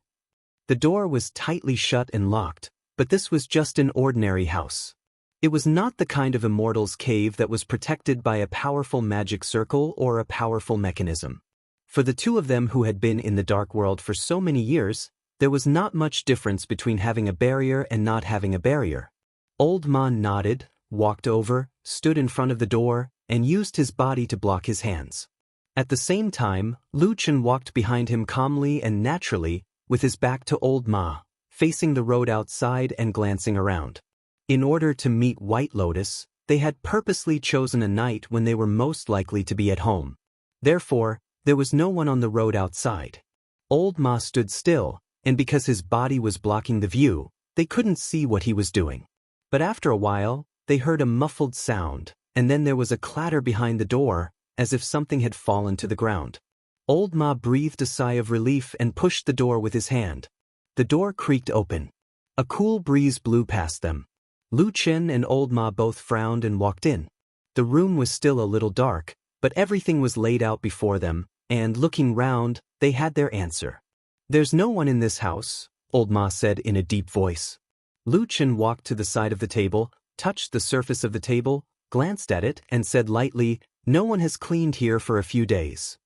The door was tightly shut and locked, but this was just an ordinary house. It was not the kind of immortal's cave that was protected by a powerful magic circle or a powerful mechanism. For the two of them who had been in the dark world for so many years, there was not much difference between having a barrier and not having a barrier. Old Ma nodded, walked over, stood in front of the door, and used his body to block his hands. At the same time, Lu Chen walked behind him calmly and naturally, with his back to Old Ma, facing the road outside and glancing around. In order to meet White Lotus, they had purposely chosen a night when they were most likely to be at home. Therefore, there was no one on the road outside. Old Ma stood still, and because his body was blocking the view, they couldn't see what he was doing. But after a while, they heard a muffled sound, and then there was a clatter behind the door, as if something had fallen to the ground. Old Ma breathed a sigh of relief and pushed the door with his hand. The door creaked open. A cool breeze blew past them. Lu Chen and Old Ma both frowned and walked in. The room was still a little dark, but everything was laid out before them, and looking round, they had their answer. "There's no one in this house," Old Ma said in a deep voice. Lu Chen walked to the side of the table, touched the surface of the table, glanced at it, and said lightly, "No one has cleaned here for a few days."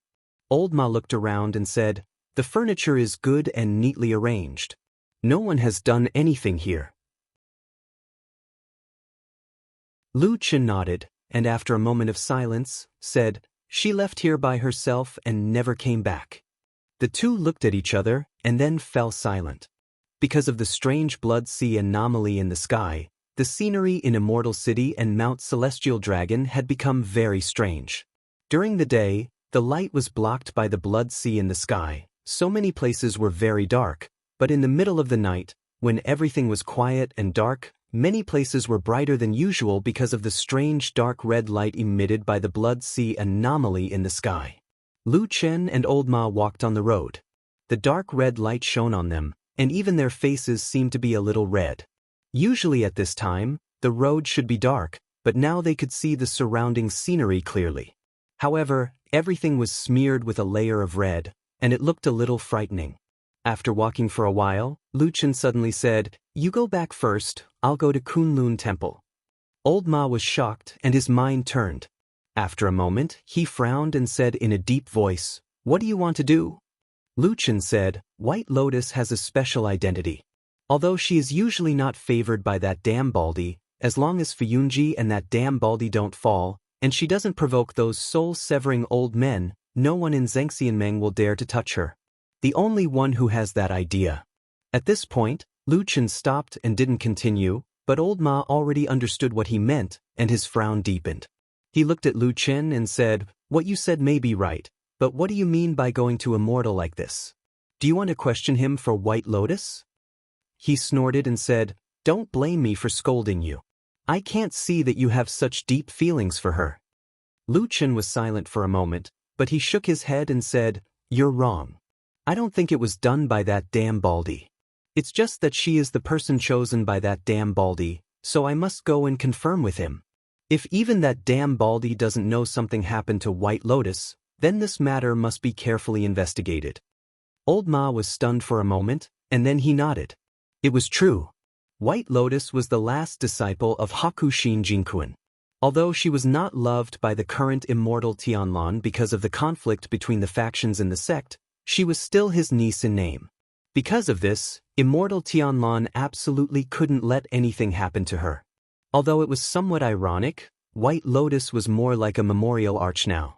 Old Ma looked around and said, "The furniture is good and neatly arranged. No one has done anything here." Lu Chen nodded, and after a moment of silence, said, "She left here by herself and never came back." The two looked at each other and then fell silent. Because of the strange blood sea anomaly in the sky, the scenery in Immortal City and Mount Celestial Dragon had become very strange. During the day, the light was blocked by the blood sea in the sky, so many places were very dark, but in the middle of the night, when everything was quiet and dark, many places were brighter than usual because of the strange dark red light emitted by the blood sea anomaly in the sky. Lu Chen and Old Ma walked on the road. The dark red light shone on them, and even their faces seemed to be a little red. Usually at this time, the road should be dark, but now they could see the surrounding scenery clearly. However, everything was smeared with a layer of red, and it looked a little frightening. After walking for a while, Lu Chen suddenly said, "You go back first, I'll go to Kunlun Temple." Old Ma was shocked and his mind turned. After a moment, he frowned and said in a deep voice, "What do you want to do?" Lu Chen said, "White Lotus has a special identity. Although she is usually not favored by that damn Baldy, as long as Fuyunji and that damn Baldy don't fall, and she doesn't provoke those soul-severing old men, no one in Zhengxianmeng will dare to touch her. The only one who has that idea. At this point, Lu Chen stopped and didn't continue, but old Ma already understood what he meant, and his frown deepened. He looked at Lu Chen and said, "What you said may be right, but what do you mean by going to immortal like this? Do you want to question him for White Lotus?" He snorted and said, "Don't blame me for scolding you. I can't see that you have such deep feelings for her." Lu Chen was silent for a moment, but he shook his head and said, "You're wrong. I don't think it was done by that damn Baldy. It's just that she is the person chosen by that damn Baldy, so I must go and confirm with him. If even that damn Baldy doesn't know something happened to White Lotus, then this matter must be carefully investigated." Old Ma was stunned for a moment, and then he nodded. It was true. White Lotus was the last disciple of Hakushin Jinkuan. Although she was not loved by the current immortal Tianlan because of the conflict between the factions in the sect, she was still his niece in name. Because of this, immortal Tianlan absolutely couldn't let anything happen to her. Although it was somewhat ironic, White Lotus was more like a memorial arch now.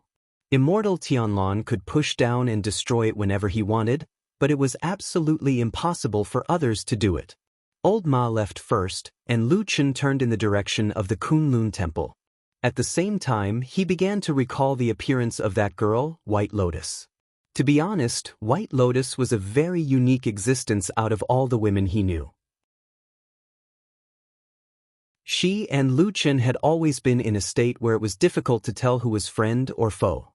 Immortal Tianlan could push down and destroy it whenever he wanted, but it was absolutely impossible for others to do it. Old Ma left first, and Lu Chen turned in the direction of the Kunlun Temple. At the same time, he began to recall the appearance of that girl, White Lotus. To be honest, White Lotus was a very unique existence out of all the women he knew. She and Lu Chen had always been in a state where it was difficult to tell who was friend or foe.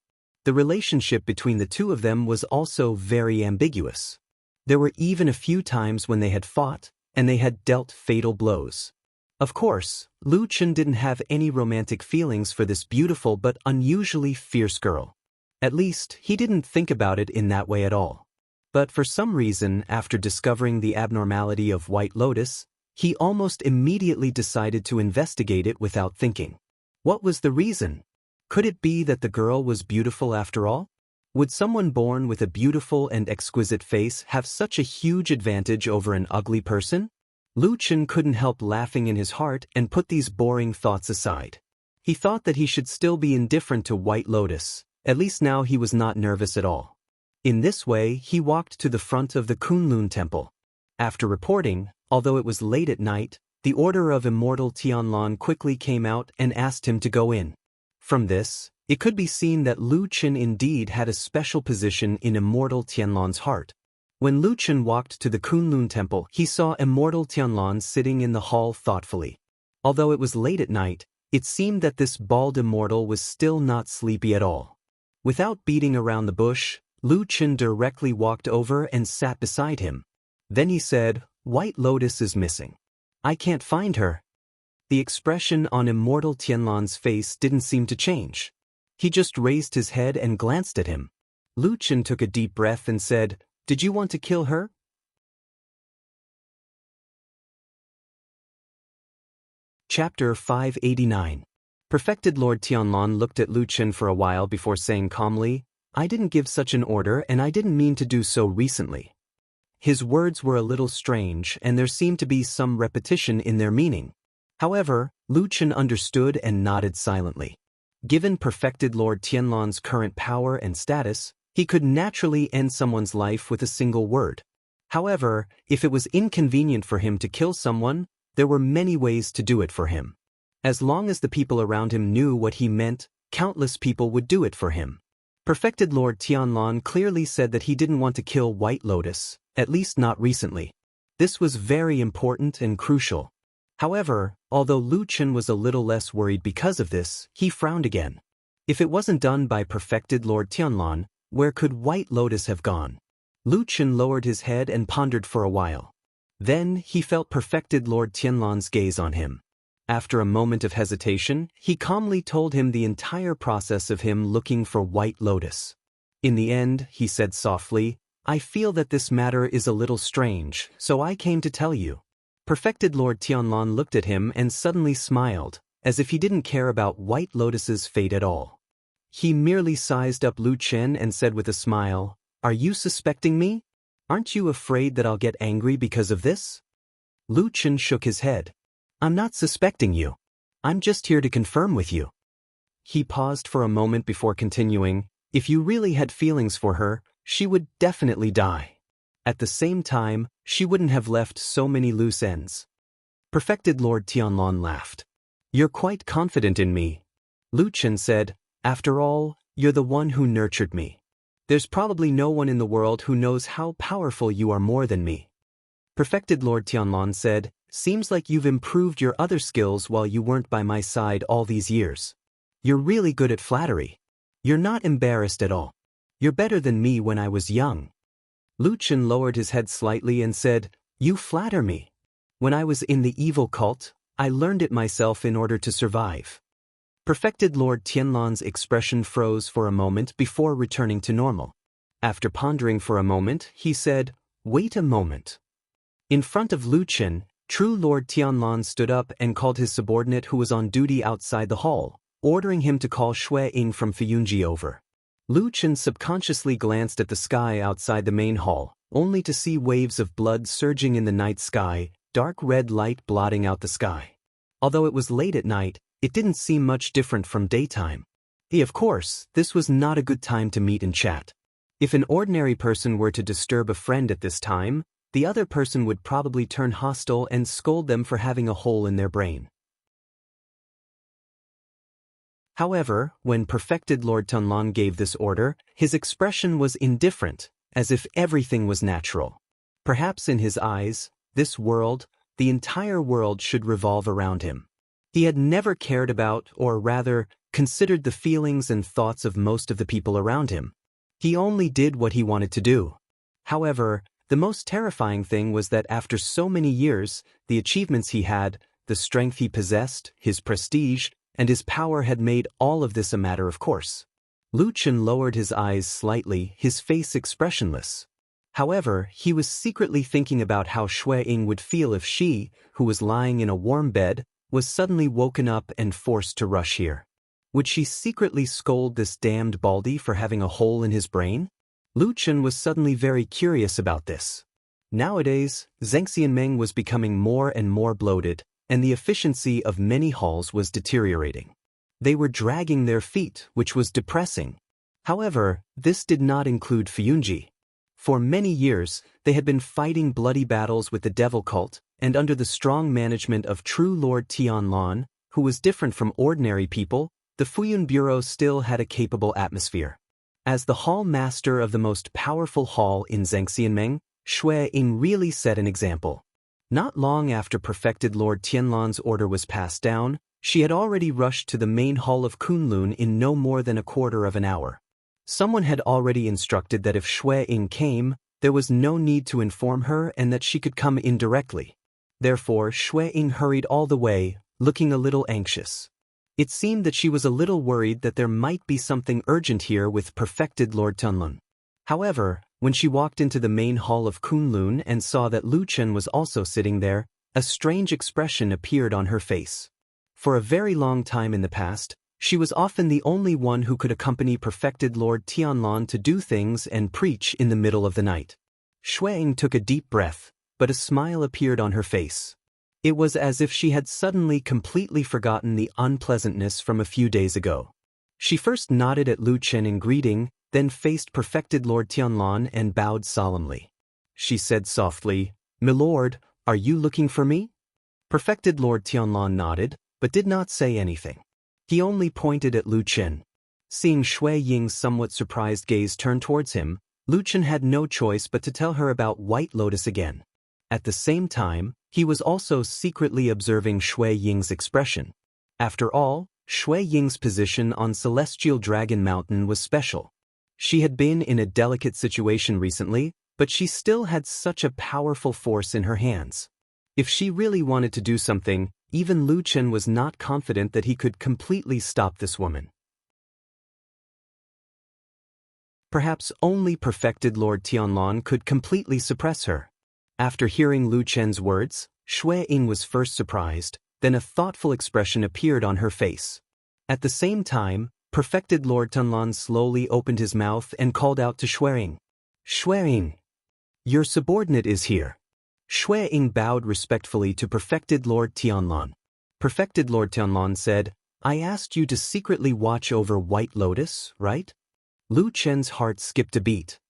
The relationship between the two of them was also very ambiguous. There were even a few times when they had fought, and they had dealt fatal blows. Of course, Lu Chen didn't have any romantic feelings for this beautiful but unusually fierce girl. At least, he didn't think about it in that way at all. But for some reason, after discovering the abnormality of White Lotus, he almost immediately decided to investigate it without thinking. What was the reason? Could it be that the girl was beautiful after all? Would someone born with a beautiful and exquisite face have such a huge advantage over an ugly person? Lu Chen couldn't help laughing in his heart and put these boring thoughts aside. He thought that he should still be indifferent to White Lotus. At least now he was not nervous at all. In this way, he walked to the front of the Kunlun Temple. After reporting, although it was late at night, the order of Immortal Tianlan quickly came out and asked him to go in. From this, it could be seen that Lu Chen indeed had a special position in Immortal Tianlan's heart. When Lu Chen walked to the Kunlun Temple, he saw Immortal Tianlan sitting in the hall thoughtfully. Although it was late at night, it seemed that this bald immortal was still not sleepy at all. Without beating around the bush, Lu Chen directly walked over and sat beside him. Then he said, "White Lotus is missing. I can't find her." The expression on Immortal Tianlan's face didn't seem to change. He just raised his head and glanced at him. Lu Chen took a deep breath and said, "Did you want to kill her?" Chapter 589. Perfected Lord Tianlan looked at Lu Chen for a while before saying calmly, "I didn't give such an order and I didn't mean to do so recently." His words were a little strange and there seemed to be some repetition in their meaning. However, Lu Chen understood and nodded silently. Given Perfected Lord Tianlan's current power and status, he could naturally end someone's life with a single word. However, if it was inconvenient for him to kill someone, there were many ways to do it for him. As long as the people around him knew what he meant, countless people would do it for him. Perfected Lord Tianlan clearly said that he didn't want to kill White Lotus, at least not recently. This was very important and crucial. However, although Lu Chen was a little less worried because of this, he frowned again. If it wasn't done by Perfected Lord Tianlan, where could White Lotus have gone? Lu Chen lowered his head and pondered for a while. Then, he felt Perfected Lord Tianlan's gaze on him. After a moment of hesitation, he calmly told him the entire process of him looking for White Lotus. In the end, he said softly, "I feel that this matter is a little strange, so I came to tell you." Perfected Lord Tianlan looked at him and suddenly smiled, as if he didn't care about White Lotus's fate at all. He merely sized up Lu Chen and said with a smile, "Are you suspecting me? Aren't you afraid that I'll get angry because of this?" Lu Chen shook his head. "I'm not suspecting you. I'm just here to confirm with you." He paused for a moment before continuing, "If you really had feelings for her, she would definitely die. At the same time, she wouldn't have left so many loose ends. Perfected Lord Tianlong laughed. "You're quite confident in me," Lu Chen said. "After all, you're the one who nurtured me. There's probably no one in the world who knows how powerful you are more than me." Perfected Lord Tianlong said, "Seems like you've improved your other skills while you weren't by my side all these years. You're really good at flattery. You're not embarrassed at all. You're better than me when I was young." Lu Chen lowered his head slightly and said, "You flatter me. When I was in the evil cult, I learned it myself in order to survive." Perfected Lord Tianlong's expression froze for a moment before returning to normal. After pondering for a moment, he said, "Wait a moment." In front of Lu Chen, True Lord Tianlong stood up and called his subordinate who was on duty outside the hall, ordering him to call Shui Ying from Fuyunji over. Lu Chen subconsciously glanced at the sky outside the main hall, only to see waves of blood surging in the night sky, dark red light blotting out the sky. Although it was late at night, it didn't seem much different from daytime. Of course, this was not a good time to meet and chat. If an ordinary person were to disturb a friend at this time, the other person would probably turn hostile and scold them for having a hole in their brain. However, when Perfected Lord Tianlong gave this order, his expression was indifferent, as if everything was natural. Perhaps in his eyes, this world, the entire world should revolve around him. He had never cared about, or rather, considered the feelings and thoughts of most of the people around him. He only did what he wanted to do. However, the most terrifying thing was that after so many years, the achievements he had, the strength he possessed, his prestige, and his power had made all of this a matter of course. Lu Chen lowered his eyes slightly, his face expressionless. However, he was secretly thinking about how Shui Ying would feel if she, who was lying in a warm bed, was suddenly woken up and forced to rush here. Would she secretly scold this damned baldy for having a hole in his brain? Lu Chen was suddenly very curious about this. Nowadays, Zhengxianmeng was becoming more and more bloated, and the efficiency of many halls was deteriorating. They were dragging their feet, which was depressing. However, this did not include Fuyunji. For many years, they had been fighting bloody battles with the devil cult, and under the strong management of True Lord Tianlong, who was different from ordinary people, the Fuyun Bureau still had a capable atmosphere. As the hall master of the most powerful hall in Zhengxianmeng, Shui Ying really set an example. Not long after Perfected Lord Tianlong's order was passed down, she had already rushed to the main hall of Kunlun in no more than a quarter of an hour. Someone had already instructed that if Shui Ying came, there was no need to inform her and that she could come in directly. Therefore, Shui Ying hurried all the way, looking a little anxious. It seemed that she was a little worried that there might be something urgent here with Perfected Lord Tianlong. However, when she walked into the main hall of Kunlun and saw that Lu Chen was also sitting there, a strange expression appeared on her face. For a very long time in the past, she was often the only one who could accompany Perfected Lord Tianlong to do things and preach in the middle of the night. Shui Ying took a deep breath, but a smile appeared on her face. It was as if she had suddenly completely forgotten the unpleasantness from a few days ago. She first nodded at Lu Chen in greeting, then faced Perfected Lord Tianlong and bowed solemnly. She said softly, "Milord, are you looking for me?" Perfected Lord Tianlong nodded, but did not say anything. He only pointed at Lu Chen. Seeing Shui Ying's somewhat surprised gaze turn towards him, Lu Chen had no choice but to tell her about White Lotus again. At the same time, he was also secretly observing Shui Ying's expression. After all, Shui Ying's position on Celestial Dragon Mountain was special. She had been in a delicate situation recently, but she still had such a powerful force in her hands. If she really wanted to do something, even Lu Chen was not confident that he could completely stop this woman. Perhaps only Perfected Lord Tianlong could completely suppress her. After hearing Lu Chen's words, Shui Ying was first surprised, then a thoughtful expression appeared on her face. At the same time, Perfected Lord Tianlong slowly opened his mouth and called out to Shui Ying. "Shui Ying, your subordinate is here." Shui Ying bowed respectfully to Perfected Lord Tianlong. Perfected Lord Tianlong said, "I asked you to secretly watch over White Lotus, right?" Lu Chen's heart skipped a beat.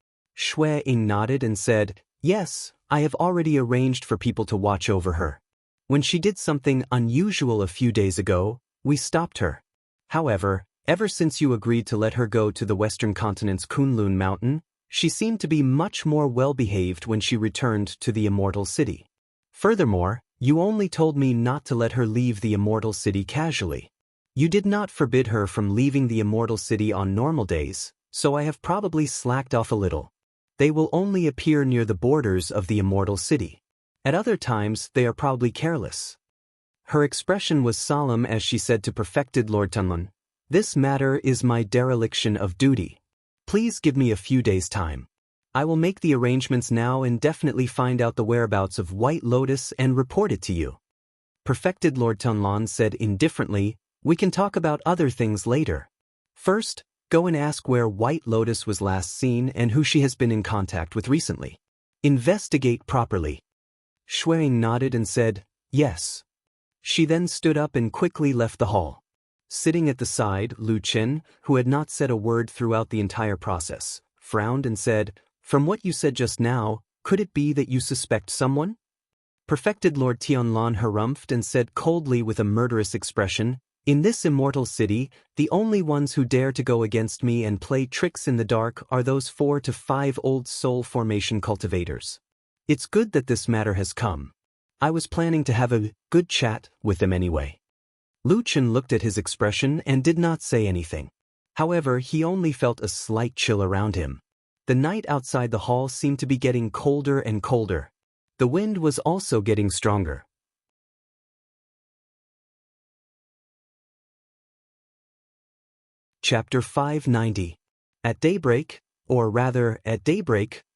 Shui Ying nodded and said, "Yes, I have already arranged for people to watch over her. When she did something unusual a few days ago, we stopped her. However, ever since you agreed to let her go to the western continent's Kunlun mountain, she seemed to be much more well-behaved when she returned to the Immortal City. Furthermore, you only told me not to let her leave the Immortal City casually. You did not forbid her from leaving the Immortal City on normal days, so I have probably slacked off a little. They will only appear near the borders of the Immortal City. At other times, they are probably careless." Her expression was solemn as she said to Perfected Lord Tunlun, "This matter is my dereliction of duty. Please give me a few days' time. I will make the arrangements now and definitely find out the whereabouts of White Lotus and report it to you." Perfected Lord Tunlun said indifferently, "We can talk about other things later. First, go and ask where White Lotus was last seen and who she has been in contact with recently. Investigate properly." Shui Ying nodded and said, "Yes." She then stood up and quickly left the hall. Sitting at the side, Lu Chen, who had not said a word throughout the entire process, frowned and said, "From what you said just now, could it be that you suspect someone?" Perfected Lord Tianlan harumphed and said coldly with a murderous expression, "In this immortal city, the only ones who dare to go against me and play tricks in the dark are those 4 to 5 old soul formation cultivators. It's good that this matter has come. I was planning to have a good chat with them anyway." Lu Chen looked at his expression and did not say anything. However, he only felt a slight chill around him. The night outside the hall seemed to be getting colder and colder. The wind was also getting stronger. Chapter 590. At daybreak,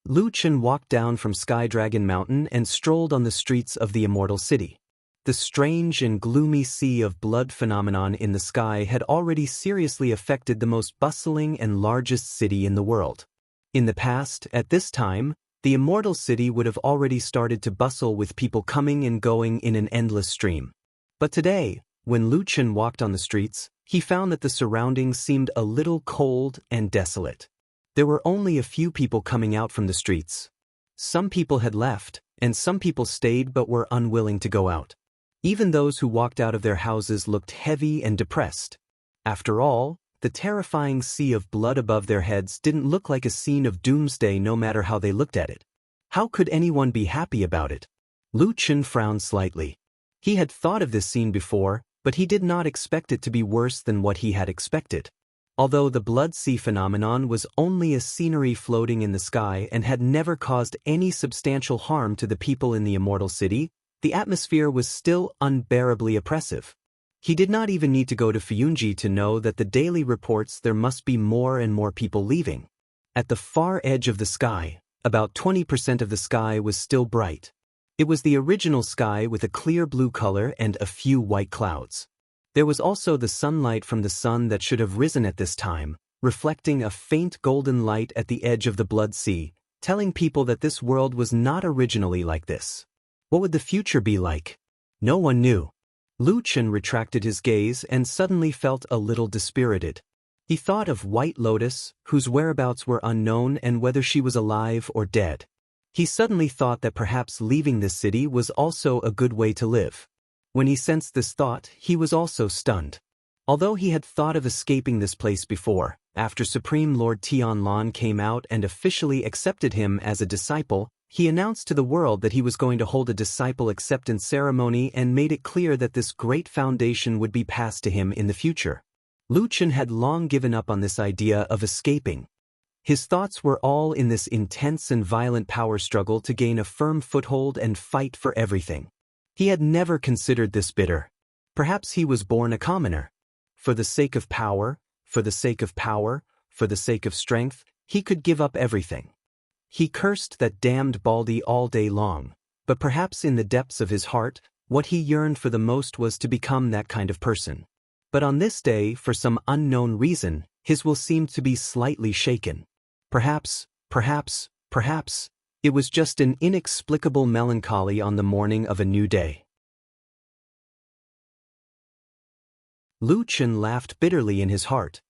Lu Chen walked down from Sky Dragon Mountain and strolled on the streets of the Immortal City. The strange and gloomy sea of blood phenomenon in the sky had already seriously affected the most bustling and largest city in the world. In the past, at this time, the Immortal City would have already started to bustle with people coming and going in an endless stream. But today, when Lu Chen walked on the streets, he found that the surroundings seemed a little cold and desolate. There were only a few people coming out from the streets. Some people had left, and some people stayed but were unwilling to go out. Even those who walked out of their houses looked heavy and depressed. After all, the terrifying sea of blood above their heads didn't look like a scene of doomsday no matter how they looked at it. How could anyone be happy about it? Lu Chen frowned slightly. He had thought of this scene before, but he did not expect it to be worse than what he had expected. Although the blood sea phenomenon was only a scenery floating in the sky and had never caused any substantial harm to the people in the Immortal City, the atmosphere was still unbearably oppressive. He did not even need to go to Fuyunji to know that the daily reports there must be more and more people leaving. At the far edge of the sky, about 20% of the sky was still bright. It was the original sky with a clear blue color and a few white clouds. There was also the sunlight from the sun that should have risen at this time, reflecting a faint golden light at the edge of the blood sea, telling people that this world was not originally like this. What would the future be like? No one knew. Lu Chen retracted his gaze and suddenly felt a little dispirited. He thought of White Lotus, whose whereabouts were unknown and whether she was alive or dead. He suddenly thought that perhaps leaving this city was also a good way to live. When he sensed this thought, he was also stunned. Although he had thought of escaping this place before, after Supreme Lord Tianlan came out and officially accepted him as a disciple, he announced to the world that he was going to hold a disciple acceptance ceremony and made it clear that this great foundation would be passed to him in the future. Lu Chen had long given up on this idea of escaping. His thoughts were all in this intense and violent power struggle to gain a firm foothold and fight for everything. He had never considered this bitter. Perhaps he was born a commoner. For the sake of power, for the sake of power, for the sake of strength, he could give up everything. He cursed that damned Baldy all day long, but perhaps in the depths of his heart, what he yearned for the most was to become that kind of person. But on this day, for some unknown reason, his will seemed to be slightly shaken. Perhaps, it was just an inexplicable melancholy on the morning of a new day. Lu Chen laughed bitterly in his heart.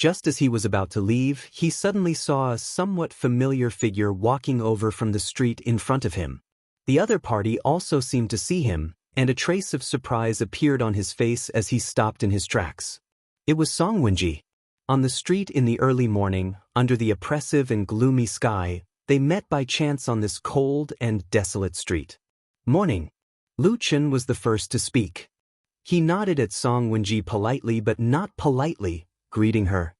Just as he was about to leave, he suddenly saw a somewhat familiar figure walking over from the street in front of him. The other party also seemed to see him, and a trace of surprise appeared on his face as he stopped in his tracks. It was Song Wenji. On the street in the early morning, under the oppressive and gloomy sky, they met by chance on this cold and desolate street. Morning. Lu Chen was the first to speak. He nodded at Song Wenji politely but not politely, greeting her.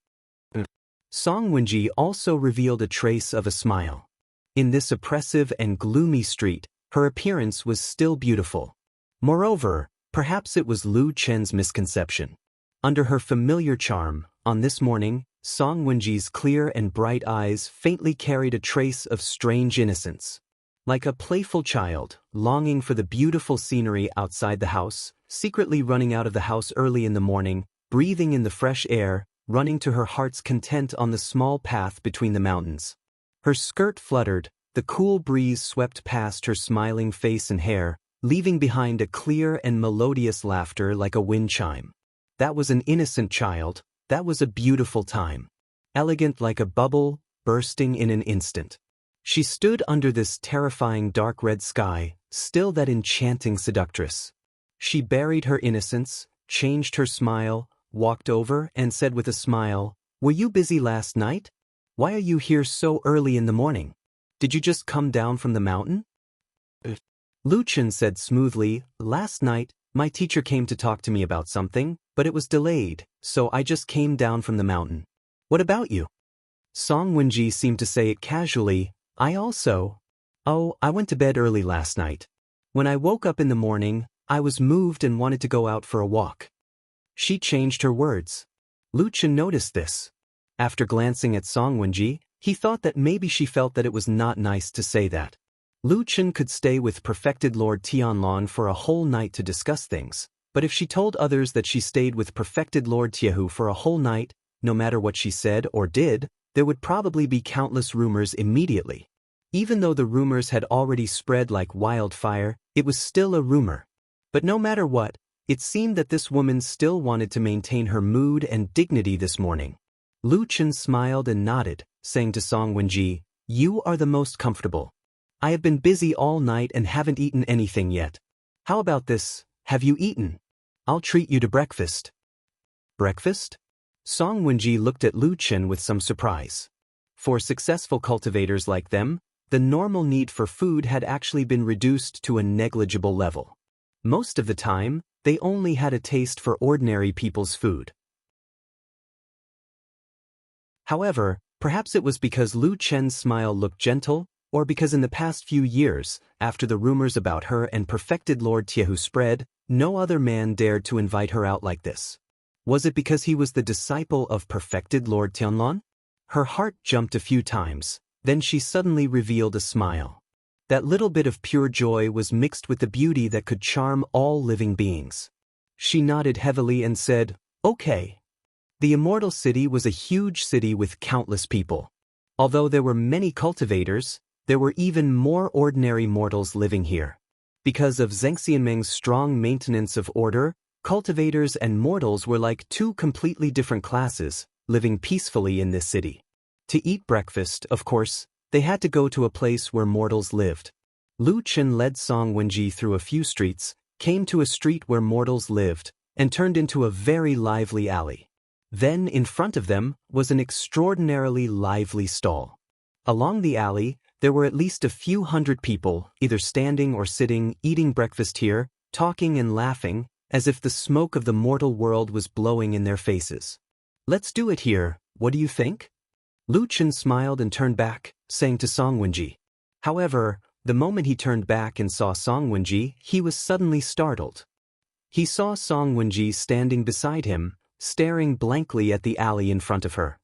Song Wenji also revealed a trace of a smile. In this oppressive and gloomy street, her appearance was still beautiful. Moreover, perhaps it was Lu Chen's misconception. Under her familiar charm, on this morning, Song Wenji's clear and bright eyes faintly carried a trace of strange innocence. Like a playful child, longing for the beautiful scenery outside the house, secretly running out of the house early in the morning, breathing in the fresh air, running to her heart's content on the small path between the mountains. Her skirt fluttered, the cool breeze swept past her smiling face and hair, leaving behind a clear and melodious laughter like a wind chime. That was an innocent child, that was a beautiful time. Elegant like a bubble, bursting in an instant. She stood under this terrifying dark red sky, still that enchanting seductress. She buried her innocence, changed her smile, walked over and said with a smile, "Were you busy last night? Why are you here so early in the morning? Did you just come down from the mountain?" Lu Chen said smoothly, "Last night, my teacher came to talk to me about something, but it was delayed, so I just came down from the mountain. What about you?" Song Wenji seemed to say it casually, "I went to bed early last night. When I woke up in the morning, I was moved and wanted to go out for a walk." She changed her words. Lu Chen noticed this. After glancing at Song Wenji, he thought that maybe she felt that it was not nice to say that. Lu Chen could stay with perfected Lord Tianlong for a whole night to discuss things, but if she told others that she stayed with perfected Lord Tiehu for a whole night, no matter what she said or did, there would probably be countless rumors immediately. Even though the rumors had already spread like wildfire, it was still a rumor. But no matter what, it seemed that this woman still wanted to maintain her mood and dignity this morning. Lu Chen smiled and nodded, saying to Song Wenji, "You are the most comfortable. I have been busy all night and haven't eaten anything yet. How about this? Have you eaten? I'll treat you to breakfast." Breakfast? Song Wenji looked at Lu Chen with some surprise. For successful cultivators like them, the normal need for food had actually been reduced to a negligible level. Most of the time, they only had a taste for ordinary people's food. However, perhaps it was because Lu Chen's smile looked gentle, or because in the past few years, after the rumors about her and perfected Lord Tiehu spread, no other man dared to invite her out like this. Was it because he was the disciple of perfected Lord Tianlong? Her heart jumped a few times, then she suddenly revealed a smile. That little bit of pure joy was mixed with the beauty that could charm all living beings. She nodded heavily and said, "Okay." The Immortal City was a huge city with countless people. Although there were many cultivators, there were even more ordinary mortals living here. Because of Zheng Xianmeng's strong maintenance of order, cultivators and mortals were like two completely different classes, living peacefully in this city. To eat breakfast, of course, they had to go to a place where mortals lived. Lu Chen led Song Wenji through a few streets, came to a street where mortals lived, and turned into a very lively alley. Then, in front of them, was an extraordinarily lively stall. Along the alley, there were at least a few hundred people, either standing or sitting, eating breakfast here, talking and laughing, as if the smoke of the mortal world was blowing in their faces. "Let's do it here, what do you think?" Lu Chen smiled and turned back, saying to Song Wenji. However, the moment he turned back and saw Song Wenji, he was suddenly startled. He saw Song Wenji standing beside him, staring blankly at the alley in front of her.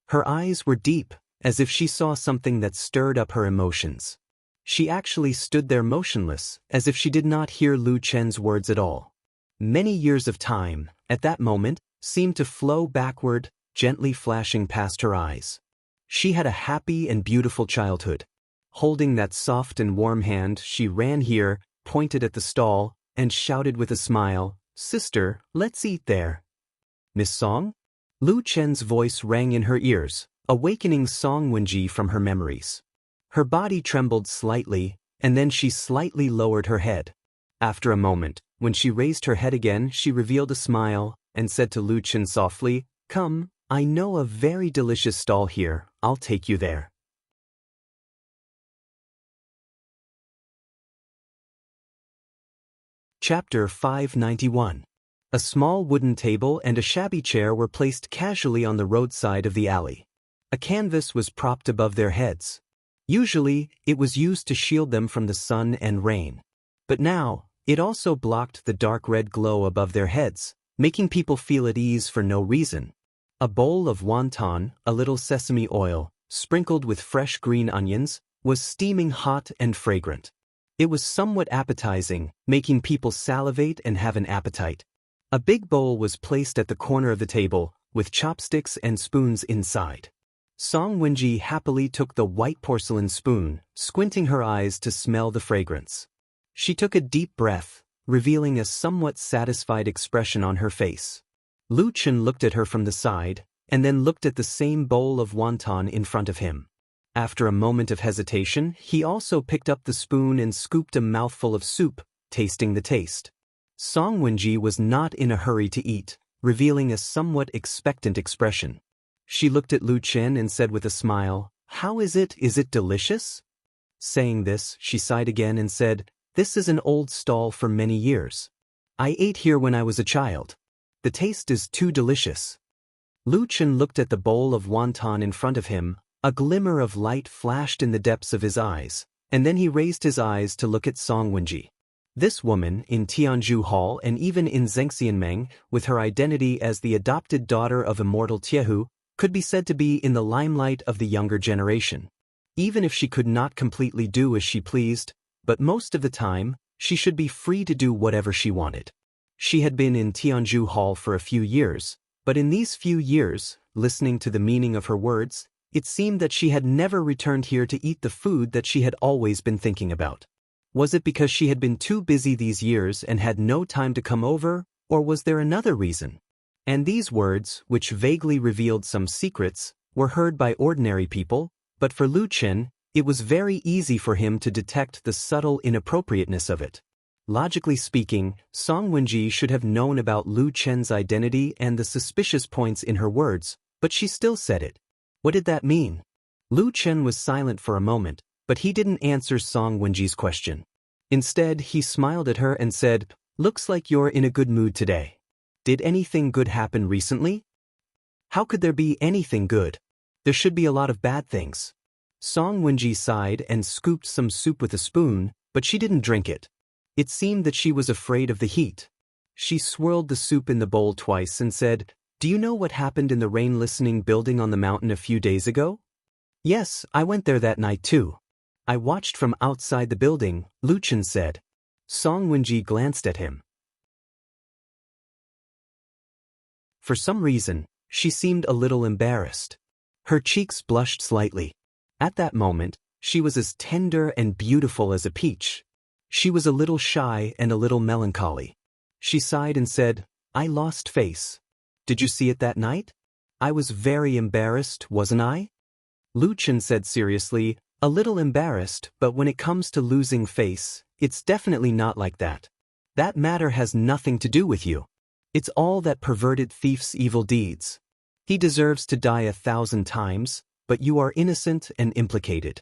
Her eyes were deep, as if she saw something that stirred up her emotions. She actually stood there motionless, as if she did not hear Lu Chen's words at all. Many years of time, at that moment, seemed to flow backward, gently flashing past her eyes. She had a happy and beautiful childhood. Holding that soft and warm hand, she ran here, pointed at the stall, and shouted with a smile, "Sister, let's eat there." "Miss Song?" Lu Chen's voice rang in her ears, awakening Song Wenji from her memories. Her body trembled slightly, and then she slightly lowered her head. After a moment, when she raised her head again, she revealed a smile and said to Lu Chen softly, "Come, I know a very delicious stall here, I'll take you there." Chapter 591. A small wooden table and a shabby chair were placed casually on the roadside of the alley. A canvas was propped above their heads. Usually, it was used to shield them from the sun and rain. But now, it also blocked the dark red glow above their heads, making people feel at ease for no reason. A bowl of wonton, a little sesame oil, sprinkled with fresh green onions, was steaming hot and fragrant. It was somewhat appetizing, making people salivate and have an appetite. A big bowl was placed at the corner of the table, with chopsticks and spoons inside. Song Wenji happily took the white porcelain spoon, squinting her eyes to smell the fragrance. She took a deep breath, revealing a somewhat satisfied expression on her face. Lu Chen looked at her from the side, and then looked at the same bowl of wonton in front of him. After a moment of hesitation, he also picked up the spoon and scooped a mouthful of soup, tasting the taste. Song Wenji was not in a hurry to eat, revealing a somewhat expectant expression. She looked at Lu Chen and said with a smile, "How is it? Is it delicious?" Saying this, she sighed again and said, "This is an old stall for many years. I ate here when I was a child. The taste is too delicious." Lu Chen looked at the bowl of wonton in front of him. A glimmer of light flashed in the depths of his eyes, and then he raised his eyes to look at Song Wenji. This woman, in Tianzhu Hall and even in Zhengxianmeng, with her identity as the adopted daughter of immortal Tiehu, could be said to be in the limelight of the younger generation. Even if she could not completely do as she pleased, but most of the time, she should be free to do whatever she wanted. She had been in Tianzhu Hall for a few years, but in these few years, listening to the meaning of her words, it seemed that she had never returned here to eat the food that she had always been thinking about. Was it because she had been too busy these years and had no time to come over, or was there another reason? And these words, which vaguely revealed some secrets, were heard by ordinary people, but for Lu Chen, it was very easy for him to detect the subtle inappropriateness of it. Logically speaking, Song Wenji should have known about Lu Chen's identity and the suspicious points in her words, but she still said it. What did that mean? Lu Chen was silent for a moment, but he didn't answer Song Wenji's question. Instead, he smiled at her and said, "Looks like you're in a good mood today. Did anything good happen recently?" "How could there be anything good? There should be a lot of bad things." Song Wenji sighed and scooped some soup with a spoon, but she didn't drink it. It seemed that she was afraid of the heat. She swirled the soup in the bowl twice and said, "Do you know what happened in the rain-listening building on the mountain a few days ago?" "Yes, I went there that night too. I watched from outside the building," Lu Chen said. Song Wenji glanced at him. For some reason, she seemed a little embarrassed. Her cheeks blushed slightly. At that moment, she was as tender and beautiful as a peach. She was a little shy and a little melancholy. She sighed and said, "I lost face. Did you see it that night? I was very embarrassed, wasn't I?" Lu Chen said seriously, "A little embarrassed, but when it comes to losing face, it's definitely not like that. That matter has nothing to do with you. It's all that perverted thief's evil deeds. He deserves to die 1,000 times, but you are innocent and implicated."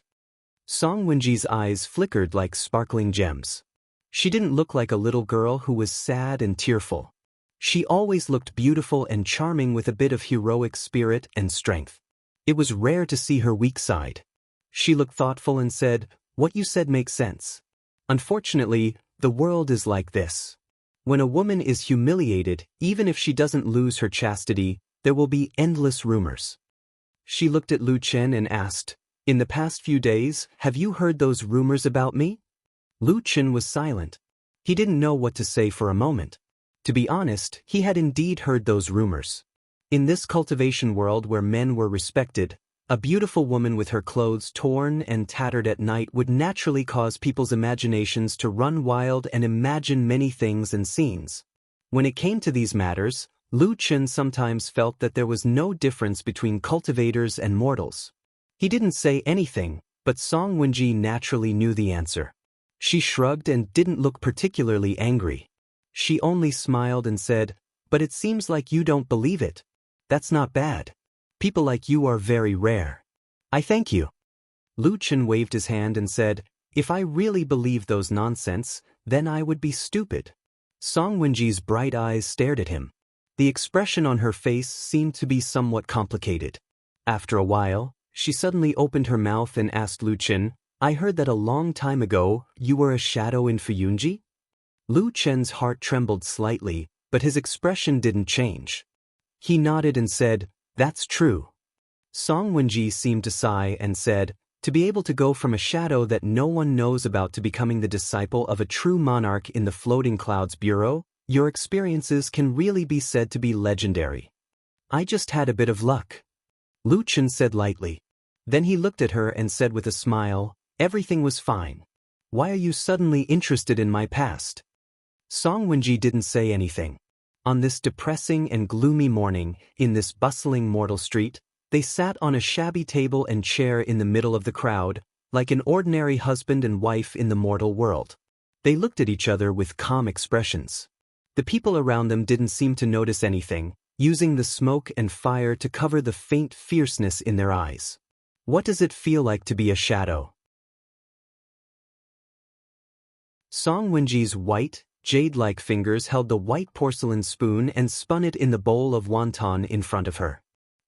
Song Wenji's eyes flickered like sparkling gems. She didn't look like a little girl who was sad and tearful. She always looked beautiful and charming with a bit of heroic spirit and strength. It was rare to see her weak side. She looked thoughtful and said, "What you said makes sense. Unfortunately, the world is like this. When a woman is humiliated, even if she doesn't lose her chastity, there will be endless rumors." She looked at Lu Chen and asked, "In the past few days, have you heard those rumors about me?" Lu Chen was silent. He didn't know what to say for a moment. To be honest, he had indeed heard those rumors. In this cultivation world where men were respected, a beautiful woman with her clothes torn and tattered at night would naturally cause people's imaginations to run wild and imagine many things and scenes. When it came to these matters, Lu Chen sometimes felt that there was no difference between cultivators and mortals. He didn't say anything, but Song Wenji naturally knew the answer. She shrugged and didn't look particularly angry. She only smiled and said, "But it seems like you don't believe it. That's not bad. People like you are very rare. I thank you." Lu Chen waved his hand and said, "If I really believed those nonsense, then I would be stupid." Song Wenji's bright eyes stared at him. The expression on her face seemed to be somewhat complicated. After a while, she suddenly opened her mouth and asked Lu Chen, "I heard that a long time ago, you were a shadow in Fuyunji?" Lu Chen's heart trembled slightly, but his expression didn't change. He nodded and said, "That's true." Song Wenji seemed to sigh and said, "To be able to go from a shadow that no one knows about to becoming the disciple of a true monarch in the Floating Clouds Bureau, your experiences can really be said to be legendary. I just had a bit of luck." Lu Chen said lightly. Then he looked at her and said with a smile, "Everything was fine. Why are you suddenly interested in my past?" Song Wenji didn't say anything. On this depressing and gloomy morning, in this bustling mortal street, they sat on a shabby table and chair in the middle of the crowd, like an ordinary husband and wife in the mortal world. They looked at each other with calm expressions. The people around them didn't seem to notice anything, using the smoke and fire to cover the faint fierceness in their eyes. What does it feel like to be a shadow? Song Wenji's white, jade-like fingers held the white porcelain spoon and spun it in the bowl of wonton in front of her.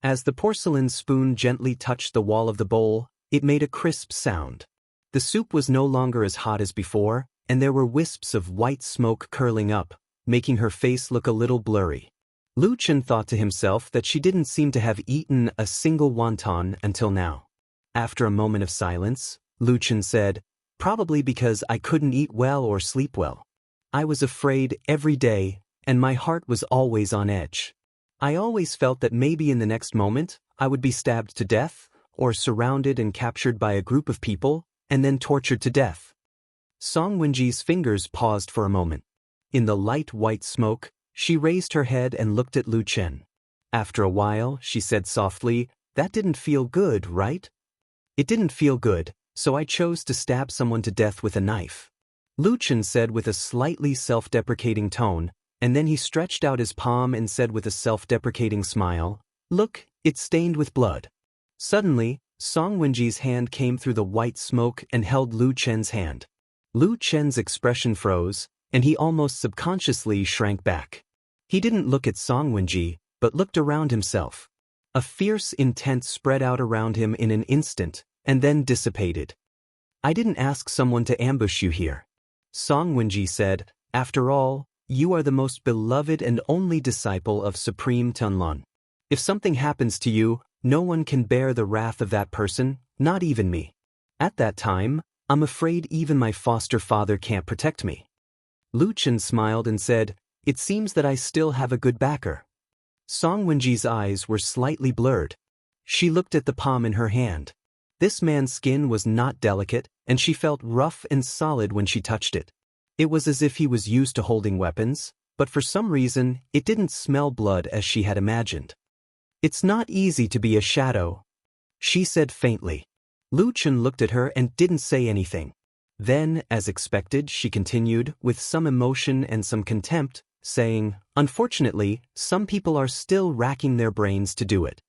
As the porcelain spoon gently touched the wall of the bowl, it made a crisp sound. The soup was no longer as hot as before, and there were wisps of white smoke curling up, making her face look a little blurry. Lu Chen thought to himself that she didn't seem to have eaten a single wonton until now. After a moment of silence, Lu Chen said, "Probably because I couldn't eat well or sleep well. I was afraid every day, and my heart was always on edge. I always felt that maybe in the next moment, I would be stabbed to death, or surrounded and captured by a group of people, and then tortured to death." Song Wenji's fingers paused for a moment. In the light white smoke, she raised her head and looked at Lu Chen. After a while, she said softly, "That didn't feel good, right?" "It didn't feel good, so I chose to stab someone to death with a knife," Lu Chen said with a slightly self-deprecating tone, and then he stretched out his palm and said with a self-deprecating smile, "Look, it's stained with blood." Suddenly, Song Wenji's hand came through the white smoke and held Lu Chen's hand. Lu Chen's expression froze, and he almost subconsciously shrank back. He didn't look at Song Wenji, but looked around himself. A fierce intent spread out around him in an instant, and then dissipated. "I didn't ask someone to ambush you here," Song Wenji said. "After all, you are the most beloved and only disciple of Supreme Tunlun. If something happens to you, no one can bear the wrath of that person, not even me. At that time, I'm afraid even my foster father can't protect me." Lu Chen smiled and said, "It seems that I still have a good backer." Song Wenji's eyes were slightly blurred. She looked at the palm in her hand. This man's skin was not delicate, and she felt rough and solid when she touched it. It was as if he was used to holding weapons, but for some reason, it didn't smell blood as she had imagined. "It's not easy to be a shadow," she said faintly. Lu Chen looked at her and didn't say anything. Then, as expected, she continued, with some emotion and some contempt, saying, "Unfortunately, some people are still racking their brains to do it."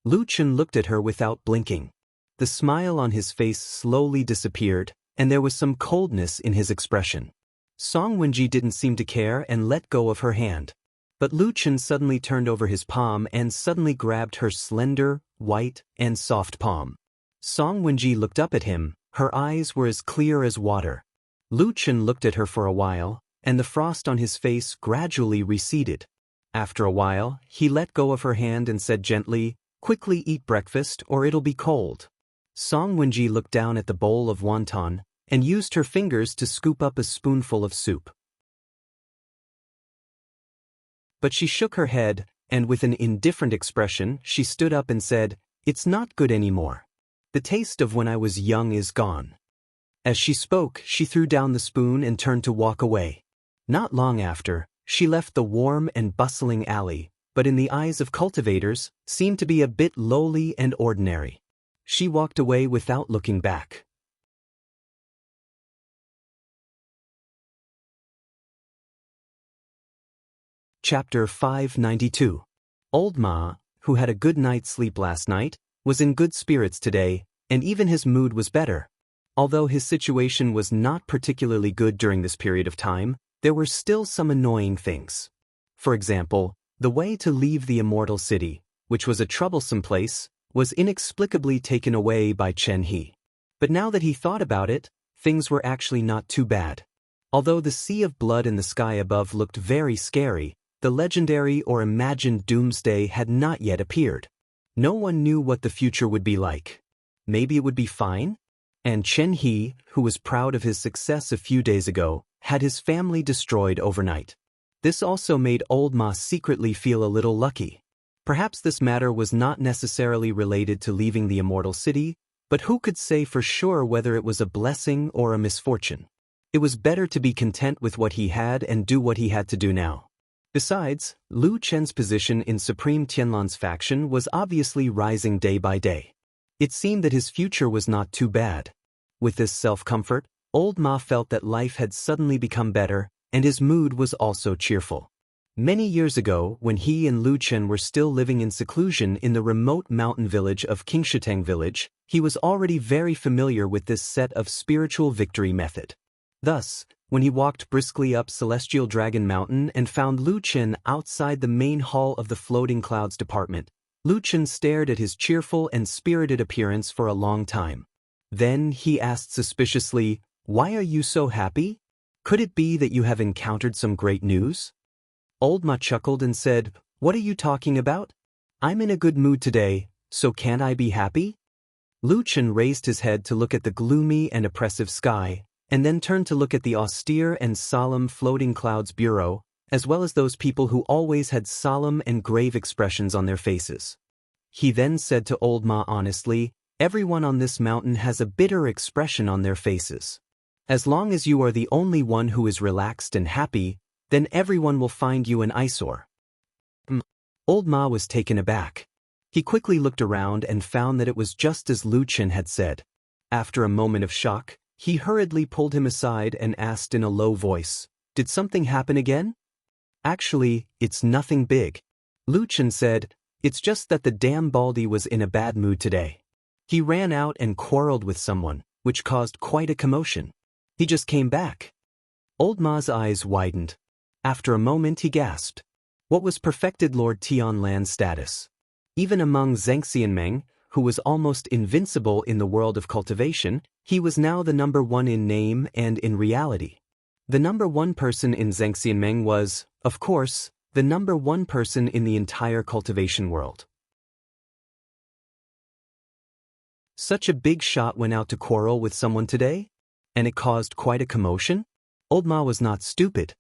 Lu Chen looked at her without blinking. The smile on his face slowly disappeared, and there was some coldness in his expression. Song Wenji didn't seem to care and let go of her hand. But Lu Chen suddenly turned over his palm and suddenly grabbed her slender, white, and soft palm. Song Wenji looked up at him. Her eyes were as clear as water. Lu Chen looked at her for a while, and the frost on his face gradually receded. After a while, he let go of her hand and said gently, "Quickly eat breakfast or it'll be cold." Song Wenji looked down at the bowl of wonton and used her fingers to scoop up a spoonful of soup. But she shook her head, and with an indifferent expression, she stood up and said, "It's not good anymore. The taste of when I was young is gone." As she spoke, she threw down the spoon and turned to walk away. Not long after, she left the warm and bustling alley, but in the eyes of cultivators, seemed to be a bit lowly and ordinary. She walked away without looking back. Chapter 592. Old Ma, who had a good night's sleep last night, was in good spirits today, and even his mood was better. Although his situation was not particularly good during this period of time, there were still some annoying things. For example, the way to leave the immortal city, which was a troublesome place, was inexplicably taken away by Chen He. But now that he thought about it, things were actually not too bad. Although the sea of blood in the sky above looked very scary, the legendary or imagined doomsday had not yet appeared. No one knew what the future would be like. Maybe it would be fine? And Chen He, who was proud of his success a few days ago, had his family destroyed overnight. This also made Old Ma secretly feel a little lucky. Perhaps this matter was not necessarily related to leaving the immortal city, but who could say for sure whether it was a blessing or a misfortune? It was better to be content with what he had and do what he had to do now. Besides, Lu Chen's position in Supreme Tianlan's faction was obviously rising day by day. It seemed that his future was not too bad. With this self-comfort, Old Ma felt that life had suddenly become better, and his mood was also cheerful. Many years ago, when he and Lu Chen were still living in seclusion in the remote mountain village of Qingshitang village, he was already very familiar with this set of spiritual victory method. Thus, when he walked briskly up Celestial Dragon Mountain and found Lu Chen outside the main hall of the Floating Clouds department, Lu Chen stared at his cheerful and spirited appearance for a long time. Then he asked suspiciously, "Why are you so happy? Could it be that you have encountered some great news?" Old Ma chuckled and said, "What are you talking about? I'm in a good mood today, so can't I be happy?" Lu Chen raised his head to look at the gloomy and oppressive sky, and then turned to look at the austere and solemn Floating Clouds Bureau, as well as those people who always had solemn and grave expressions on their faces. He then said to Old Ma honestly, "Everyone on this mountain has a bitter expression on their faces. As long as you are the only one who is relaxed and happy, then everyone will find you an eyesore." Old Ma was taken aback. He quickly looked around and found that it was just as Lu Chen had said. After a moment of shock, he hurriedly pulled him aside and asked in a low voice, "Did something happen again?" "Actually, it's nothing big," Lu Chen said. "It's just that the damn Baldy was in a bad mood today. He ran out and quarreled with someone, which caused quite a commotion. He just came back." Old Ma's eyes widened. After a moment he gasped. What was Perfected Lord Tianlan's status? Even among Zhengxianmeng, who was almost invincible in the world of cultivation, he was now the number one in name and in reality. The number one person in Zhengxianmeng was, of course, the number one person in the entire cultivation world. Such a big shot went out to quarrel with someone today? And it caused quite a commotion? Old Ma was not stupid.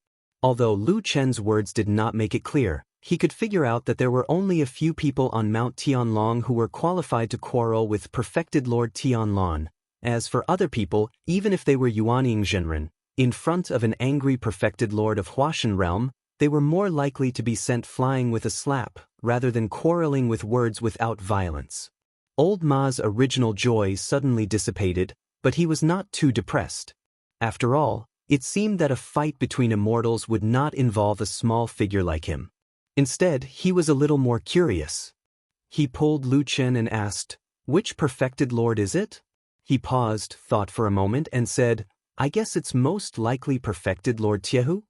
Although Lu Chen's words did not make it clear, he could figure out that there were only a few people on Mount Tianlong who were qualified to quarrel with Perfected Lord Tianlan. As for other people, even if they were Yuanying Zhenren, in front of an angry Perfected Lord of Huashan realm, they were more likely to be sent flying with a slap, rather than quarreling with words without violence. Old Ma's original joy suddenly dissipated, but he was not too depressed. After all, it seemed that a fight between immortals would not involve a small figure like him. Instead, he was a little more curious. He pulled Lu Chen and asked, "Which Perfected Lord is it?" He paused, thought for a moment, and said, "I guess it's most likely Perfected Lord Tiehu."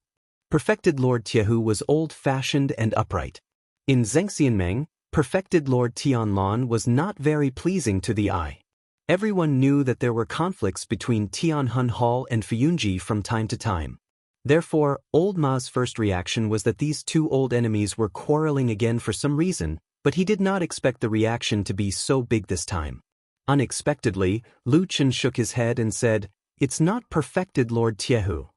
Perfected Lord Tiehu was old-fashioned and upright. In Zhengxianmeng, Perfected Lord Tianlan was not very pleasing to the eye. Everyone knew that there were conflicts between Tianhun Hall and Fuyunji from time to time. Therefore, Old Ma's first reaction was that these two old enemies were quarreling again for some reason, but he did not expect the reaction to be so big this time. Unexpectedly, Lu Chen shook his head and said, "It's not Perfected Lord Tiehu."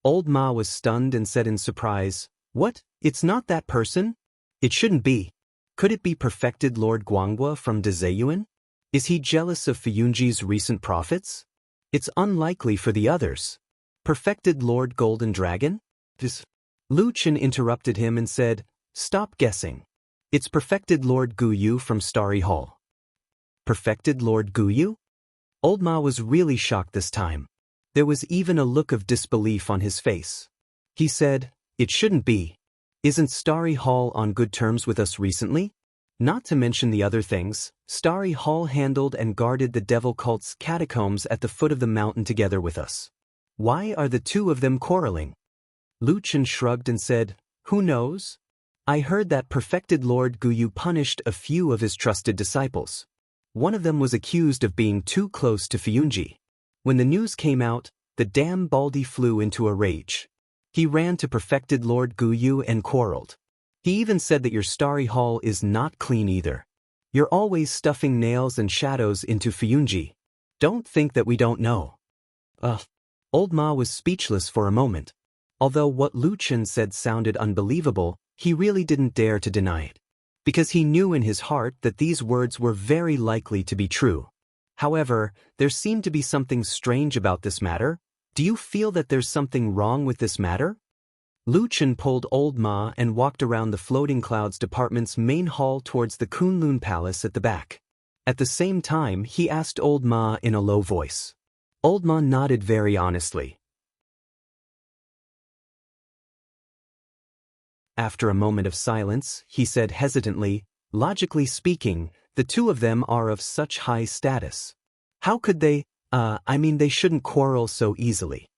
Old Ma was stunned and said in surprise, "What? It's not that person? It shouldn't be. Could it be Perfected Lord Guanghua from Dezayuan? Is he jealous of Fuyunji's recent profits? It's unlikely for the others. Perfected Lord Golden Dragon?" Lu Chen interrupted him and said, "Stop guessing. It's Perfected Lord Guyu from Starry Hall. Perfected Lord Guyu? Old Ma was really shocked this time. There was even a look of disbelief on his face. He said, "It shouldn't be. Isn't Starry Hall on good terms with us recently? Not to mention the other things, Starry Hall handled and guarded the devil cult's catacombs at the foot of the mountain together with us. Why are the two of them quarreling?" Lu Chen shrugged and said, "Who knows? I heard that Perfected Lord Guyu punished a few of his trusted disciples. One of them was accused of being too close to Fiyunji. When the news came out, the damn Baldy flew into a rage. He ran to Perfected Lord Guyu and quarreled. He even said that your Starry Hall is not clean either. You're always stuffing nails and shadows into Fiyunji. Don't think that we don't know." Old Ma was speechless for a moment. Although what Lu Chen said sounded unbelievable, he really didn't dare to deny it. Because he knew in his heart that these words were very likely to be true. However, there seemed to be something strange about this matter. "Do you feel that there's something wrong with this matter?" Lu Chen pulled Old Ma and walked around the Floating Clouds Department's main hall towards the Kunlun Palace at the back. At the same time, he asked Old Ma in a low voice. Old Ma nodded very honestly. After a moment of silence, he said hesitantly, "Logically speaking, the two of them are of such high status. How could they, they shouldn't quarrel so easily."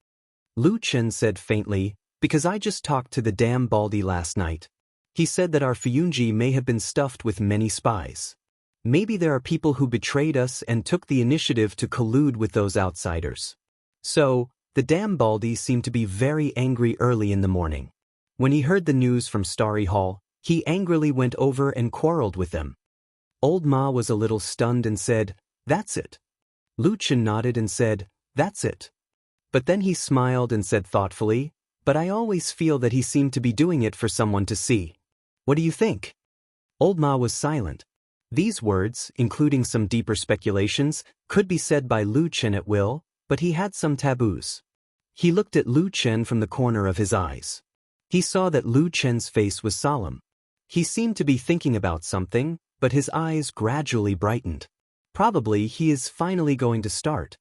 Lu Chen said faintly, "Because I just talked to the damn Baldy last night. He said that our Fiyunji may have been stuffed with many spies. Maybe there are people who betrayed us and took the initiative to collude with those outsiders. So, the damn Baldy seemed to be very angry early in the morning. When he heard the news from Starry Hall, he angrily went over and quarreled with them." Old Ma was a little stunned and said, "That's it." Lu Chen nodded and said, "That's it." But then he smiled and said thoughtfully, "But I always feel that he seemed to be doing it for someone to see. What do you think?" Old Ma was silent. These words, including some deeper speculations, could be said by Lu Chen at will, but he had some taboos. He looked at Lu Chen from the corner of his eyes. He saw that Lu Chen's face was solemn. He seemed to be thinking about something, but his eyes gradually brightened. Probably he is finally going to start.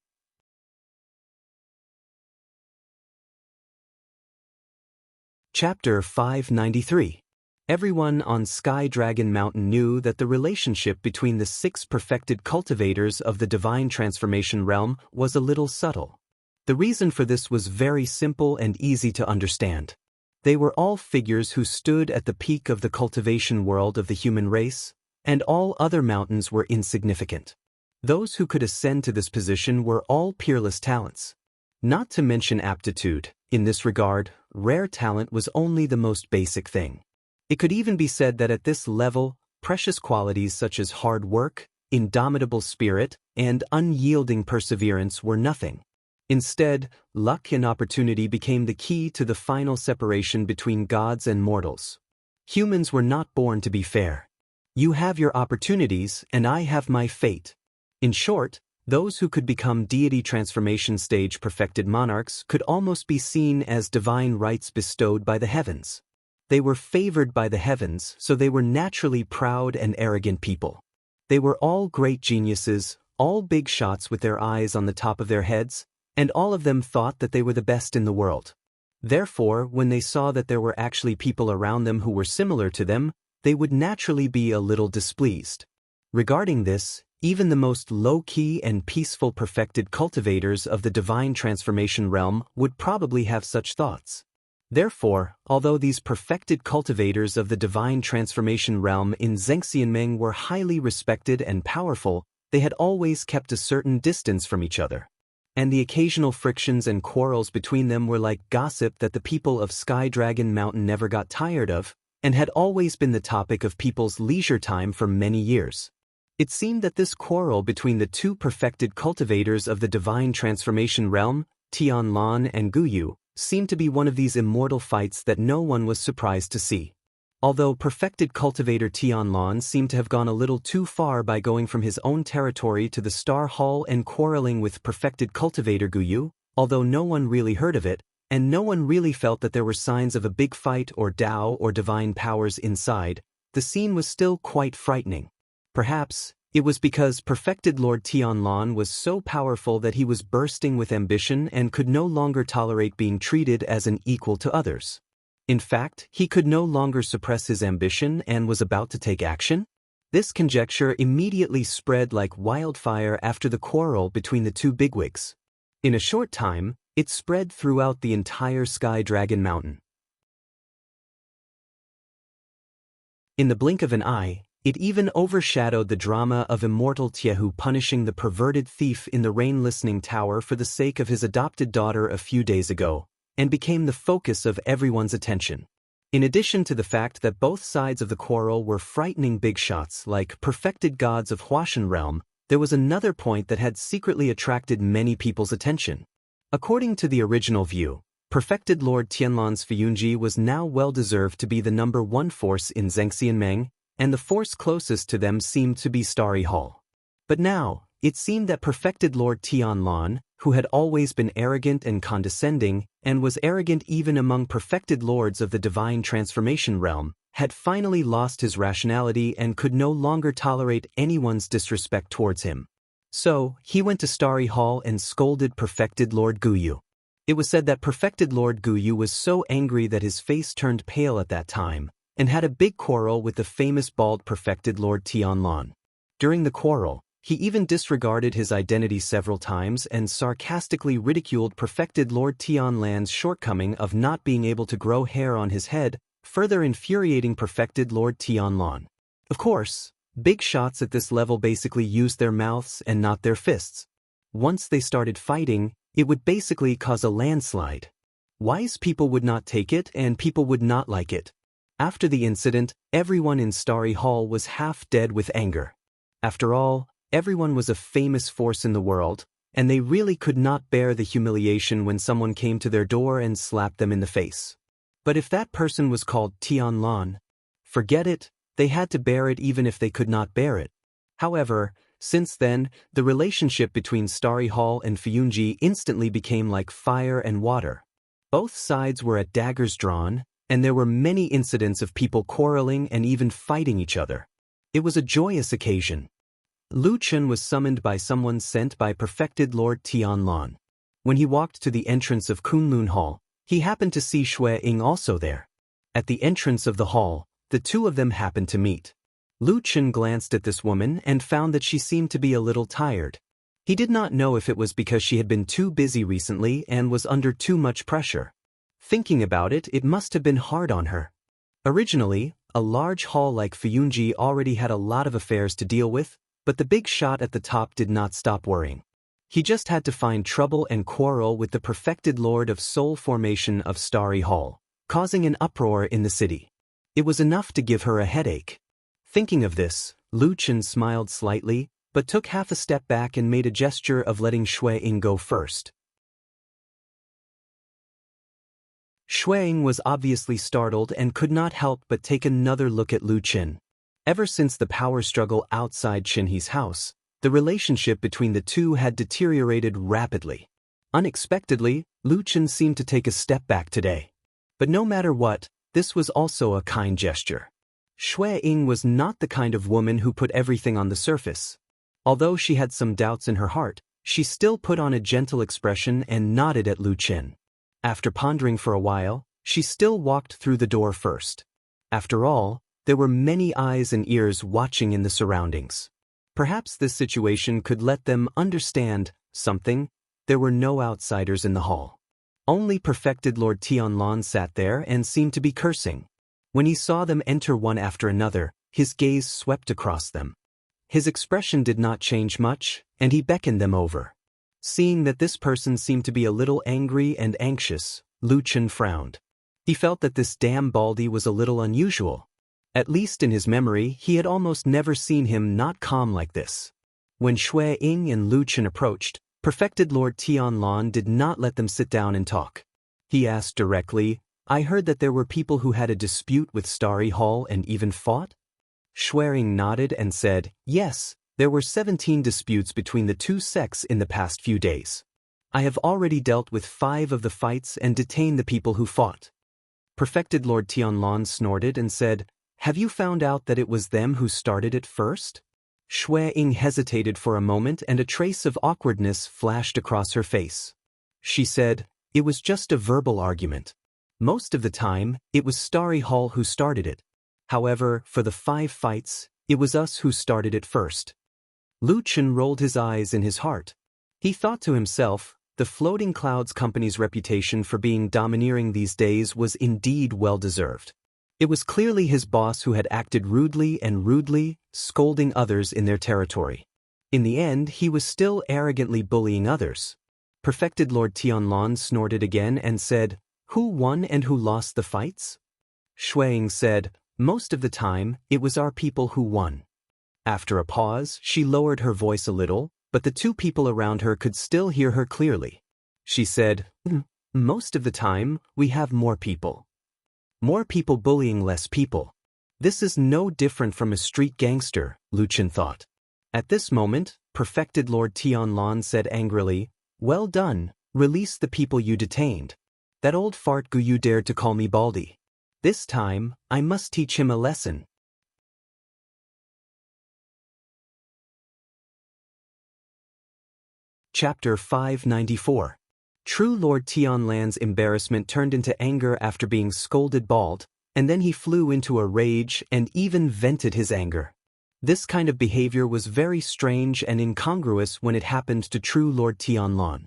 Chapter 593. Everyone on Sky Dragon Mountain knew that the relationship between the 6 perfected cultivators of the divine transformation realm was a little subtle. The reason for this was very simple and easy to understand. They were all figures who stood at the peak of the cultivation world of the human race, and all other mountains were insignificant. Those who could ascend to this position were all peerless talents. Not to mention aptitude. In this regard, rare talent was only the most basic thing. It could even be said that at this level, precious qualities such as hard work, indomitable spirit, and unyielding perseverance were nothing. Instead, luck and opportunity became the key to the final separation between gods and mortals. Humans were not born to be fair. You have your opportunities, and I have my fate. In short, those who could become deity transformation stage perfected monarchs could almost be seen as divine rights bestowed by the heavens. They were favored by the heavens, so they were naturally proud and arrogant people. They were all great geniuses, all big shots with their eyes on the top of their heads, and all of them thought that they were the best in the world. Therefore, when they saw that there were actually people around them who were similar to them, they would naturally be a little displeased. Regarding this, even the most low-key and peaceful perfected cultivators of the divine transformation realm would probably have such thoughts. Therefore, although these perfected cultivators of the divine transformation realm in Zhengxianmeng were highly respected and powerful, they had always kept a certain distance from each other. And the occasional frictions and quarrels between them were like gossip that the people of Sky Dragon Mountain never got tired of, and had always been the topic of people's leisure time for many years. It seemed that this quarrel between the 2 perfected cultivators of the divine transformation realm, Tianlan and Guyu, seemed to be one of these immortal fights that no one was surprised to see. Although perfected cultivator Tianlan seemed to have gone a little too far by going from his own territory to the Star Hall and quarreling with perfected cultivator Guyu, although no one really heard of it, and no one really felt that there were signs of a big fight or Tao or divine powers inside, the scene was still quite frightening. Perhaps it was because perfected Lord Tianlan was so powerful that he was bursting with ambition and could no longer tolerate being treated as an equal to others. In fact, he could no longer suppress his ambition and was about to take action? This conjecture immediately spread like wildfire after the quarrel between the two bigwigs. In a short time, it spread throughout the entire Sky Dragon Mountain. In the blink of an eye, it even overshadowed the drama of immortal Tiehu punishing the perverted thief in the rain-listening tower for the sake of his adopted daughter a few days ago, and became the focus of everyone's attention. In addition to the fact that both sides of the quarrel were frightening big shots like perfected gods of Huashan realm, there was another point that had secretly attracted many people's attention. According to the original view, perfected Lord Tianlan's Fuyunji was now well-deserved to be the #1 force in Zhengxianmeng, and the force closest to them seemed to be Starry Hall. But now, it seemed that perfected Lord Tianlan, who had always been arrogant and condescending, and was arrogant even among perfected lords of the divine transformation realm, had finally lost his rationality and could no longer tolerate anyone's disrespect towards him. So, he went to Starry Hall and scolded perfected Lord Guyu. It was said that perfected Lord Guyu was so angry that his face turned pale at that time, and had a big quarrel with the famous bald perfected Lord Tianlan. During the quarrel, he even disregarded his identity several times and sarcastically ridiculed perfected Lord Tianlan's shortcoming of not being able to grow hair on his head, further infuriating perfected Lord Tianlan. Of course, big shots at this level basically used their mouths and not their fists. Once they started fighting, it would basically cause a landslide. Wise people would not take it and people would not like it. After the incident, everyone in Starry Hall was half dead with anger. After all, everyone was a famous force in the world, and they really could not bear the humiliation when someone came to their door and slapped them in the face. But if that person was called Tianlan, forget it, they had to bear it even if they could not bear it. However, since then, the relationship between Starry Hall and Fuyunji instantly became like fire and water. Both sides were at daggers drawn, and there were many incidents of people quarreling and even fighting each other. It was a joyous occasion. Lu Chen was summoned by someone sent by perfected Lord Tianlan. When he walked to the entrance of Kunlun Hall, he happened to see Shui Ying also there. At the entrance of the hall, the two of them happened to meet. Lu Chen glanced at this woman and found that she seemed to be a little tired. He did not know if it was because she had been too busy recently and was under too much pressure. Thinking about it, it must have been hard on her. Originally, a large hall like Fuyunji already had a lot of affairs to deal with, but the big shot at the top did not stop worrying. He just had to find trouble and quarrel with the perfected Lord of Soul Formation of Starry Hall, causing an uproar in the city. It was enough to give her a headache. Thinking of this, Lu Chen smiled slightly, but took half a step back and made a gesture of letting Shui Ying go first. Shui Ying was obviously startled and could not help but take another look at Lu Chen. Ever since the power struggle outside Qinhe's house, the relationship between the two had deteriorated rapidly. Unexpectedly, Lu Chen seemed to take a step back today. But no matter what, this was also a kind gesture. Shui Ying was not the kind of woman who put everything on the surface. Although she had some doubts in her heart, she still put on a gentle expression and nodded at Lu Chen. After pondering for a while, she still walked through the door first. After all, there were many eyes and ears watching in the surroundings. Perhaps this situation could let them understand something. There were no outsiders in the hall. Only perfected Lord Tianlan sat there and seemed to be cursing. When he saw them enter one after another, his gaze swept across them. His expression did not change much, and he beckoned them over. Seeing that this person seemed to be a little angry and anxious, Lu Chen frowned. He felt that this damn Baldy was a little unusual. At least in his memory, he had almost never seen him not calm like this. When Shui Ying and Lu Chen approached, perfected Lord Tianlan did not let them sit down and talk. He asked directly, "I heard that there were people who had a dispute with Starry Hall and even fought?" Shui Ying nodded and said, "Yes, there were 17 disputes between the two sects in the past few days. I have already dealt with 5 of the fights and detained the people who fought." Perfected Lord Tianlan snorted and said, Have you found out that it was them who started it first? Shui Ying hesitated for a moment and a trace of awkwardness flashed across her face. She said, "It was just a verbal argument. Most of the time, it was Starry Hall who started it. However, for the 5 fights, it was us who started it first." Lu Chen rolled his eyes in his heart. He thought to himself, the Floating Clouds Company's reputation for being domineering these days was indeed well-deserved. It was clearly his boss who had acted rudely, scolding others in their territory. In the end, he was still arrogantly bullying others. Perfected Lord Tianlong snorted again and said, "Who won and who lost the fights?" Shui Ying said, "Most of the time, it was our people who won." After a pause, she lowered her voice a little, but the 2 people around her could still hear her clearly. She said, "Most of the time, we have more people. More people bullying less people. This is no different from a street gangster," Lu Chen thought. At this moment, Perfected Lord Tianlong said angrily, "Well done, release the people you detained. That old fart Gu Yu dared to call me Baldy. This time, I must teach him a lesson." Chapter 594. True Lord Tianlan's embarrassment turned into anger after being scolded bald, and then he flew into a rage and even vented his anger. This kind of behavior was very strange and incongruous when it happened to True Lord Tianlang.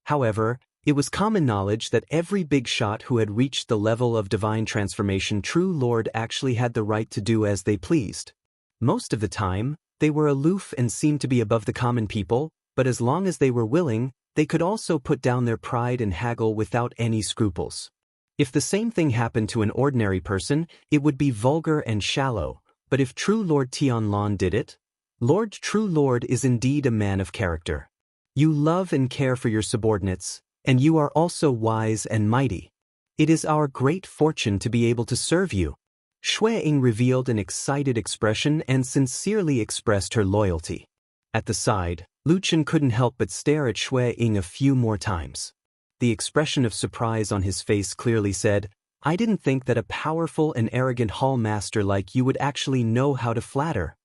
However, it was common knowledge that every big shot who had reached the level of divine transformation True Lord actually had the right to do as they pleased. Most of the time, they were aloof and seemed to be above the common people, but as long as they were willing, they could also put down their pride and haggle without any scruples. If the same thing happened to an ordinary person, it would be vulgar and shallow, but if True Lord Tianlong did it, Lord True Lord is indeed a man of character. You love and care for your subordinates, and you are also wise and mighty. It is our great fortune to be able to serve you. Shui Ying revealed an excited expression and sincerely expressed her loyalty. At the side, Lu Chen couldn't help but stare at Shui Ying a few more times. The expression of surprise on his face clearly said, "I didn't think that a powerful and arrogant hall master like you would actually know how to flatter."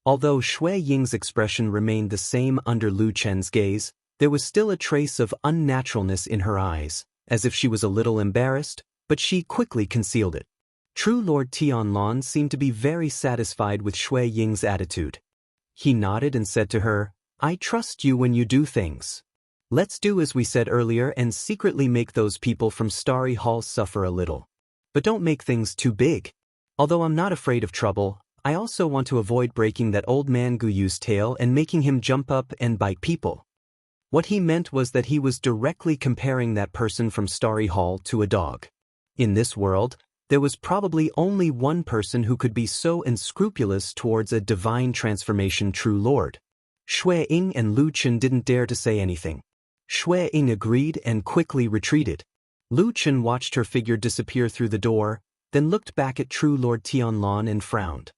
Although Shui Ying's expression remained the same under Lu Chen's gaze, there was still a trace of unnaturalness in her eyes, as if she was a little embarrassed, but she quickly concealed it. True Lord Tianlong seemed to be very satisfied with Shui Ying's attitude. He nodded and said to her, "I trust you when you do things. Let's do as we said earlier and secretly make those people from Starry Hall suffer a little. But don't make things too big. Although I'm not afraid of trouble, I also want to avoid breaking that old man Gu Yu's tail and making him jump up and bite people." What he meant was that he was directly comparing that person from Starry Hall to a dog. In this world, there was probably only one person who could be so unscrupulous towards a divine transformation True Lord. Shui Ying and Lu Chen didn't dare to say anything. Shui Ying agreed and quickly retreated. Lu Chen watched her figure disappear through the door, then looked back at True Lord Tianlong and frowned.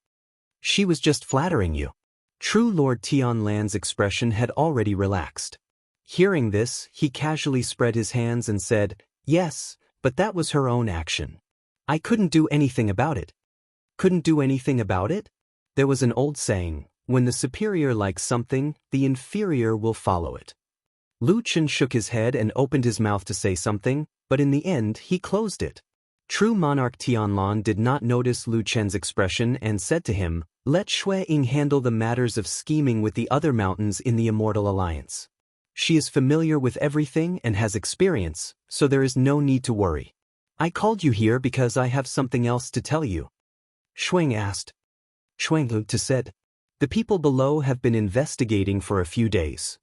"She was just flattering you." True Lord Tianlang's expression had already relaxed. Hearing this, he casually spread his hands and said, "Yes, but that was her own action. I couldn't do anything about it." Couldn't do anything about it? There was an old saying, when the superior likes something, the inferior will follow it. Lu Chen shook his head and opened his mouth to say something, but in the end he closed it. True Monarch Tianlong did not notice Lu Chen's expression and said to him, "Let Shui Ying handle the matters of scheming with the other mountains in the Immortal Alliance. She is familiar with everything and has experience, so there is no need to worry. I called you here because I have something else to tell you." Shui Ying asked. Shui Ying said, "The people below have been investigating for a few days.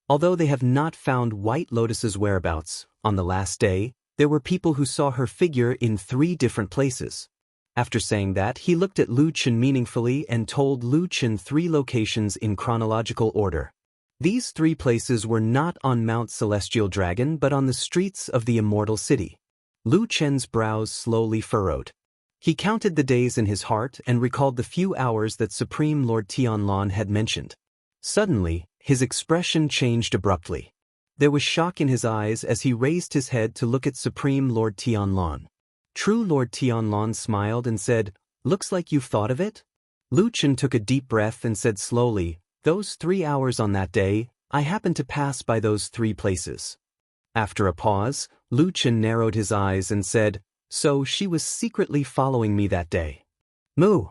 Although they have not found White Lotus's whereabouts, on the last day, there were people who saw her figure in 3 different places." After saying that, he looked at Lu Chen meaningfully and told Lu Chen 3 locations in chronological order. These 3 places were not on Mount Celestial Dragon but on the streets of the Immortal City. Lu Chen's brows slowly furrowed. He counted the days in his heart and recalled the few hours that Supreme Lord Tianlong had mentioned. Suddenly, his expression changed abruptly. There was shock in his eyes as he raised his head to look at Supreme Lord Tianlong. True Lord Tianlon smiled and said, "Looks like you've thought of it?" Lu Chen took a deep breath and said slowly, "Those 3 hours on that day, I happened to pass by those 3 places." After a pause, Lu Chen narrowed his eyes and said, "So she was secretly following me that day." Moo!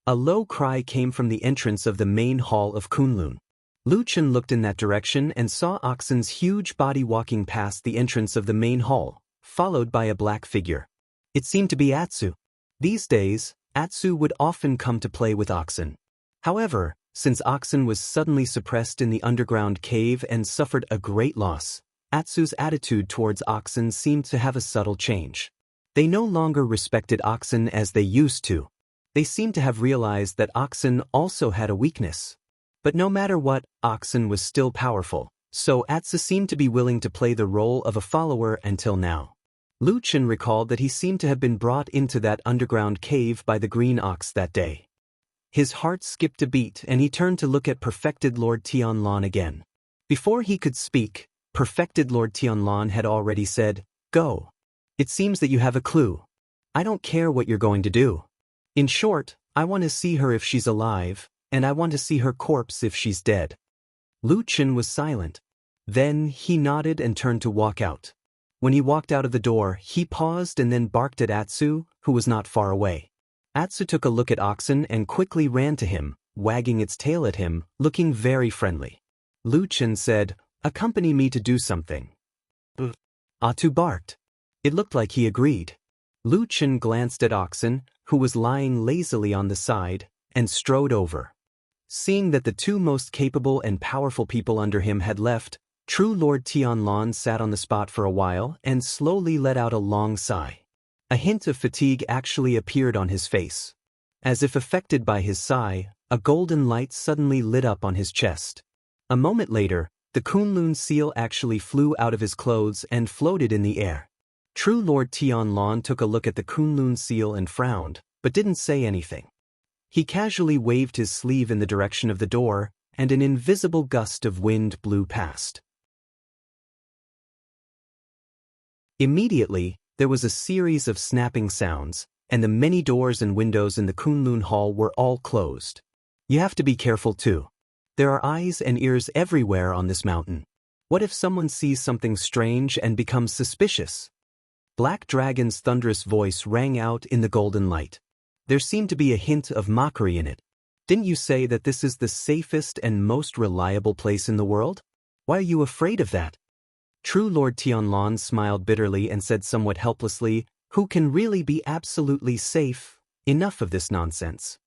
A low cry came from the entrance of the main hall of Kunlun. Lu Chen looked in that direction and saw Oxen's huge body walking past the entrance of the main hall, followed by a black figure. It seemed to be Atsu. These days, Atsu would often come to play with Oxen. However, since Oxen was suddenly suppressed in the underground cave and suffered a great loss, Atsu's attitude towards Oxen seemed to have a subtle change. They no longer respected Oxen as they used to. They seemed to have realized that Oxen also had a weakness. But no matter what, Oxen was still powerful, so Atsu seemed to be willing to play the role of a follower until now. Lu Chen recalled that he seemed to have been brought into that underground cave by the green ox that day. His heart skipped a beat and he turned to look at Perfected Lord Tianlon again. Before he could speak, Perfected Lord Tianlon had already said, "Go. It seems that you have a clue. I don't care what you're going to do. In short, I want to see her if she's alive, and I want to see her corpse if she's dead." Lu Chen was silent. Then he nodded and turned to walk out. When he walked out of the door, he paused and then barked at Atsu, who was not far away. Atsu took a look at Oxen and quickly ran to him, wagging its tail at him, looking very friendly. Lu Chen said, "Accompany me to do something." Atsu barked. It looked like he agreed. Lu Chen glanced at Oxen, who was lying lazily on the side, and strode over. Seeing that the 2 most capable and powerful people under him had left, True Lord Tianlon sat on the spot for a while and slowly let out a long sigh. A hint of fatigue actually appeared on his face. As if affected by his sigh, a golden light suddenly lit up on his chest. A moment later, the Kunlun seal actually flew out of his clothes and floated in the air. True Lord Tianlon took a look at the Kunlun seal and frowned, but didn't say anything. He casually waved his sleeve in the direction of the door, and an invisible gust of wind blew past. Immediately, there was a series of snapping sounds, and the many doors and windows in the Kunlun Hall were all closed. You have to be careful too. There are eyes and ears everywhere on this mountain. What if someone sees something strange and becomes suspicious? Black Dragon's thunderous voice rang out in the golden light. There seemed to be a hint of mockery in it. "Didn't you say that this is the safest and most reliable place in the world? Why are you afraid of that?" True Lord Tianlon smiled bitterly and said somewhat helplessly, "Who can really be absolutely safe? Enough of this nonsense."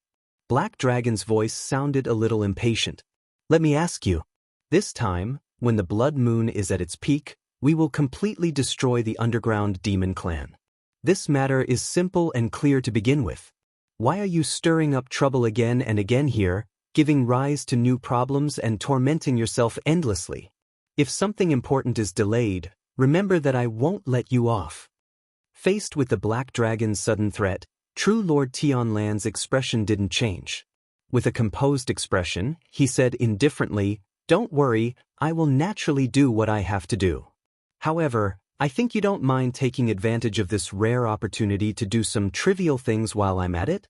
Black Dragon's voice sounded a little impatient. "Let me ask you. This time, when the blood moon is at its peak, we will completely destroy the underground demon clan. This matter is simple and clear to begin with. Why are you stirring up trouble again and again here, giving rise to new problems and tormenting yourself endlessly? If something important is delayed, remember that I won't let you off." Faced with the Black Dragon's sudden threat, True Lord Tianlan's expression didn't change. With a composed expression, he said indifferently, "Don't worry, I will naturally do what I have to do. However, I think you don't mind taking advantage of this rare opportunity to do some trivial things while I'm at it?"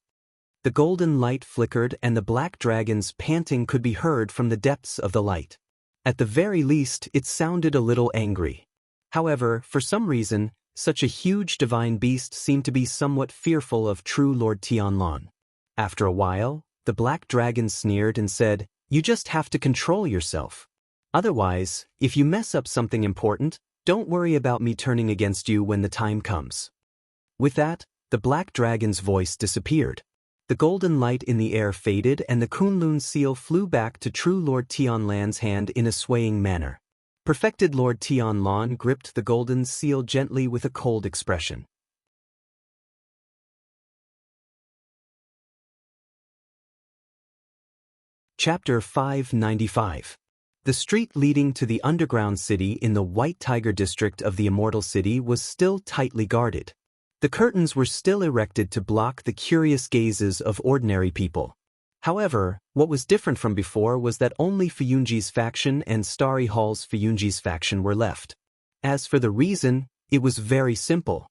The golden light flickered and the Black Dragon's panting could be heard from the depths of the light. At the very least, it sounded a little angry. However, for some reason, such a huge divine beast seemed to be somewhat fearful of True Lord Tianlon. After a while, the Black Dragon sneered and said, "You just have to control yourself. Otherwise, if you mess up something important, don't worry about me turning against you when the time comes." With that, the Black Dragon's voice disappeared. The golden light in the air faded and the Kunlun seal flew back to True Lord Tianlan's hand in a swaying manner. Perfected Lord Tianlan gripped the golden seal gently with a cold expression. Chapter 595. The street leading to the underground city in the White Tiger district of the Immortal City was still tightly guarded. The curtains were still erected to block the curious gazes of ordinary people. However, what was different from before was that only Fuyunji's faction and Starry Hall's Fuyunji's faction were left. As for the reason, it was very simple.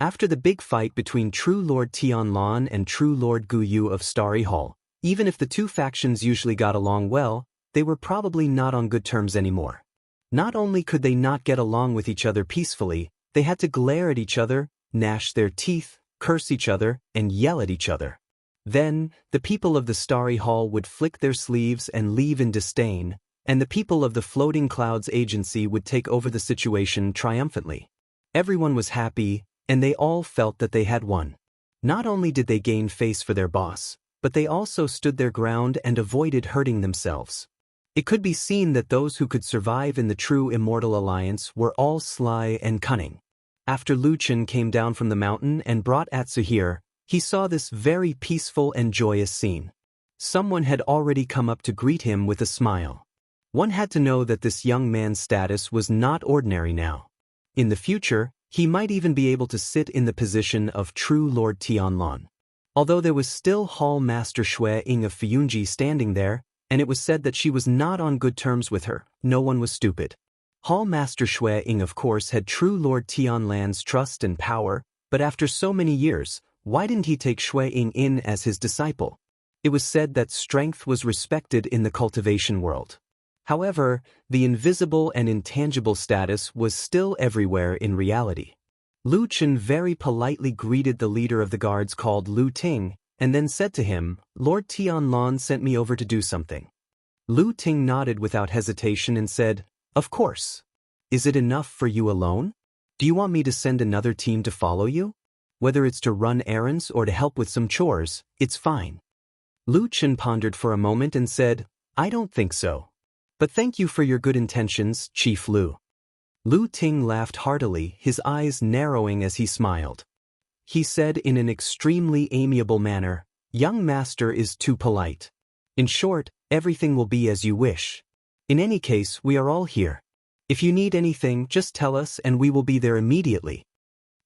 After the big fight between true Lord Tianlan and true Lord Guyu of Starry Hall, even if the two factions usually got along well, they were probably not on good terms anymore. Not only could they not get along with each other peacefully, they had to glare at each other, gnash their teeth, curse each other, and yell at each other. Then, the people of the Starry Hall would flick their sleeves and leave in disdain, and the people of the Floating Clouds Agency would take over the situation triumphantly. Everyone was happy, and they all felt that they had won. Not only did they gain face for their boss, but they also stood their ground and avoided hurting themselves. It could be seen that those who could survive in the true Immortal Alliance were all sly and cunning. After Lu Chen came down from the mountain and brought Atsu here, he saw this very peaceful and joyous scene. Someone had already come up to greet him with a smile. One had to know that this young man's status was not ordinary now. In the future, he might even be able to sit in the position of true Lord Tianlan. Although there was still Hall Master Shui Ying of Fuyunji standing there, and it was said that she was not on good terms with her, no one was stupid. Hall Master Shui Ying of course had true Lord Tianlan's trust and power, but after so many years, why didn't he take Shui Ying in as his disciple? It was said that strength was respected in the cultivation world. However, the invisible and intangible status was still everywhere in reality. Lu Chen very politely greeted the leader of the guards called Lu Ting, and then said to him, "Lord Tianlan sent me over to do something." Lu Ting nodded without hesitation and said, "Of course. Is it enough for you alone? Do you want me to send another team to follow you? Whether it's to run errands or to help with some chores, it's fine." Lu Chen pondered for a moment and said, "I don't think so. But thank you for your good intentions, Chief Lu." Lu Ting laughed heartily, his eyes narrowing as he smiled. He said in an extremely amiable manner, "Young master is too polite. In short, everything will be as you wish. In any case, we are all here. If you need anything, just tell us and we will be there immediately."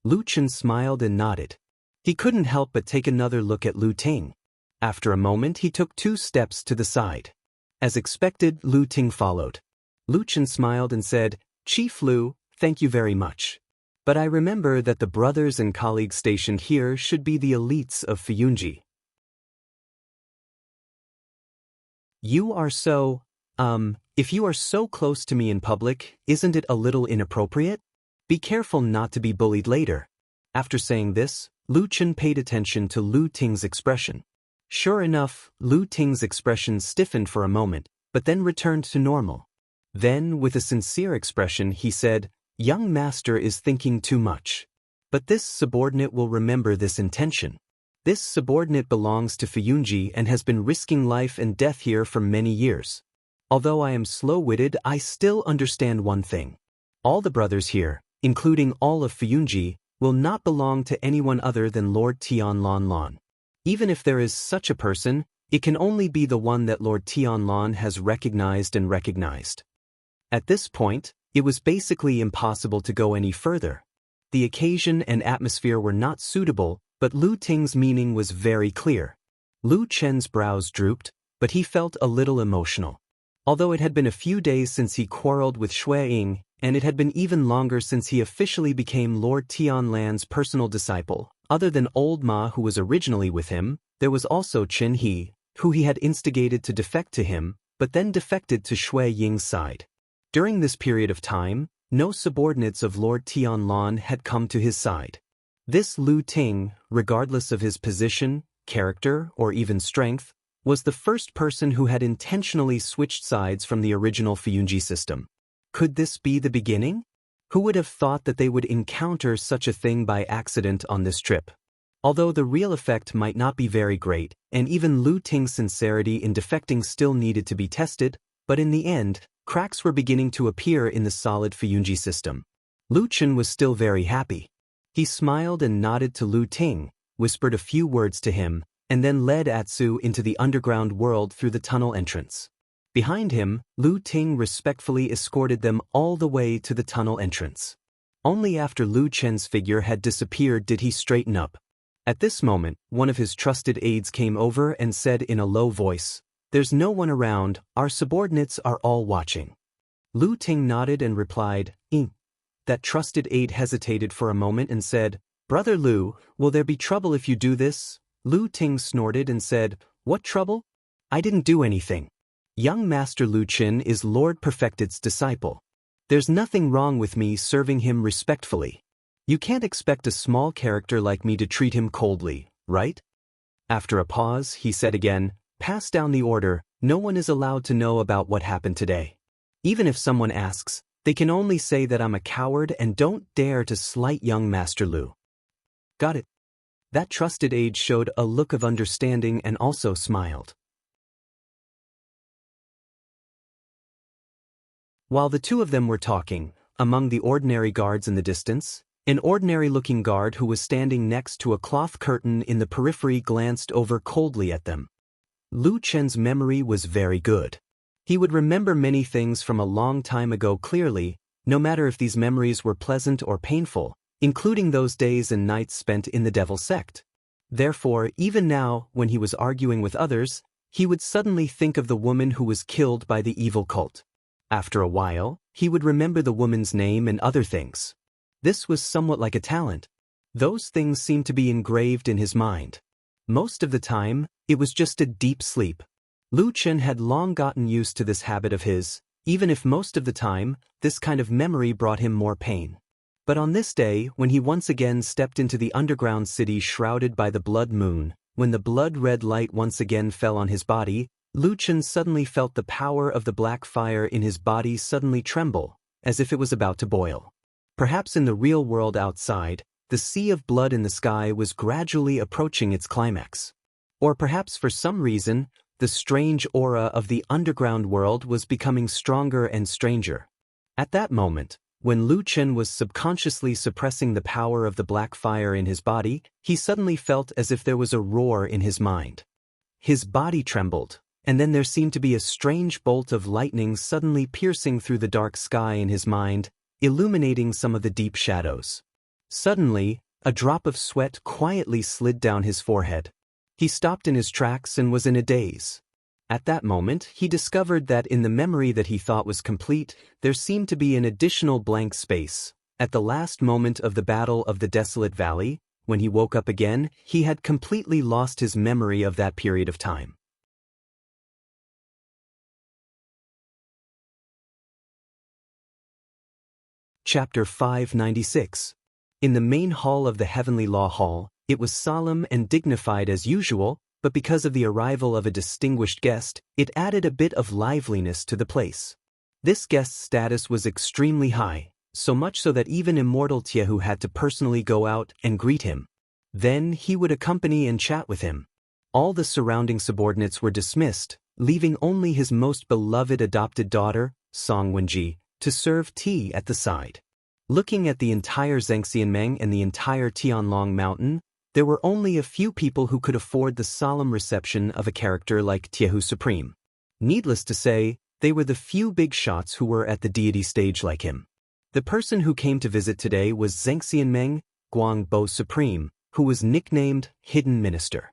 Lu Chen smiled and nodded. He couldn't help but take another look at Lu Ting. After a moment, he took 2 steps to the side. As expected, Lu Ting followed. Lu Chen smiled and said, "Chief Lu, thank you very much. But I remember that the brothers and colleagues stationed here should be the elites of Fuyunji. You are so, if you are so close to me in public, isn't it a little inappropriate? Be careful not to be bullied later." After saying this, Lu Chen paid attention to Lu Ting's expression. Sure enough, Lu Ting's expression stiffened for a moment, but then returned to normal. Then, with a sincere expression, he said, "Young master is thinking too much. But this subordinate will remember this intention. This subordinate belongs to Fuyunji and has been risking life and death here for many years. Although I am slow-witted, I still understand one thing. All the brothers here, including all of Fuyunji, will not belong to anyone other than Lord Tianlan. Even if there is such a person, it can only be the one that Lord Tianlan has recognized and recognized." At this point, it was basically impossible to go any further. The occasion and atmosphere were not suitable, but Lu Ting's meaning was very clear. Lu Chen's brows drooped, but he felt a little emotional. Although it had been a few days since he quarreled with Shui Ying, and it had been even longer since he officially became Lord Tianlan's personal disciple, other than old Ma who was originally with him, there was also Chen He, who he had instigated to defect to him, but then defected to Shui Ying's side. During this period of time, no subordinates of Lord Tianlan had come to his side. This Lu Ting, regardless of his position, character, or even strength, was the first person who had intentionally switched sides from the original Fuyunji system. Could this be the beginning? Who would have thought that they would encounter such a thing by accident on this trip? Although the real effect might not be very great, and even Lu Ting's sincerity in defecting still needed to be tested, but in the end, cracks were beginning to appear in the solid Fuyunji system. Lu Chen was still very happy. He smiled and nodded to Lu Ting, whispered a few words to him, and then led Atsu into the underground world through the tunnel entrance. Behind him, Lu Ting respectfully escorted them all the way to the tunnel entrance. Only after Lu Chen's figure had disappeared did he straighten up. At this moment, one of his trusted aides came over and said in a low voice, "There's no one around, our subordinates are all watching." Lu Ting nodded and replied, "That trusted aide hesitated for a moment and said, "Brother Lu, will there be trouble if you do this?" Lu Ting snorted and said, "What trouble? I didn't do anything. Young Master Lu Qin is Lord Perfected's disciple. There's nothing wrong with me serving him respectfully. You can't expect a small character like me to treat him coldly, right?" After a pause, he said again, "Pass down the order. No one is allowed to know about what happened today. Even if someone asks, they can only say that I'm a coward and don't dare to slight young Master Lu." "Got it." That trusted age showed a look of understanding and also smiled. While the two of them were talking, among the ordinary guards in the distance, an ordinary-looking guard who was standing next to a cloth curtain in the periphery glanced over coldly at them. Lu Chen's memory was very good. He would remember many things from a long time ago clearly, no matter if these memories were pleasant or painful, including those days and nights spent in the Devil sect. Therefore, even now, when he was arguing with others, he would suddenly think of the woman who was killed by the evil cult. After a while, he would remember the woman's name and other things. This was somewhat like a talent. Those things seemed to be engraved in his mind. Most of the time, it was just a deep sleep. Lu Chen had long gotten used to this habit of his, even if most of the time, this kind of memory brought him more pain. But on this day, when he once again stepped into the underground city shrouded by the blood moon, when the blood-red light once again fell on his body, Lu Chen suddenly felt the power of the black fire in his body suddenly tremble, as if it was about to boil. Perhaps in the real world outside, the sea of blood in the sky was gradually approaching its climax. Or perhaps for some reason, the strange aura of the underground world was becoming stronger and stranger. At that moment, when Lu Chen was subconsciously suppressing the power of the black fire in his body, he suddenly felt as if there was a roar in his mind. His body trembled, and then there seemed to be a strange bolt of lightning suddenly piercing through the dark sky in his mind, illuminating some of the deep shadows. Suddenly, a drop of sweat quietly slid down his forehead. He stopped in his tracks and was in a daze. At that moment, he discovered that in the memory that he thought was complete, there seemed to be an additional blank space. At the last moment of the Battle of the Desolate Valley, when he woke up again, he had completely lost his memory of that period of time. Chapter 596. In the main hall of the Heavenly Law Hall, it was solemn and dignified as usual, but because of the arrival of a distinguished guest, it added a bit of liveliness to the place. This guest's status was extremely high, so much so that even Immortal Tiehu had to personally go out and greet him. Then he would accompany and chat with him. All the surrounding subordinates were dismissed, leaving only his most beloved adopted daughter, Song Wenji, to serve tea at the side. Looking at the entire Zhangxianmeng and the entire Tianlong Mountain, there were only a few people who could afford the solemn reception of a character like Tiehu Supreme. Needless to say, they were the few big shots who were at the deity stage like him. The person who came to visit today was Zhangxianmeng, Guangbo Supreme, who was nicknamed Hidden Minister.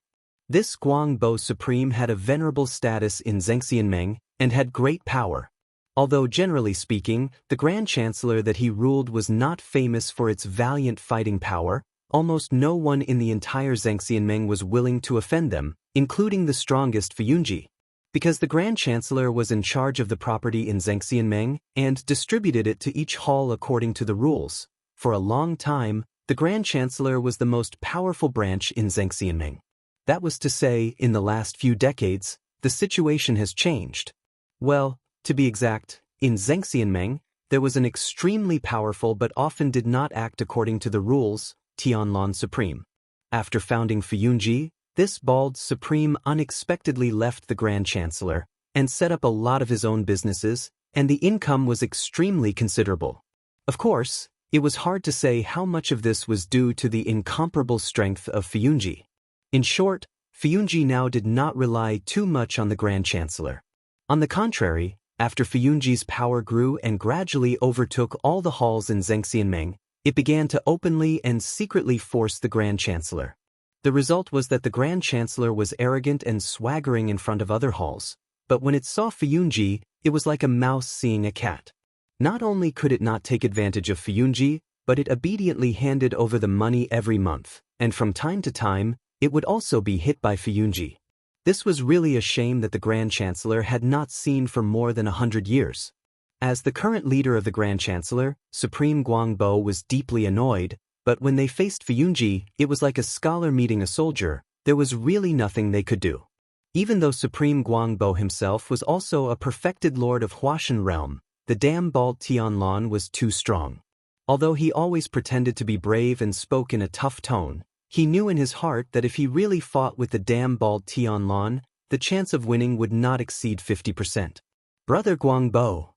This Guangbo Supreme had a venerable status in Zhangxianmeng and had great power. Although generally speaking, the Grand Chancellor that he ruled was not famous for its valiant fighting power, almost no one in the entire Zhangxianmeng was willing to offend them, including the strongest Fuyunji. Because the Grand Chancellor was in charge of the property in Zhangxianmeng and distributed it to each hall according to the rules. For a long time, the Grand Chancellor was the most powerful branch in Zhangxianmeng. That was to say, in the last few decades, the situation has changed. Well, to be exact, in Zhangxianmeng, there was an extremely powerful but often did not act according to the rules, Tianlong Supreme. After founding Fuyunji, this bald Supreme unexpectedly left the Grand Chancellor and set up a lot of his own businesses, and the income was extremely considerable. Of course, it was hard to say how much of this was due to the incomparable strength of Fuyunji. In short, Fuyunji now did not rely too much on the Grand Chancellor. On the contrary, after Fuyunji's power grew and gradually overtook all the halls in Zhangxianmeng, it began to openly and secretly force the Grand Chancellor. The result was that the Grand Chancellor was arrogant and swaggering in front of other halls, but when it saw Fuyunji, it was like a mouse seeing a cat. Not only could it not take advantage of Fuyunji, but it obediently handed over the money every month, and from time to time, it would also be hit by Fuyunji. This was really a shame that the Grand Chancellor had not seen for more than 100 years. As the current leader of the Grand Chancellor, Supreme Guangbo was deeply annoyed, but when they faced Fuyunji, it was like a scholar meeting a soldier. There was really nothing they could do. Even though Supreme Guangbo himself was also a perfected lord of Huashan realm, the damn bald Tianlon was too strong. Although he always pretended to be brave and spoke in a tough tone, he knew in his heart that if he really fought with the damn bald Tianlon, the chance of winning would not exceed 50%. Brother Guangbo.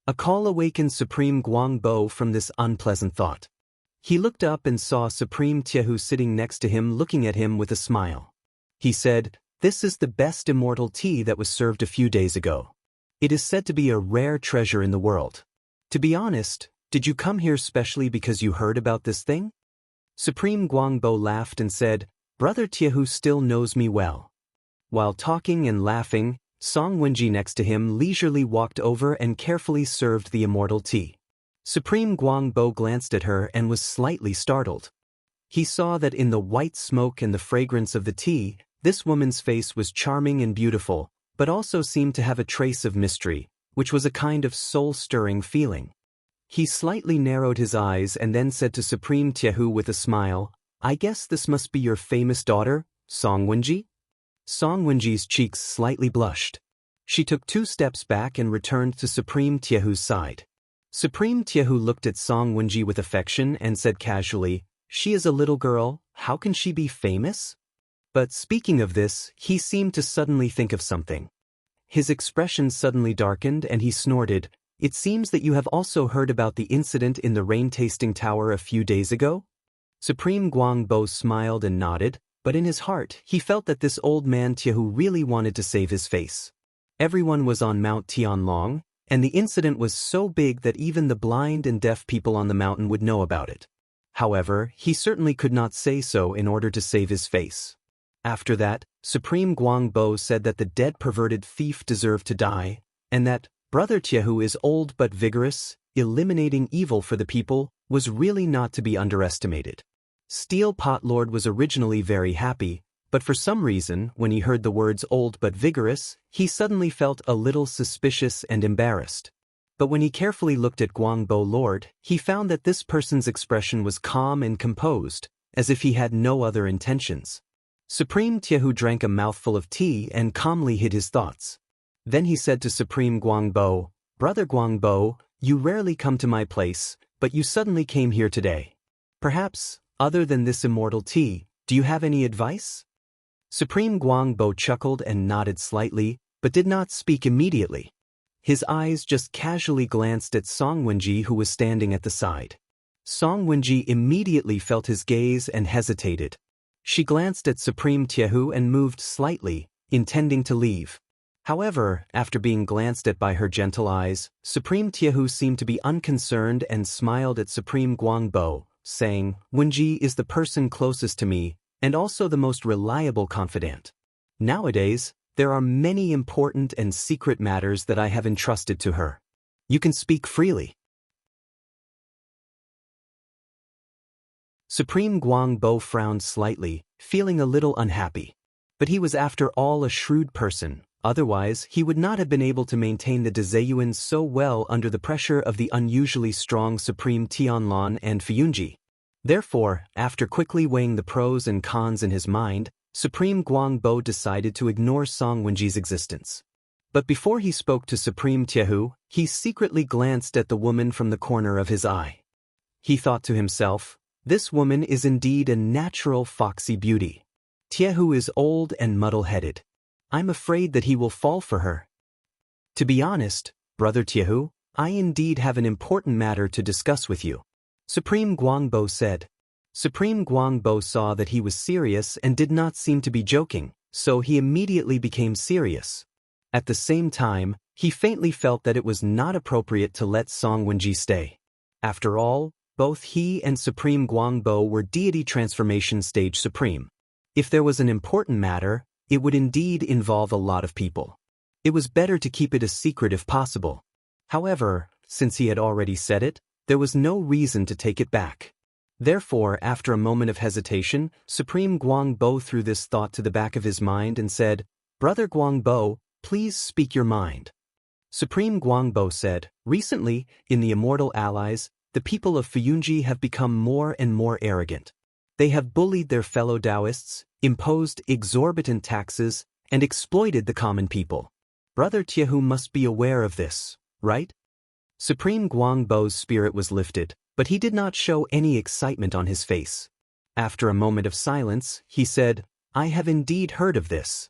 A call awakened Supreme Guangbo from this unpleasant thought. He looked up and saw Supreme Tiehu sitting next to him looking at him with a smile. He said, "This is the best immortal tea that was served a few days ago. It is said to be a rare treasure in the world. To be honest, did you come here specially because you heard about this thing?" Supreme Guangbo laughed and said, "Brother Tiehu still knows me well." While talking and laughing, Song Wenji next to him leisurely walked over and carefully served the immortal tea. Supreme Guangbo glanced at her and was slightly startled. He saw that in the white smoke and the fragrance of the tea, this woman's face was charming and beautiful, but also seemed to have a trace of mystery, which was a kind of soul-stirring feeling. He slightly narrowed his eyes and then said to Supreme Tiehu with a smile, "I guess this must be your famous daughter, Song Wenji?" Song Wenji's cheeks slightly blushed. She took 2 steps back and returned to Supreme Tiehu's side. Supreme Tiehu looked at Song Wenji with affection and said casually, "She is a little girl, how can she be famous?" But speaking of this, he seemed to suddenly think of something. His expression suddenly darkened and he snorted, "It seems that you have also heard about the incident in the rain-tasting tower a few days ago?" Supreme Guangbo smiled and nodded, but in his heart he felt that this old man Tiehu really wanted to save his face. Everyone was on Mount Tianlong, and the incident was so big that even the blind and deaf people on the mountain would know about it. However, he certainly could not say so in order to save his face. After that, Supreme Guangbo said that the dead perverted thief deserved to die, and that Brother Tiehu is old but vigorous, eliminating evil for the people, was really not to be underestimated. Steel Pot Lord was originally very happy, but for some reason, when he heard the words old but vigorous, he suddenly felt a little suspicious and embarrassed. But when he carefully looked at Guangbo Lord, he found that this person's expression was calm and composed, as if he had no other intentions. Supreme Tiehu drank a mouthful of tea and calmly hid his thoughts. Then he said to Supreme Guangbo, "Brother Guangbo, you rarely come to my place, but you suddenly came here today. Perhaps, other than this immortal tea, do you have any advice?" Supreme Guangbo chuckled and nodded slightly, but did not speak immediately. His eyes just casually glanced at Song Wenji who was standing at the side. Song Wenji immediately felt his gaze and hesitated. She glanced at Supreme Tiehu and moved slightly, intending to leave. However, after being glanced at by her gentle eyes, Supreme Tiehu seemed to be unconcerned and smiled at Supreme Guangbo, saying, "Wenji is the person closest to me, and also the most reliable confidant. Nowadays, there are many important and secret matters that I have entrusted to her. You can speak freely." Supreme Guangbo frowned slightly, feeling a little unhappy. But he was after all a shrewd person, otherwise he would not have been able to maintain the Dezayuan so well under the pressure of the unusually strong Supreme Tianlon and Fuyunji. Therefore, after quickly weighing the pros and cons in his mind, Supreme Guangbo decided to ignore Song Wenji's existence. But before he spoke to Supreme Tiehu, he secretly glanced at the woman from the corner of his eye. He thought to himself, "This woman is indeed a natural foxy beauty. Tiehu is old and muddle-headed. I'm afraid that he will fall for her. To be honest, Brother Tiehu, I indeed have an important matter to discuss with you," Supreme Guangbo said. Supreme Guangbo saw that he was serious and did not seem to be joking, so he immediately became serious. At the same time, he faintly felt that it was not appropriate to let Song Wenji stay. After all, both he and Supreme Guangbo were deity transformation stage supreme. If there was an important matter, it would indeed involve a lot of people. It was better to keep it a secret if possible. However, since he had already said it, there was no reason to take it back. Therefore, after a moment of hesitation, Supreme Guangbo threw this thought to the back of his mind and said, "Brother Guangbo, please speak your mind." Supreme Guangbo said, "Recently, in the Immortal Allies, the people of Fuyunji have become more and more arrogant. They have bullied their fellow Taoists, imposed exorbitant taxes, and exploited the common people. Brother Tiehu must be aware of this, right?" Supreme Guangbo's spirit was lifted, but he did not show any excitement on his face. After a moment of silence, he said, "I have indeed heard of this."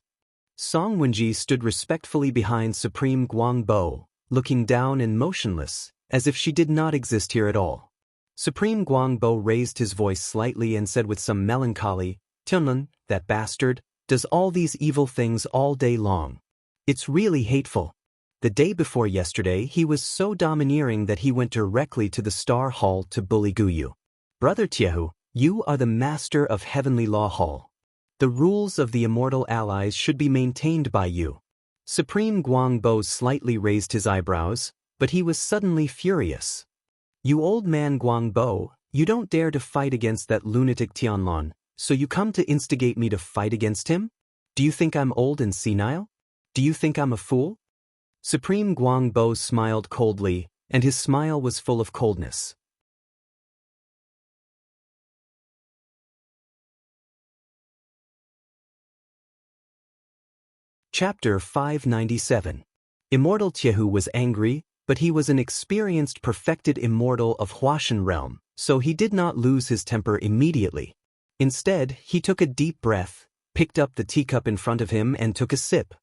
Song Wenji stood respectfully behind Supreme Guangbo, looking down and motionless, as if she did not exist here at all. Supreme Guangbo raised his voice slightly and said with some melancholy, "Tianlun, that bastard, does all these evil things all day long. It's really hateful. The day before yesterday he was so domineering that he went directly to the Star Hall to bully Guyu. Brother Tiehu, you are the master of Heavenly Law Hall. The rules of the Immortal Allies should be maintained by you." Supreme Guangbo slightly raised his eyebrows, but he was suddenly furious. "You old man Guangbo, you don't dare to fight against that lunatic Tianlun, so you come to instigate me to fight against him? Do you think I'm old and senile? Do you think I'm a fool?" Supreme Guangbo smiled coldly, and his smile was full of coldness. Chapter 597. Immortal Tiehu was angry, but he was an experienced perfected immortal of Huashan realm, so he did not lose his temper immediately. Instead, he took a deep breath, picked up the teacup in front of him and took a sip.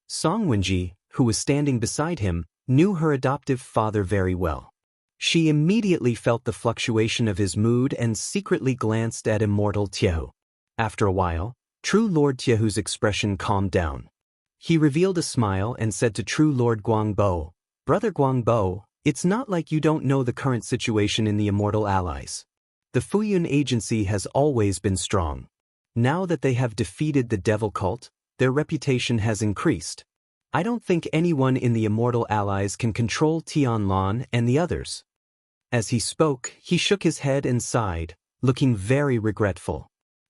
Song Wenji, who was standing beside him, knew her adoptive father very well. She immediately felt the fluctuation of his mood and secretly glanced at Immortal Tiehu. After a while, True Lord Tiehu's expression calmed down. He revealed a smile and said to True Lord Guangbo, "Brother Guangbo, it's not like you don't know the current situation in the Immortal Allies. The Fuyun Agency has always been strong. Now that they have defeated the devil cult, their reputation has increased. I don't think anyone in the Immortal Allies can control Tianlun and the others." As he spoke, he shook his head and sighed, looking very regretful.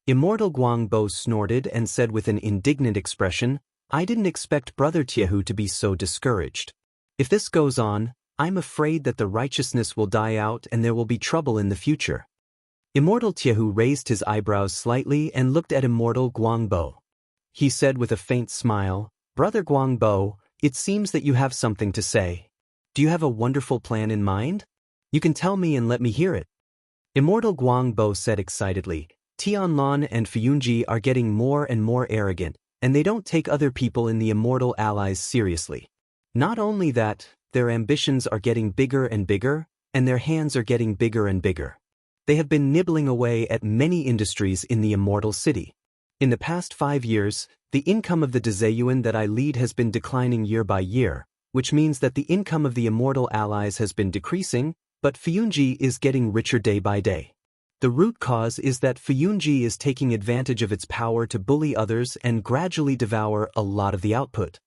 Immortal Guangbo snorted and said with an indignant expression, "I didn't expect Brother Tiehu to be so discouraged. If this goes on, I'm afraid that the righteousness will die out and there will be trouble in the future." Immortal Tiehu raised his eyebrows slightly and looked at Immortal Guangbo. He said with a faint smile, "Brother Guangbo, it seems that you have something to say. Do you have a wonderful plan in mind? You can tell me and let me hear it." Immortal Guangbo said excitedly, "Tianlun and Fuyunji are getting more and more arrogant, and they don't take other people in the Immortal Allies seriously. Not only that, their ambitions are getting bigger and bigger, and their hands are getting bigger and bigger. They have been nibbling away at many industries in the Immortal City. In the past 5 years, the income of the Dzeyuan that I lead has been declining year by year, which means that the income of the Immortal Allies has been decreasing, but Fuyunji is getting richer day by day. The root cause is that Fuyunji is taking advantage of its power to bully others and gradually devour a lot of the output."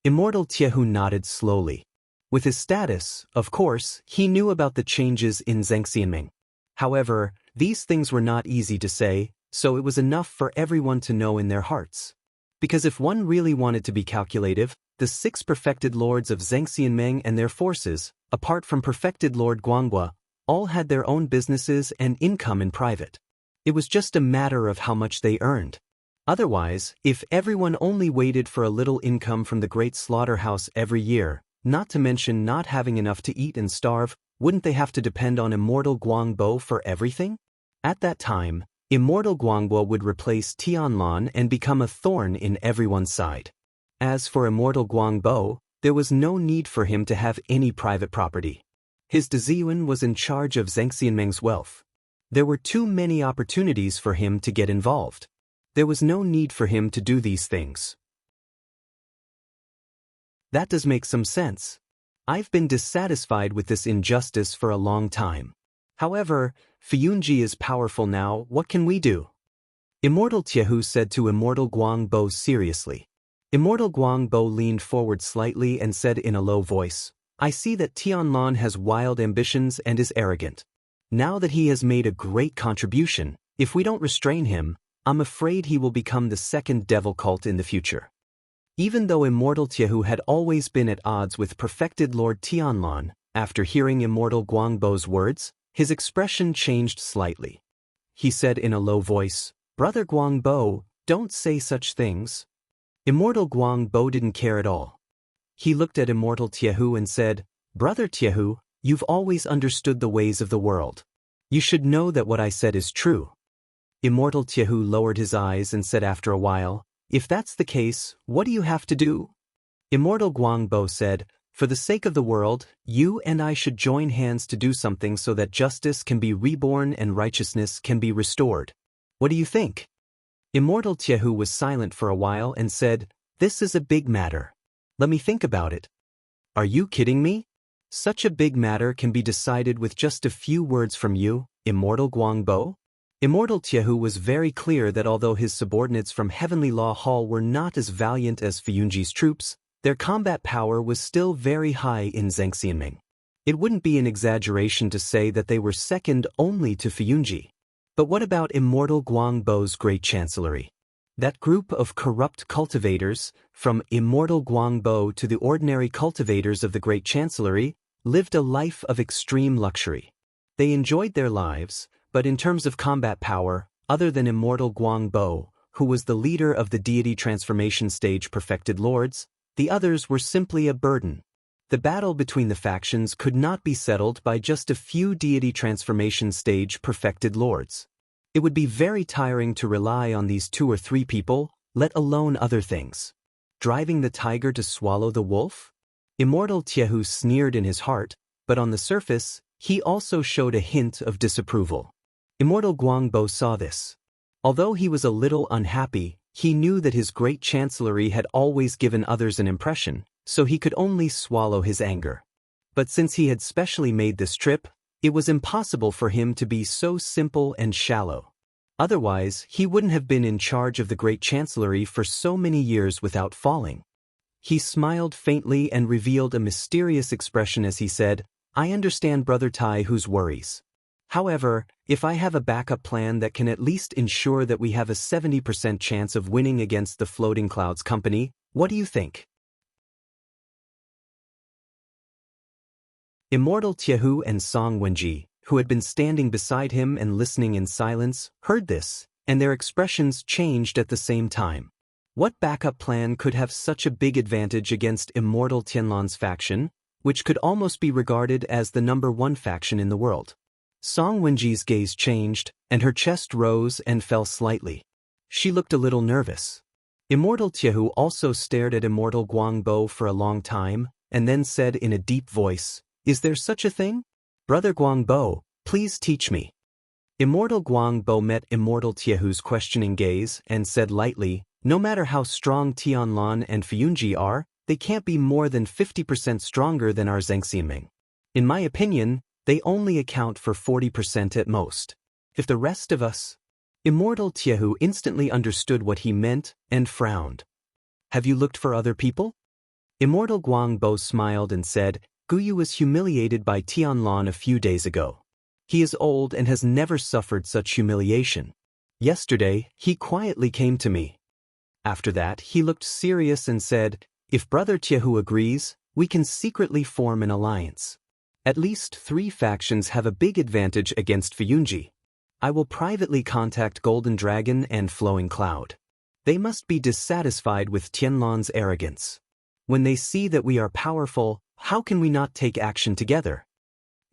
Immortal Tiehu nodded slowly. With his status, of course, he knew about the changes in Zhengxianming. However, these things were not easy to say, so it was enough for everyone to know in their hearts. Because if one really wanted to be calculative, the 6 perfected lords of Zhengxianmeng and their forces, apart from perfected Lord Guanghua, all had their own businesses and income in private. It was just a matter of how much they earned. Otherwise, if everyone only waited for a little income from the great slaughterhouse every year, not to mention not having enough to eat and starve, wouldn't they have to depend on Immortal Guangbo for everything? At that time, Immortal Guanghua would replace Tianlun and become a thorn in everyone's side. As for Immortal Guangbo, there was no need for him to have any private property. His Dzeyuan was in charge of Zhengxianmeng's wealth. There were too many opportunities for him to get involved. There was no need for him to do these things. That does make some sense. I've been dissatisfied with this injustice for a long time. However, Fuyunji is powerful now, what can we do? Immortal Tiehu said to Immortal Guangbo seriously. Immortal Guangbo leaned forward slightly and said in a low voice, I see that Tianlan has wild ambitions and is arrogant. Now that he has made a great contribution, if we don't restrain him, I'm afraid he will become the second devil cult in the future. Even though Immortal Tiehu had always been at odds with perfected Lord Tianlan, after hearing Immortal Guangbo's words, his expression changed slightly. He said in a low voice, "Brother Guangbo, don't say such things." Immortal Guangbo didn't care at all. He looked at Immortal Tiehu and said, "Brother Tiehu, you've always understood the ways of the world. You should know that what I said is true." Immortal Tiehu lowered his eyes and said after a while, "If that's the case, what do you have to do?" Immortal Guangbo said, "For the sake of the world, you and I should join hands to do something so that justice can be reborn and righteousness can be restored. What do you think?" Immortal Tiehu was silent for a while and said, "This is a big matter. Let me think about it." "Are you kidding me? Such a big matter can be decided with just a few words from you, Immortal Guangbo?" Immortal Tiehu was very clear that although his subordinates from Heavenly Law Hall were not as valiant as Fuyunji's troops, their combat power was still very high in Zhengxianming. It wouldn't be an exaggeration to say that they were second only to Fuyunji. But what about Immortal Guangbo's Great Chancellery? That group of corrupt cultivators, from Immortal Guangbo to the ordinary cultivators of the Great Chancellery, lived a life of extreme luxury. They enjoyed their lives, but in terms of combat power, other than Immortal Guangbo, who was the leader of the deity transformation stage perfected lords, the others were simply a burden. The battle between the factions could not be settled by just a few deity transformation stage perfected lords. It would be very tiring to rely on these 2 or 3 people, let alone other things. Driving the tiger to swallow the wolf? Immortal Tiehu sneered in his heart, but on the surface, he also showed a hint of disapproval. Immortal Guangbo saw this. Although he was a little unhappy, he knew that his great chancellery had always given others an impression, so he could only swallow his anger. But since he had specially made this trip, it was impossible for him to be so simple and shallow. Otherwise, he wouldn't have been in charge of the great chancellery for so many years without falling. He smiled faintly and revealed a mysterious expression as he said, "I understand Brother Taihu's worries. However, if I have a backup plan that can at least ensure that we have a 70% chance of winning against the Floating Clouds Company, what do you think?" Immortal Tiehu and Song Wenji, who had been standing beside him and listening in silence, heard this, and their expressions changed at the same time. What backup plan could have such a big advantage against Immortal Tianlan's faction, which could almost be regarded as the #1 faction in the world? Song Wenji's gaze changed, and her chest rose and fell slightly. She looked a little nervous. Immortal Tiehu also stared at Immortal Guangbo for a long time, and then said in a deep voice, "Is there such a thing? Brother Guangbo, please teach me." Immortal Guangbo met Immortal Tiehu's questioning gaze and said lightly, "No matter how strong Tianlan and Fuyunji are, they can't be more than 50% stronger than our Zhengxianming. In my opinion, they only account for 40% at most. If the rest of us—" Immortal Tiehu instantly understood what he meant and frowned. "Have you looked for other people?" Immortal Guangbo smiled and said, "Guyu was humiliated by Tianlan a few days ago. He is old and has never suffered such humiliation. Yesterday, he quietly came to me. After that, he looked serious and said, 'If Brother Tiehu agrees, we can secretly form an alliance. At least 3 factions have a big advantage against Fuyunji. I will privately contact Golden Dragon and Flowing Cloud. They must be dissatisfied with Tianlan's arrogance. When they see that we are powerful, how can we not take action together?'"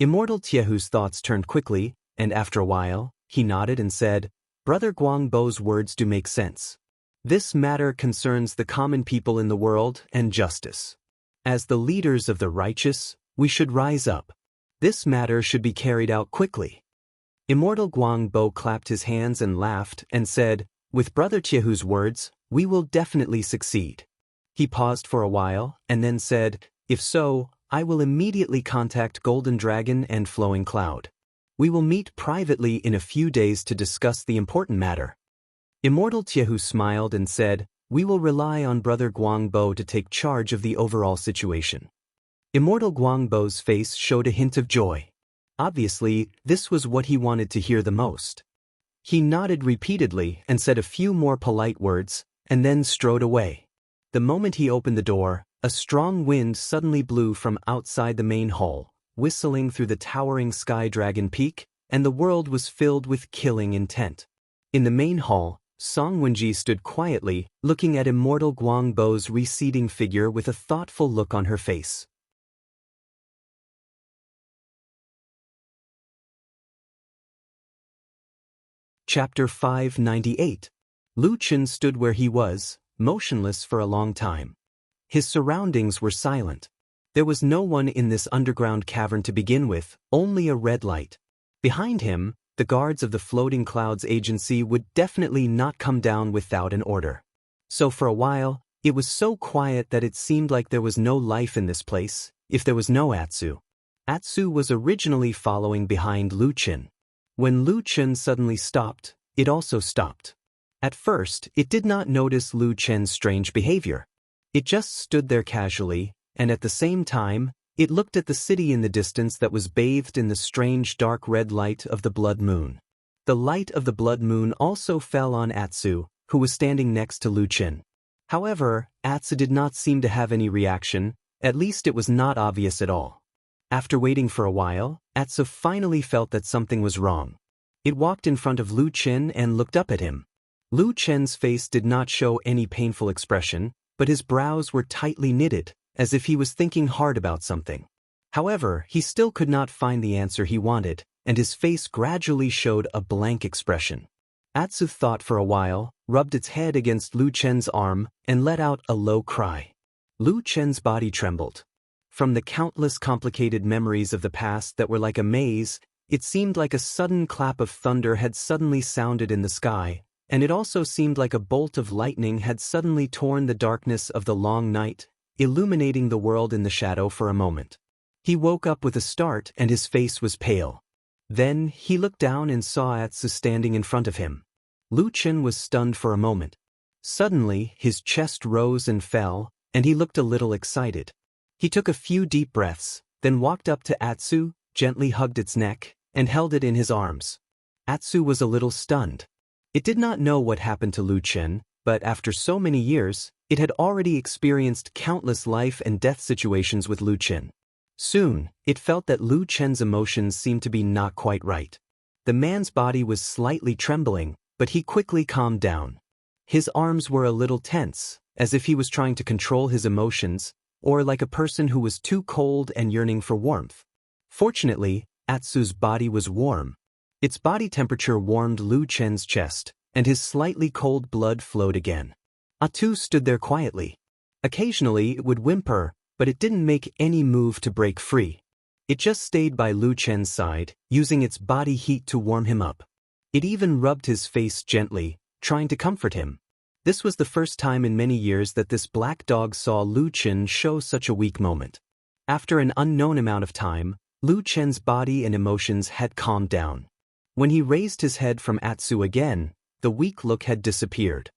Immortal Tiehu's thoughts turned quickly, and after a while, he nodded and said, "Brother Guangbo's words do make sense. This matter concerns the common people in the world and justice. As the leaders of the righteous, we should rise up. This matter should be carried out quickly." Immortal Guangbo clapped his hands and laughed and said, "With Brother Tiehu's words, we will definitely succeed." He paused for a while and then said, "If so, I will immediately contact Golden Dragon and Flowing Cloud. We will meet privately in a few days to discuss the important matter." Immortal Tiehu smiled and said, "We will rely on Brother Guangbo to take charge of the overall situation." Immortal Guangbo's face showed a hint of joy. Obviously, this was what he wanted to hear the most. He nodded repeatedly and said a few more polite words, and then strode away. The moment he opened the door, a strong wind suddenly blew from outside the main hall, whistling through the towering Sky Dragon Peak, and the world was filled with killing intent. In the main hall, Song Wenji stood quietly, looking at Immortal Guangbo's receding figure with a thoughtful look on her face. Chapter 598. Lu Chen stood where he was, motionless for a long time. His surroundings were silent. There was no one in this underground cavern to begin with, only a red light. Behind him, the guards of the Floating Clouds Agency would definitely not come down without an order. So for a while, it was so quiet that it seemed like there was no life in this place, if there was no Atsu. Atsu was originally following behind Lu Chen. When Lu Chen suddenly stopped, it also stopped. At first, it did not notice Lu Chen's strange behavior. It just stood there casually, and at the same time, it looked at the city in the distance that was bathed in the strange dark red light of the blood moon. The light of the blood moon also fell on Atsu, who was standing next to Lu Chen. However, Atsu did not seem to have any reaction, at least it was not obvious at all. After waiting for a while, Atsu finally felt that something was wrong. It walked in front of Lu Chen and looked up at him. Lu Chen's face did not show any painful expression, but his brows were tightly knitted, as if he was thinking hard about something. However, he still could not find the answer he wanted, and his face gradually showed a blank expression. Atsu thought for a while, rubbed its head against Lu Chen's arm, and let out a low cry. Lu Chen's body trembled. From the countless complicated memories of the past that were like a maze, it seemed like a sudden clap of thunder had suddenly sounded in the sky, and it also seemed like a bolt of lightning had suddenly torn the darkness of the long night, illuminating the world in the shadow for a moment. He woke up with a start and his face was pale. Then, he looked down and saw Atsu standing in front of him. Lu Chen was stunned for a moment. Suddenly, his chest rose and fell, and he looked a little excited. He took a few deep breaths, then walked up to Atsu, gently hugged its neck, and held it in his arms. Atsu was a little stunned. It did not know what happened to Lu Chen, but after so many years, it had already experienced countless life and death situations with Lu Chen. Soon, it felt that Lu Chen's emotions seemed to be not quite right. The man's body was slightly trembling, but he quickly calmed down. His arms were a little tense, as if he was trying to control his emotions, or like a person who was too cold and yearning for warmth. Fortunately, Atsu's body was warm. Its body temperature warmed Lu Chen's chest, and his slightly cold blood flowed again. Atsu stood there quietly. Occasionally it would whimper, but it didn't make any move to break free. It just stayed by Lu Chen's side, using its body heat to warm him up. It even rubbed his face gently, trying to comfort him. This was the first time in many years that this black dog saw Lu Chen show such a weak moment. After an unknown amount of time, Lu Chen's body and emotions had calmed down. When he raised his head from Atsu again, the weak look had disappeared.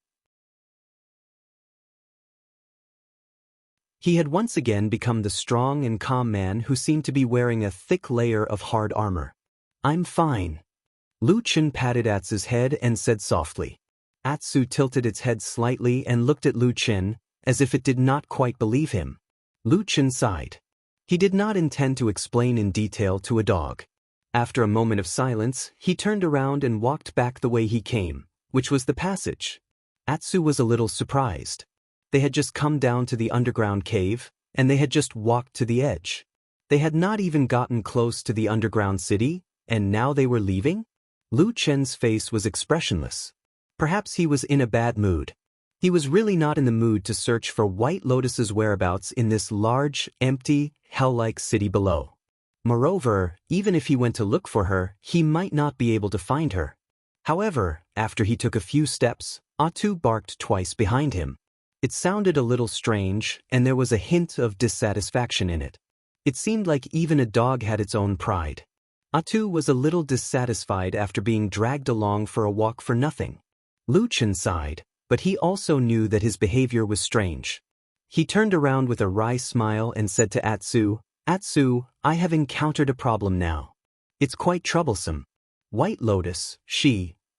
He had once again become the strong and calm man who seemed to be wearing a thick layer of hard armor. "I'm fine." Lu Chen patted Atsu's head and said softly. Atsu tilted its head slightly and looked at Lu Chen, as if it did not quite believe him. Lu Chen sighed. He did not intend to explain in detail to a dog. After a moment of silence, he turned around and walked back the way he came, which was the passage. Atsu was a little surprised. They had just come down to the underground cave, and they had just walked to the edge. They had not even gotten close to the underground city, and now they were leaving? Lu Chen's face was expressionless. Perhaps he was in a bad mood. He was really not in the mood to search for White Lotus's whereabouts in this large, empty, hell-like city below. Moreover, even if he went to look for her, he might not be able to find her. However, after he took a few steps, Atsu barked twice behind him. It sounded a little strange, and there was a hint of dissatisfaction in it. It seemed like even a dog had its own pride. Atsu was a little dissatisfied after being dragged along for a walk for nothing. Lu Chen sighed, but he also knew that his behavior was strange. He turned around with a wry smile and said to Atsu, Atsu, I have encountered a problem now. It's quite troublesome. White Lotus,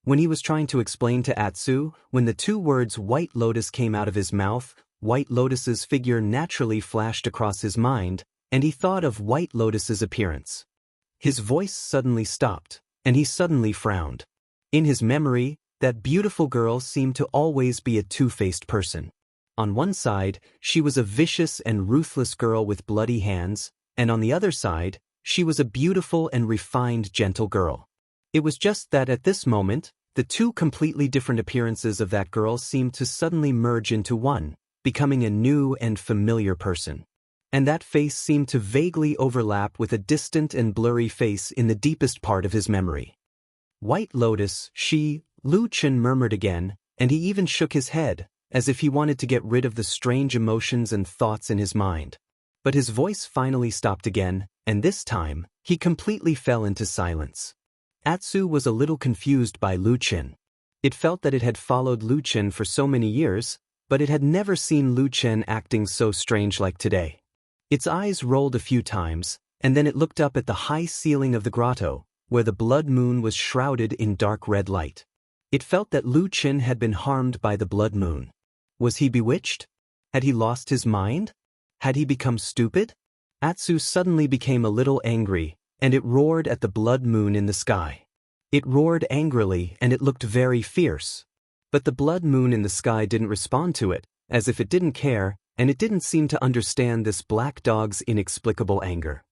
when he was trying to explain to Atsu, when the two words White Lotus came out of his mouth, White Lotus's figure naturally flashed across his mind, and he thought of White Lotus's appearance. His voice suddenly stopped, and he suddenly frowned. In his memory, that beautiful girl seemed to always be a two-faced person. On one side, she was a vicious and ruthless girl with bloody hands, and on the other side, she was a beautiful and refined gentle girl. It was just that at this moment, the two completely different appearances of that girl seemed to suddenly merge into one, becoming a new and familiar person. And that face seemed to vaguely overlap with a distant and blurry face in the deepest part of his memory. White Lotus, Lu Chen murmured again, and he even shook his head, as if he wanted to get rid of the strange emotions and thoughts in his mind. But his voice finally stopped again, and this time, he completely fell into silence. Atsu was a little confused by Lu Chen. It felt that it had followed Lu Chen for so many years, but it had never seen Lu Chen acting so strange like today. Its eyes rolled a few times, and then it looked up at the high ceiling of the grotto, where the blood moon was shrouded in dark red light. It felt that Lu Chen had been harmed by the blood moon. Was he bewitched? Had he lost his mind? Had he become stupid? Atsu suddenly became a little angry, and it roared at the blood moon in the sky. It roared angrily, and it looked very fierce. But the blood moon in the sky didn't respond to it, as if it didn't care, and it didn't seem to understand this black dog's inexplicable anger.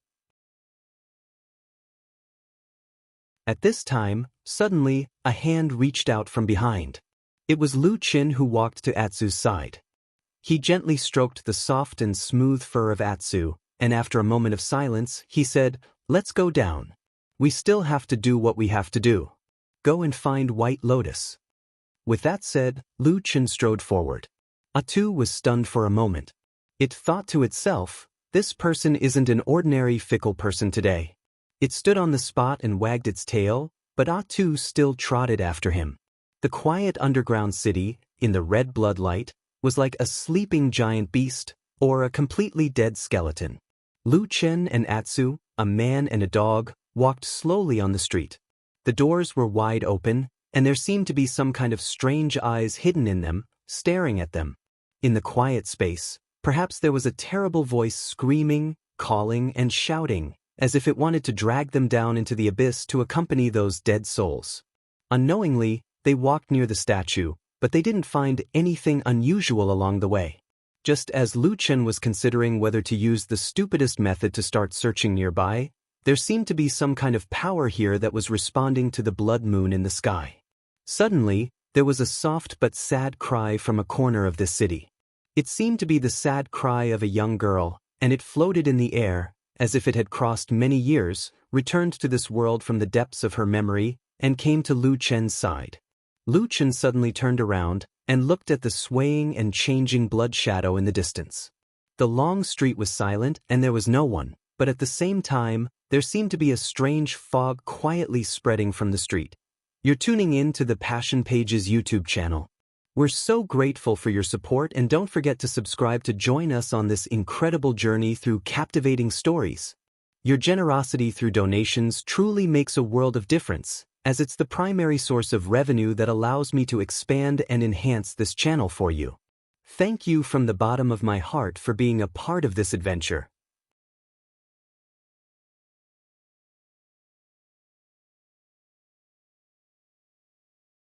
At this time, suddenly, a hand reached out from behind. It was Lu Chen who walked to Atsu's side. He gently stroked the soft and smooth fur of Atsu, and after a moment of silence, he said, "Let's go down. We still have to do what we have to do. Go and find White Lotus." With that said, Lu Chen strode forward. Atsu was stunned for a moment. It thought to itself, this person isn't an ordinary fickle person today. It stood on the spot and wagged its tail, but Atsu still trotted after him. The quiet underground city, in the red blood light, was like a sleeping giant beast, or a completely dead skeleton. Lu Chen and Atsu, a man and a dog, walked slowly on the street. The doors were wide open, and there seemed to be some kind of strange eyes hidden in them, staring at them. In the quiet space, perhaps there was a terrible voice screaming, calling, and shouting, as if it wanted to drag them down into the abyss to accompany those dead souls. Unknowingly, they walked near the statue, but they didn't find anything unusual along the way. Just as Lu Chen was considering whether to use the stupidest method to start searching nearby, there seemed to be some kind of power here that was responding to the blood moon in the sky. Suddenly, there was a soft but sad cry from a corner of this city. It seemed to be the sad cry of a young girl, and it floated in the air, as if it had crossed many years, returned to this world from the depths of her memory, and came to Lu Chen's side. Lu Chen suddenly turned around, and looked at the swaying and changing blood shadow in the distance. The long street was silent, and there was no one, but at the same time, there seemed to be a strange fog quietly spreading from the street. You're tuning in to the Passion Pages YouTube channel. We're so grateful for your support, and don't forget to subscribe to join us on this incredible journey through captivating stories. Your generosity through donations truly makes a world of difference, as it's the primary source of revenue that allows me to expand and enhance this channel for you. Thank you from the bottom of my heart for being a part of this adventure.